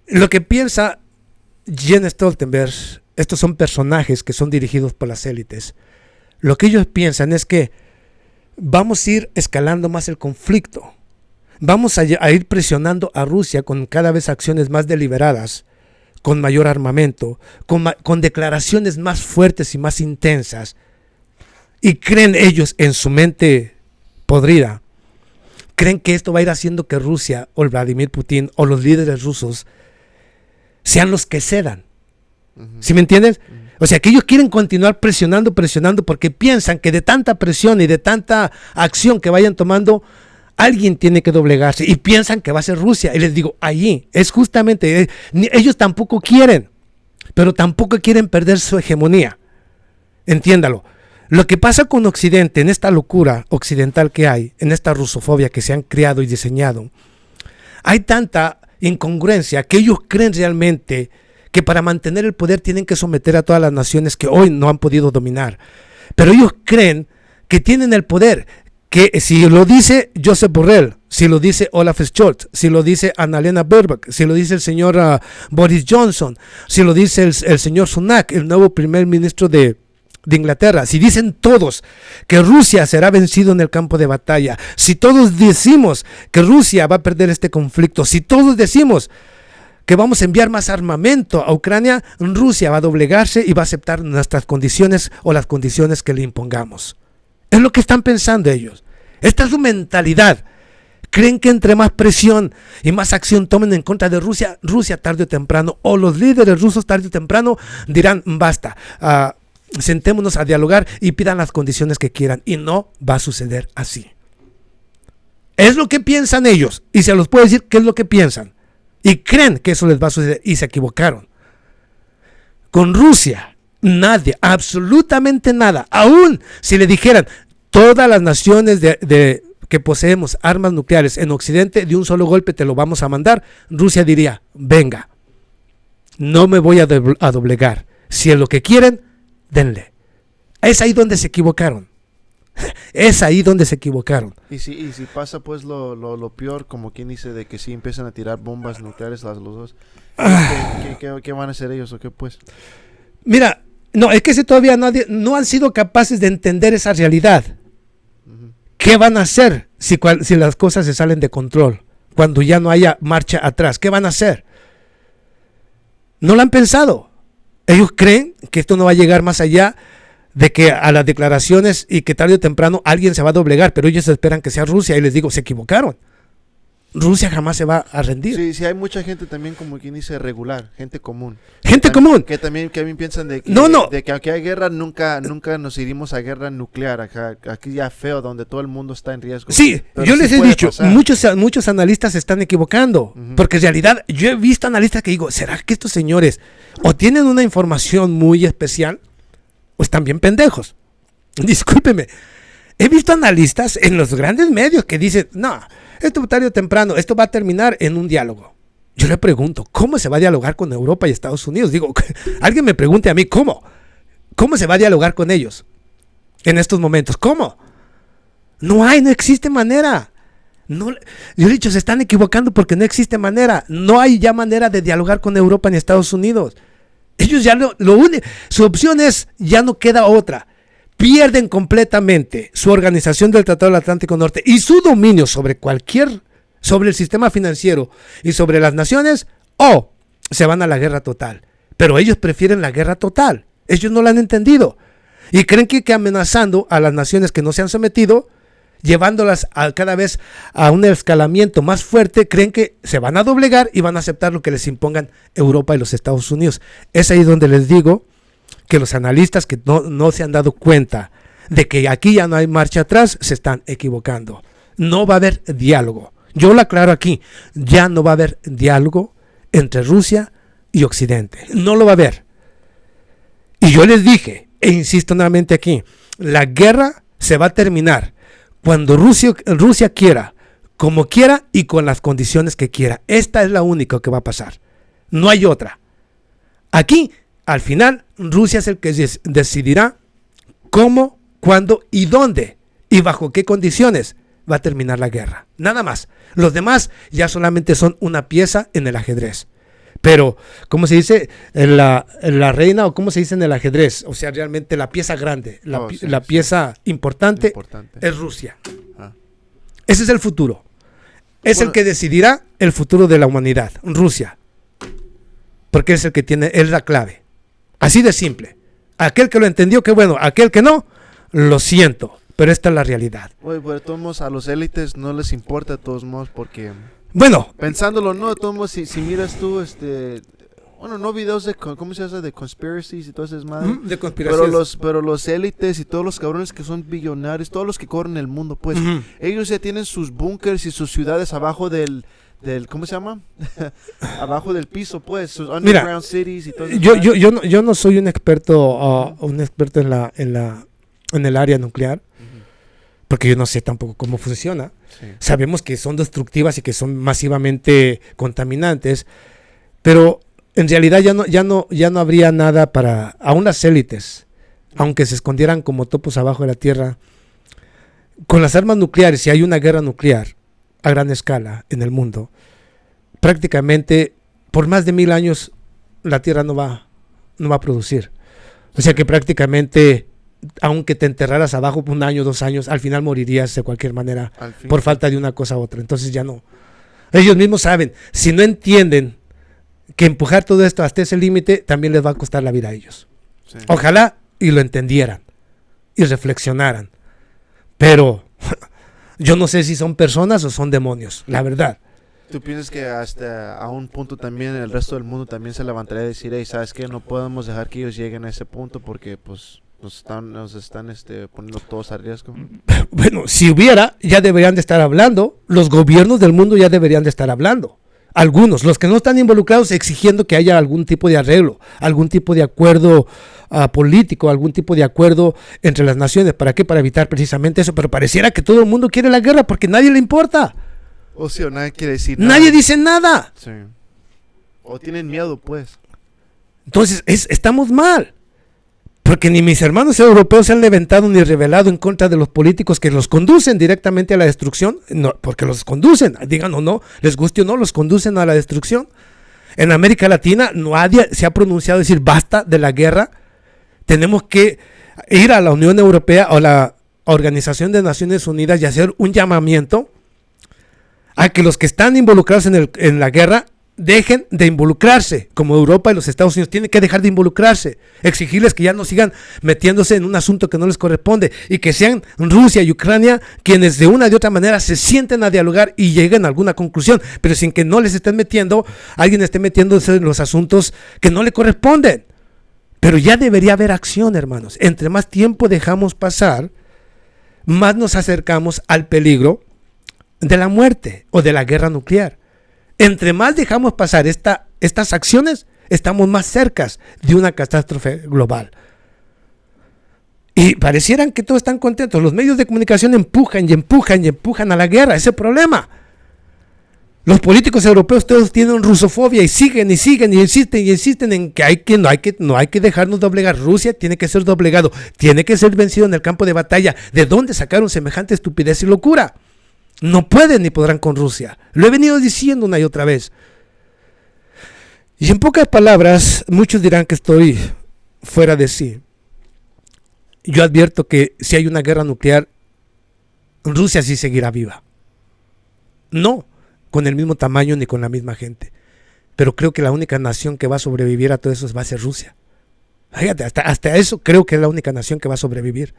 Lo que piensa Jens Stoltenberg, estos son personajes que son dirigidos por las élites. Lo que ellos piensan es que vamos a ir escalando más el conflicto. Vamos a ir presionando a Rusia con cada vez acciones más deliberadas, con mayor armamento, con declaraciones más fuertes y más intensas. Y creen ellos en su mente podrida, creen que esto va a ir haciendo que Rusia o Vladimir Putin o los líderes rusos sean los que cedan. ¿Sí me entiendes? O sea, que ellos quieren continuar presionando porque piensan que de tanta presión y de tanta acción que vayan tomando, alguien tiene que doblegarse y piensan que va a ser Rusia. Y les digo, allí es justamente, ellos tampoco quieren, pero tampoco quieren perder su hegemonía. Entiéndalo. Lo que pasa con Occidente, en esta locura occidental que hay, en esta rusofobia que se han creado y diseñado, hay tanta incongruencia que ellos creen realmente que para mantener el poder tienen que someter a todas las naciones que hoy no han podido dominar. Pero ellos creen que tienen el poder, que si lo dice Josep Borrell, si lo dice Olaf Scholz, si lo dice Annalena Baerbock, si lo dice el señor Boris Johnson, si lo dice el señor Sunak, el nuevo primer ministro de Inglaterra, si dicen todos que Rusia será vencido en el campo de batalla, si todos decimos que Rusia va a perder este conflicto, si todos decimos que vamos a enviar más armamento a Ucrania, Rusia va a doblegarse y va a aceptar nuestras condiciones o las condiciones que le impongamos. Es lo que están pensando ellos. Esta es su mentalidad. Creen que entre más presión y más acción tomen en contra de Rusia, Rusia tarde o temprano, o los líderes rusos tarde o temprano dirán basta, sentémonos a dialogar y pidan las condiciones que quieran, y no va a suceder así. Es lo que piensan ellos, y se los puedo decir qué es lo que piensan, y creen que eso les va a suceder, y se equivocaron. Con Rusia, nadie, absolutamente nada, aún si le dijeran todas las naciones que poseemos armas nucleares en Occidente, de un solo golpe te lo vamos a mandar, Rusia diría, venga, no me voy a doblegar. Si es lo que quieren, denle. Es ahí donde se equivocaron. Es ahí donde se equivocaron. Y si pasa pues lo peor, como quien dice, de que si empiezan a tirar bombas nucleares los dos, ¿qué van a hacer ellos o qué pues? Mira, no, es que si todavía no han sido capaces de entender esa realidad. ¿Qué van a hacer si las cosas se salen de control? Cuando ya no haya marcha atrás, ¿qué van a hacer? No lo han pensado. Ellos creen que esto no va a llegar más allá de que a las declaraciones y que tarde o temprano alguien se va a doblegar, pero ellos esperan que sea Rusia y les digo, se equivocaron. Rusia jamás se va a rendir. Sí, hay mucha gente también, como quien dice, regular, gente común. Gente común. Que también piensan de que, de que aunque hay guerra, nunca nos iríamos a guerra nuclear. Aquí ya feo, donde todo el mundo está en riesgo. Sí, pero yo les he dicho, muchos analistas se están equivocando, porque en realidad yo he visto analistas que digo, ¿será que estos señores o tienen una información muy especial o están bien pendejos? Discúlpeme. He visto analistas en los grandes medios que dicen, no, esto tarde o temprano, esto va a terminar en un diálogo. Yo le pregunto, ¿cómo se va a dialogar con Europa y Estados Unidos? Digo, alguien me pregunte a mí, ¿cómo? ¿Cómo se va a dialogar con ellos en estos momentos? ¿Cómo? No existe manera. No, yo he dicho, se están equivocando porque no existe manera. No hay ya manera de dialogar con Europa ni Estados Unidos. Ellos ya su opción es, ya no queda otra. Pierden completamente su organización del Tratado del Atlántico Norte y su dominio sobre el sistema financiero y sobre las naciones, o se van a la guerra total. Pero ellos prefieren la guerra total. Ellos no la han entendido. Y creen que amenazando a las naciones que no se han sometido, llevándolas cada vez a un escalamiento más fuerte, creen que se van a doblegar y van a aceptar lo que les impongan Europa y los Estados Unidos. Es ahí donde les digo que los analistas que no se han dado cuenta de que aquí ya no hay marcha atrás, se están equivocando. No va a haber diálogo. Yo lo aclaro aquí, ya no va a haber diálogo entre Rusia y Occidente. No lo va a haber. Y yo les dije, e insisto nuevamente aquí, la guerra se va a terminar cuando Rusia quiera, como quiera y con las condiciones que quiera. Esta es la única que va a pasar. No hay otra. Aquí, al final, Rusia es el que decidirá cómo, cuándo y dónde y bajo qué condiciones va a terminar la guerra. Nada más. Los demás ya solamente son una pieza en el ajedrez. Pero, ¿cómo se dice? La reina, o ¿cómo se dice en el ajedrez? O sea, realmente la pieza grande, la pieza importante es Rusia. Ese es el futuro. Es el que decidirá el futuro de la humanidad, Rusia. Porque es el que es la clave. Así de simple. Aquel que lo entendió, qué bueno. Aquel que no, lo siento. Pero esta es la realidad. Oye, pero de todos modos, a los élites no les importa de todos modos porque... Bueno. Pensándolo, no, de todos modos, si miras tú, bueno, no videos de, ¿cómo se hace? De conspiracies y todo eso es más. De conspiraciones. Pero los élites y todos los cabrones que son billonarios, todos los que corren el mundo, pues, ellos ya tienen sus búnkers y sus ciudades abajo del ¿cómo se llama? Abajo del piso, pues, sus underground cities y todo eso. Yo no soy un experto en el área nuclear, porque yo no sé tampoco cómo funciona. Sí. Sabemos que son destructivas y que son masivamente contaminantes, pero en realidad ya no habría nada para aún las élites, aunque se escondieran como topos abajo de la tierra. Con las armas nucleares, si hay una guerra nuclear a gran escala en el mundo, prácticamente por más de 1000 años la Tierra no va a producir. O sea que prácticamente, aunque te enterraras abajo por 1 año, 2 años, al final morirías de cualquier manera por falta de una cosa u otra. Entonces ya no. Ellos mismos saben, si no entienden que empujar todo esto hasta ese límite también les va a costar la vida a ellos. Sí. Ojalá y lo entendieran y reflexionaran. Pero yo no sé si son personas o son demonios, la verdad. ¿Tú piensas que hasta a un punto también el resto del mundo también se levantaría a decir, hey, ¿sabes qué? No podemos dejar que ellos lleguen a ese punto porque pues nos están poniendo todos a riesgo? Bueno, si hubiera, ya deberían de estar hablando. Los gobiernos del mundo ya deberían de estar hablando. Algunos, los que no están involucrados, exigiendo que haya algún tipo de arreglo, algún tipo de acuerdo político, algún tipo de acuerdo entre las naciones. ¿Para qué? Para evitar precisamente eso. Pero pareciera que todo el mundo quiere la guerra porque nadie le importa. O sea, nadie quiere decir nada. Nadie dice nada. Sí. O tienen miedo, pues. Entonces, estamos mal. Porque ni mis hermanos europeos se han levantado ni rebelado en contra de los políticos que los conducen directamente a la destrucción. No, porque los conducen, digan o no, les guste o no, los conducen a la destrucción. En América Latina nadie se ha pronunciado decir basta de la guerra. Tenemos que ir a la Unión Europea o a la Organización de Naciones Unidas y hacer un llamamiento a que los que están involucrados en la guerra dejen de involucrarse, como Europa y los Estados Unidos tienen que dejar de involucrarse, exigirles que ya no sigan metiéndose en un asunto que no les corresponde y que sean Rusia y Ucrania quienes de una y de otra manera se sienten a dialogar y lleguen a alguna conclusión, pero sin que no les estén metiendo, alguien esté metiéndose en los asuntos que no le corresponden. Pero ya debería haber acción, hermanos. Entre más tiempo dejamos pasar, más nos acercamos al peligro de la muerte o de la guerra nuclear. Entre más dejamos pasar estas acciones, estamos más cerca de una catástrofe global. Y parecieran que todos están contentos. Los medios de comunicación empujan y empujan y empujan a la guerra. Ese es el problema. Los políticos europeos todos tienen rusofobia y siguen y siguen y insisten en que no hay que dejarnos doblegar. Rusia tiene que ser doblegado, tiene que ser vencido en el campo de batalla. ¿De dónde sacaron semejante estupidez y locura? No pueden ni podrán con Rusia. Lo he venido diciendo una y otra vez. Y en pocas palabras, muchos dirán que estoy fuera de sí. Yo advierto que si hay una guerra nuclear, Rusia sí seguirá viva. No con el mismo tamaño ni con la misma gente. Pero creo que la única nación que va a sobrevivir a todo eso va a ser Rusia. Fíjate, hasta eso creo que es la única nación que va a sobrevivir.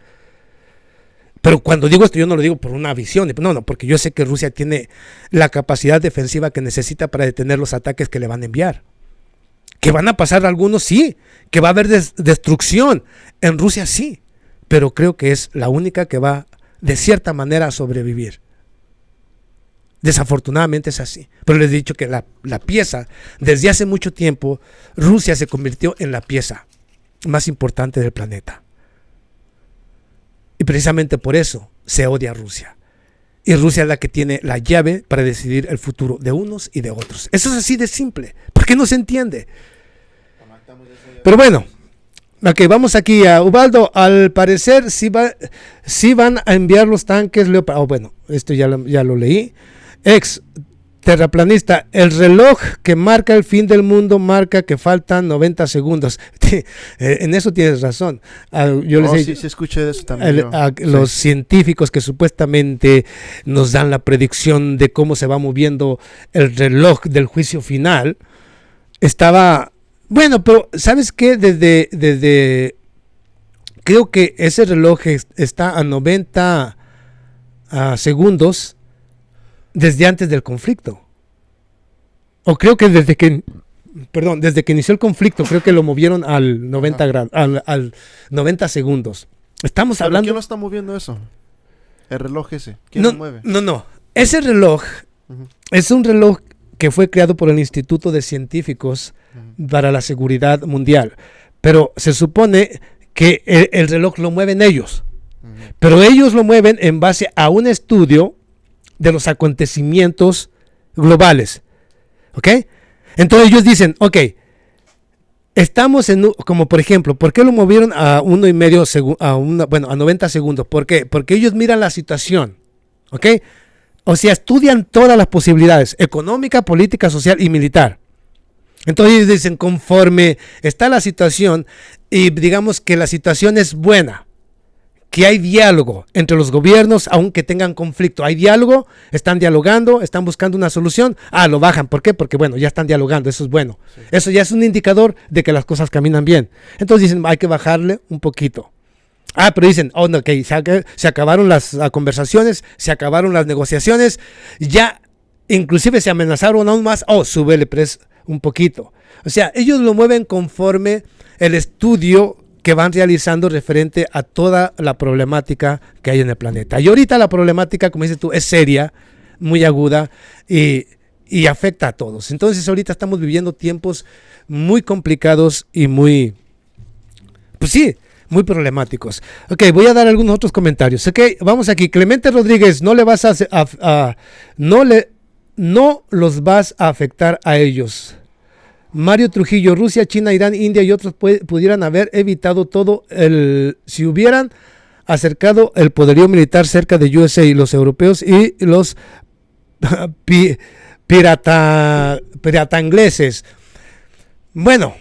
Pero cuando digo esto, yo no lo digo por una visión, no, porque yo sé que Rusia tiene la capacidad defensiva que necesita para detener los ataques que le van a enviar. Que van a pasar algunos, sí. Que va a haber destrucción en Rusia, sí. Pero creo que es la única que va, de cierta manera, a sobrevivir. Desafortunadamente es así. Pero les he dicho que la pieza, desde hace mucho tiempo, Rusia se convirtió en la pieza más importante del planeta. Y precisamente por eso se odia a Rusia. Y Rusia es la que tiene la llave para decidir el futuro de unos y de otros. Eso es así de simple. ¿Por qué no se entiende? Pero bueno, ok, vamos aquí a Ubaldo. Al parecer sí van a enviar los tanques Leopard. Oh, bueno, esto ya lo leí. Terraplanista, el reloj que marca el fin del mundo marca que faltan 90 segundos. En eso tienes razón. Yo les sí, se escucha de eso también. Los científicos que supuestamente nos dan la predicción de cómo se va moviendo el reloj del juicio final, estaba... Bueno, pero ¿sabes qué? Desde creo que ese reloj está a 90 segundos desde antes del conflicto. O creo que desde que inició el conflicto, creo que lo movieron al 90 grados, al 90 segundos. Estamos hablando... ¿Quién lo está moviendo eso? El reloj ese. ¿Quién lo mueve? No. Ese reloj es un reloj que fue creado por el Instituto de Científicos para la Seguridad Mundial. Pero se supone que el reloj lo mueven ellos. Pero ellos lo mueven en base a un estudio de los acontecimientos globales. ¿Ok? Entonces ellos dicen, ok, estamos como por ejemplo, ¿por qué lo movieron a 1.5 a 90 segundos? ¿Por qué? Porque ellos miran la situación. ¿Ok? O sea, estudian todas las posibilidades, económica, política, social y militar. Entonces ellos dicen, conforme está la situación y digamos que la situación es buena, que hay diálogo entre los gobiernos, aunque tengan conflicto, hay diálogo, están dialogando, están buscando una solución, lo bajan. ¿Por qué? Porque bueno, ya están dialogando, eso es bueno. Sí. Eso ya es un indicador de que las cosas caminan bien. Entonces dicen, hay que bajarle un poquito. Pero dicen, no, okay, se acabaron las conversaciones, se acabaron las negociaciones, ya inclusive se amenazaron aún más, súbele un poquito. O sea, ellos lo mueven conforme el estudio que van realizando referente a toda la problemática que hay en el planeta. Y ahorita la problemática, como dices tú, es seria, muy aguda, y y afecta a todos. Entonces ahorita estamos viviendo tiempos muy complicados y muy, pues sí, muy problemáticos. Ok, voy a dar algunos otros comentarios. Ok, vamos aquí. Clemente Rodríguez, no le vas no los vas a afectar a ellos. Mario Trujillo, Rusia, China, Irán, India y otros pudieran haber evitado todo si hubieran acercado el poderío militar cerca de USA y los europeos y los piratangleses. Bueno,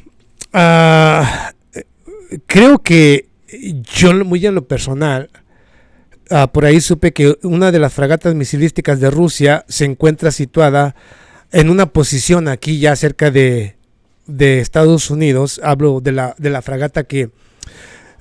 creo que yo muy en lo personal, por ahí supe que una de las fragatas misilísticas de Rusia se encuentra situada en una posición aquí ya cerca de Estados Unidos. Hablo de la fragata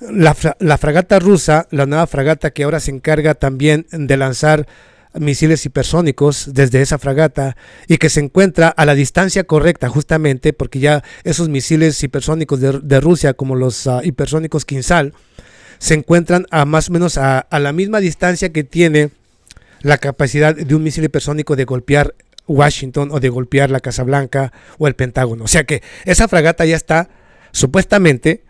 la fragata rusa, la nueva fragata que ahora se encarga también de lanzar misiles hipersónicos desde esa fragata y que se encuentra a la distancia correcta justamente porque ya esos misiles hipersónicos de Rusia como los hipersónicos Kinzhal se encuentran a más o menos a la misma distancia que tiene la capacidad de un misil hipersónico de golpear Washington o de golpear la Casa Blanca o el Pentágono. O sea que esa fragata ya está supuestamente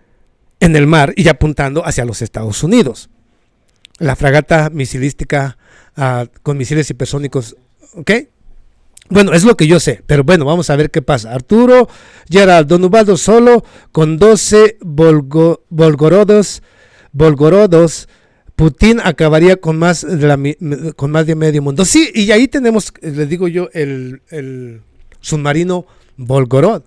en el mar y apuntando hacia los Estados Unidos. La fragata misilística con misiles hipersónicos, ¿ok? Bueno, es lo que yo sé, pero bueno, vamos a ver qué pasa. Arturo Gerald, Don Ubaldo, solo con 12 Volgorodos, Putin acabaría con más de medio mundo. Sí, y ahí tenemos, les digo yo, el submarino Volgorod,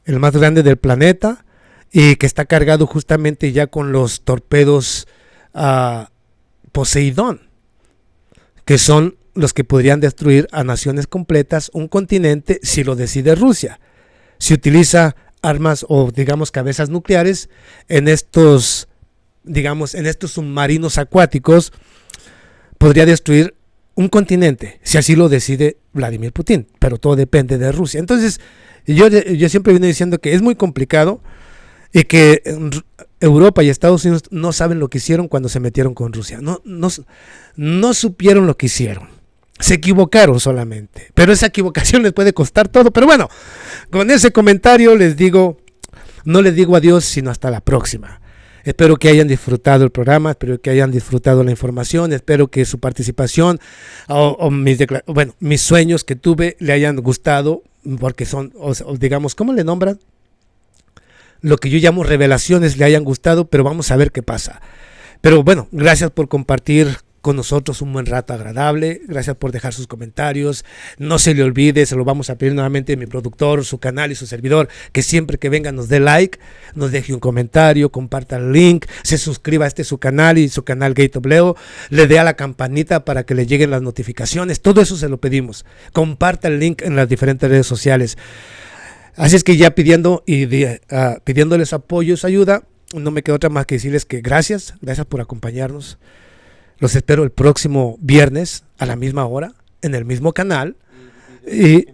el más grande del planeta, y que está cargado justamente ya con los torpedos Poseidón, que son los que podrían destruir a naciones completas, un continente, si lo decide Rusia. Si utiliza armas o digamos cabezas nucleares en estos submarinos acuáticos, podría destruir un continente, si así lo decide Vladimir Putin, pero todo depende de Rusia. Entonces, yo siempre vine diciendo que es muy complicado y que Europa y Estados Unidos no saben lo que hicieron cuando se metieron con Rusia. No supieron lo que hicieron. Se equivocaron solamente. Pero esa equivocación les puede costar todo. Pero bueno, con ese comentario les digo, no les digo adiós, sino hasta la próxima. Espero que hayan disfrutado el programa, espero que hayan disfrutado la información, espero que su participación mis sueños que tuve le hayan gustado, porque son, digamos, ¿cómo le nombran? Lo que yo llamo revelaciones le hayan gustado, pero vamos a ver qué pasa. Pero bueno, gracias por compartir con nosotros un buen rato agradable, gracias por dejar sus comentarios, no se le olvide, se lo vamos a pedir nuevamente a mi productor, su canal y su servidor, que siempre que venga nos dé like, nos deje un comentario, comparta el link, se suscriba a su canal y su canal Gate of Leo, le dé a la campanita para que le lleguen las notificaciones, todo eso se lo pedimos, comparta el link en las diferentes redes sociales. Así es que ya pidiéndoles apoyo, su ayuda, no me queda otra más que decirles que gracias por acompañarnos. Los espero el próximo viernes a la misma hora, en el mismo canal. Y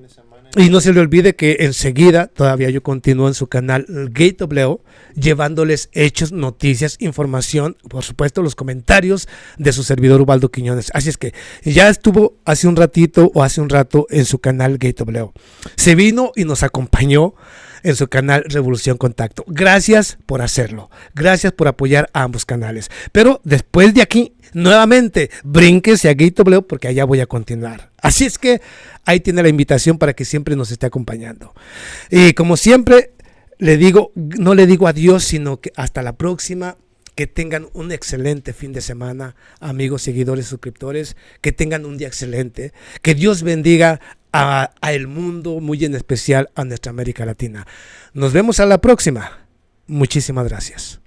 no se le olvide que enseguida todavía yo continúo en su canal Gate of Leo, llevándoles hechos, noticias, información, por supuesto los comentarios de su servidor Ubaldo Quiñones. Así es que ya estuvo hace un rato en su canal Gate of Leo. Se vino y nos acompañó en su canal Revolución Contacto. Gracias por hacerlo. Gracias por apoyar a ambos canales. Pero después de aquí, nuevamente, brínquese a Gate of Leo porque allá voy a continuar. Así es que ahí tiene la invitación para que siempre nos esté acompañando. Y como siempre, no le digo adiós, sino que hasta la próxima. Que tengan un excelente fin de semana, amigos, seguidores, suscriptores. Que tengan un día excelente. Que Dios bendiga a el mundo, muy en especial a nuestra América Latina. Nos vemos a la próxima. Muchísimas gracias.